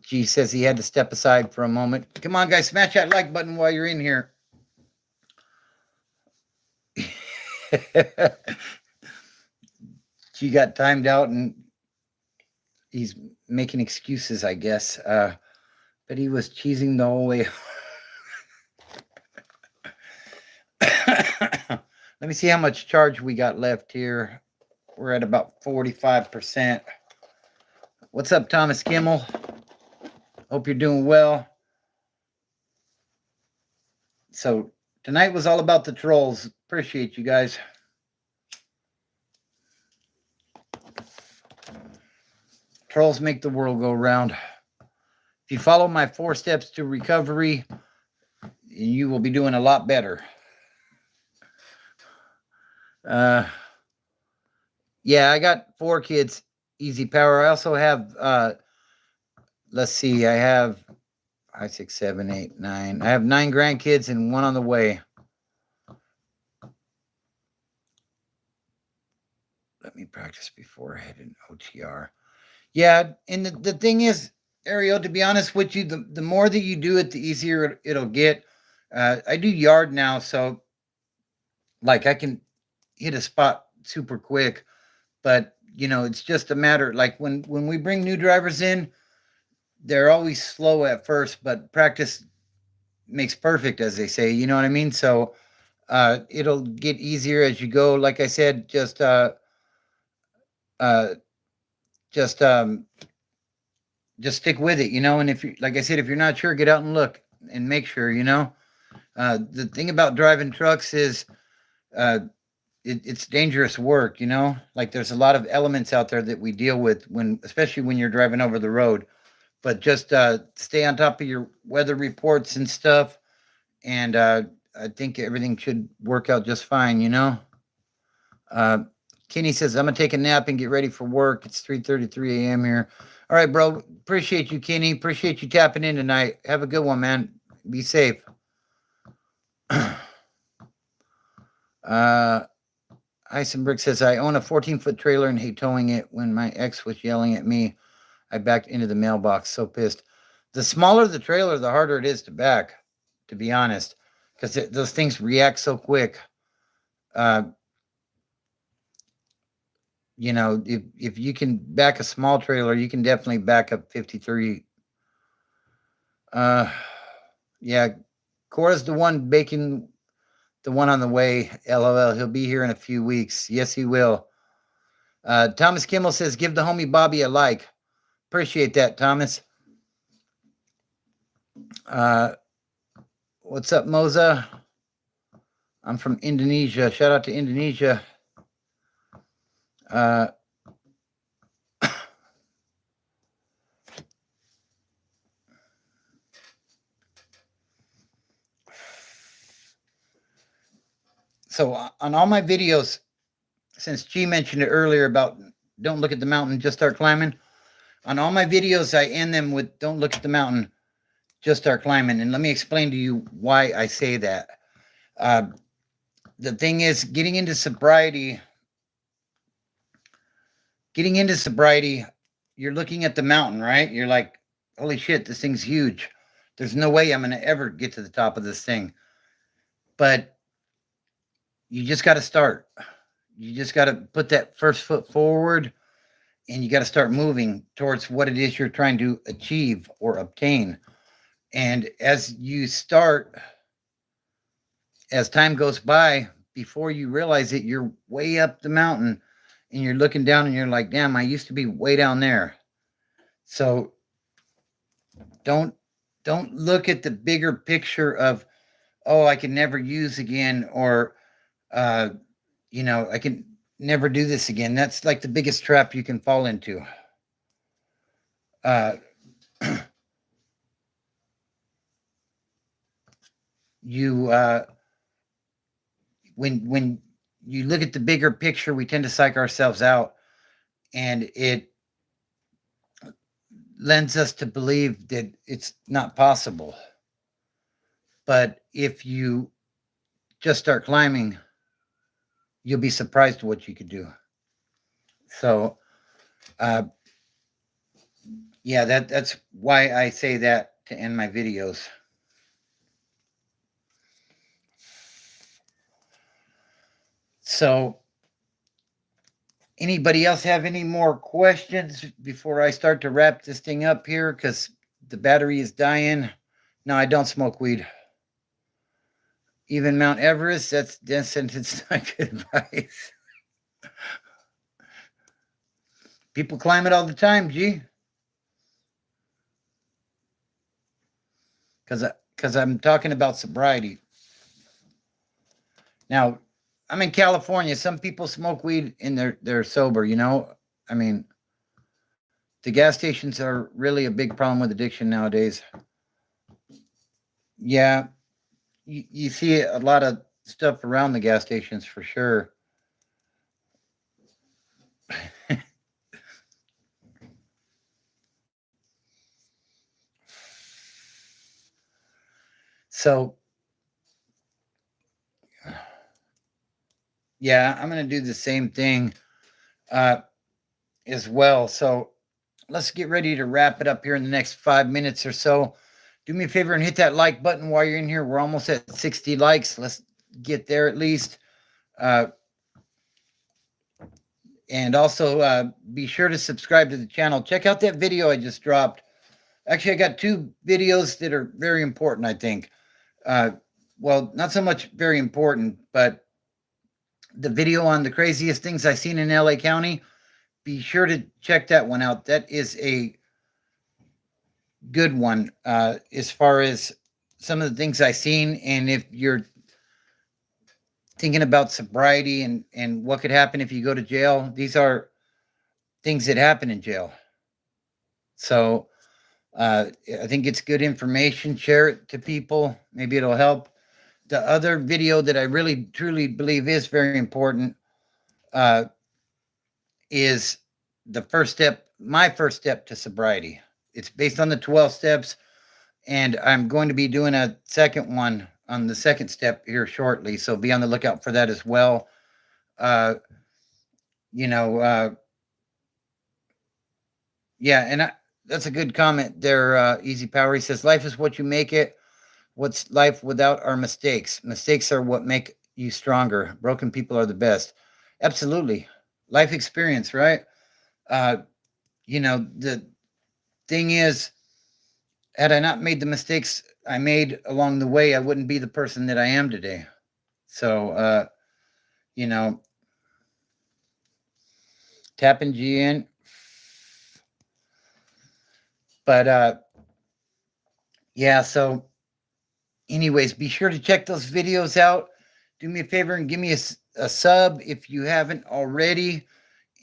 G says he had to step aside for a moment. Come on, guys, smash that like button while you're in here. G got timed out and he's making excuses, I guess. But he was cheesing the whole way. Let me see how much charge we got left here. We're at about 45%. What's up, Thomas Kimmel? Hope you're doing well. So tonight was all about the trolls. Appreciate you guys. Trolls make the world go round. If you follow my 4 steps to recovery, you will be doing a lot better. Yeah, I got 4 kids, Easy Power. I also have, let's see, I have 5, 6, 7, 8, 9. I have 9 grandkids and 1 on the way. Let me practice before I head in OTR. Yeah, and the thing is, Ariel, to be honest with you, the more that you do it, the easier it'll get. I do yard now, so like I can hit a spot super quick, but it's just a matter like when we bring new drivers in, they're always slow at first, but practice makes perfect, as they say. You know what I mean? So it'll get easier as you go. Like I said, just stick with it, and if you, like I said, if you're not sure, get out and look and make sure, the thing about driving trucks is it's dangerous work, like there's a lot of elements out there that we deal with especially when you're driving over the road, but just stay on top of your weather reports and stuff. And I think everything should work out just fine, Kenny says, I'm going to take a nap and get ready for work. It's 3:33 a.m. here. All right, bro. Appreciate you, Kenny. Appreciate you tapping in tonight. Have a good one, man. Be safe. Eisenberg says, I own a 14-foot trailer and hate towing it. When my ex was yelling at me, I backed into the mailbox. So pissed. The smaller the trailer, the harder it is to back, to be honest, because those things react so quick. Uh, if you can back a small trailer, you can definitely back up 53. Yeah, Cora's the one baking the one on the way. LOL. He'll be here in a few weeks. Yes, he will. Thomas Kimmel says, give the homie Bobby a like. Appreciate that, Thomas. What's up, Moza? I'm from Indonesia. Shout out to Indonesia. So on all my videos, since G mentioned it earlier about don't look at the mountain, just start climbing. On all my videos, I end them with don't look at the mountain, just start climbing. And let me explain to you why I say that. The thing is, getting into sobriety, you're looking at the mountain, right? You're like, holy shit, this thing's huge. There's no way I'm going to ever get to the top of this thing. But you just got to start. You just got to put that first foot forward, and you got to start moving towards what it is you're trying to achieve or obtain. And as you start, as time goes by, before you realize it, you're way up the mountain and you're looking down and you're like, damn, I used to be way down there. So don't look at the bigger picture of, oh, I can never use again, or I can never do this again. That's like the biggest trap you can fall into. When you look at the bigger picture, we tend to psych ourselves out, and it lends us to believe that it's not possible. But if you just start climbing, you'll be surprised what you could do. So, yeah, that's why I say that to end my videos. So, anybody else have any more questions before I start to wrap this thing up here? Because the battery is dying. No, I don't smoke weed. Even Mount Everest, that's sentence not good advice. People climb it all the time, G. Because I'm talking about sobriety. Now, I'm in California. Some people smoke weed and they're sober, you know? I mean, the gas stations are really a big problem with addiction nowadays. Yeah, you see a lot of stuff around the gas stations for sure. So, yeah, I'm going to do the same thing as well. So, let's get ready to wrap it up here in the next 5 minutes or so. Do me a favor and hit that like button while you're in here. We're almost at 60 likes. Let's get there at least. And also be sure to subscribe to the channel. Check out that video I just dropped. Actually, I got 2 videos that are very important, I think. Well, not so much very important, but the video on the craziest things I've seen in LA County, be sure to check that one out. That is a good one as far as some of the things I've seen. And if you're thinking about sobriety and what could happen if you go to jail, these are things that happen in jail. So I think it's good information. Share it to people. Maybe it'll help. The other video that I really truly believe is very important is the first step, my first step to sobriety. It's based on the 12 steps, and I'm going to be doing a second one on the second step here shortly. So be on the lookout for that as well. Yeah, and that's a good comment there. Easy Power, he says, life is what you make it. What's life without our mistakes? Mistakes are what make you stronger. Broken people are the best. Absolutely. Life experience, right? Uh, the thing is, had I not made the mistakes I made along the way, I wouldn't be the person that I am today. So, you know, tapping G in. But yeah, so anyways, be sure to check those videos out. Do me a favor and give me a sub if you haven't already,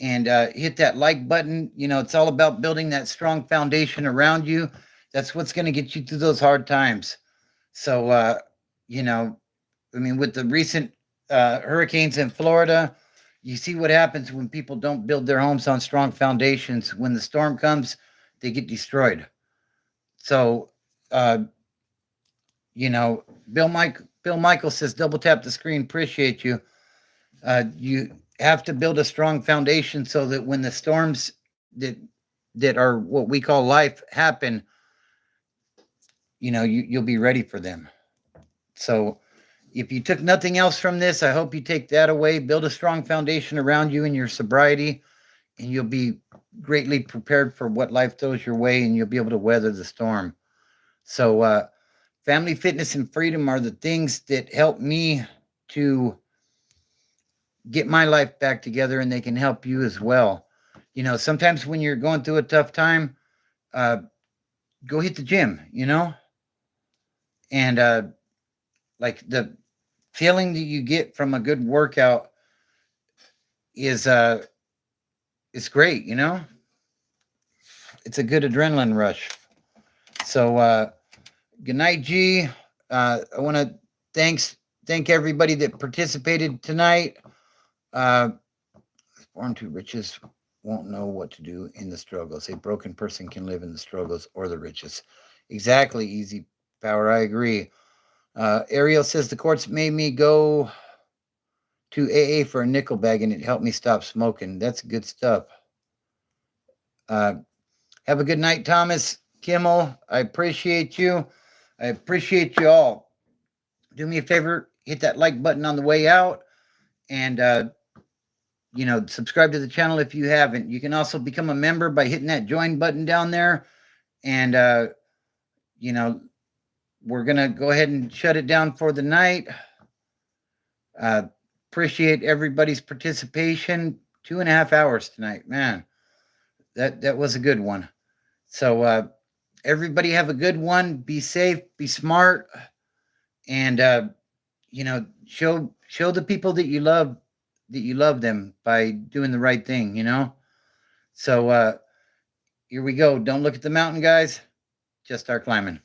and hit that like button. It's all about building that strong foundation around you. That's what's going to get you through those hard times. So, with the recent hurricanes in Florida, you see what happens when people don't build their homes on strong foundations. When the storm comes, they get destroyed. So, uh, you know, Bill Michael says, double tap the screen. Appreciate you. You have to build a strong foundation so that when the storms that are what we call life happen, you'll be ready for them. So if you took nothing else from this, I hope you take that away. Build a strong foundation around you in your sobriety, and you'll be greatly prepared for what life throws your way, and you'll be able to weather the storm. So, family, fitness, and freedom are the things that help me to get my life back together, and they can help you as well. Sometimes when you're going through a tough time, go hit the gym, and like the feeling that you get from a good workout is great. It's a good adrenaline rush. So good night, G. I want to thank everybody that participated tonight. Born to riches won't know what to do in the struggles. A broken person can live in the struggles or the riches. Exactly, Easy Power. I agree. Ariel says the courts made me go to AA for a nickel bag and it helped me stop smoking. That's good stuff. Have a good night, Thomas Kimmel. I appreciate you. I appreciate you all. Do me a favor, hit that like button on the way out, and subscribe to the channel if you haven't. You can also become a member by hitting that join button down there, and we're gonna go ahead and shut it down for the night. Appreciate everybody's participation. 2.5 hours tonight, man. That was a good one. So everybody have a good one. Be safe, be smart, and show the people that you love them by doing the right thing. So here we go. Don't look at the mountain, guys. Just start climbing.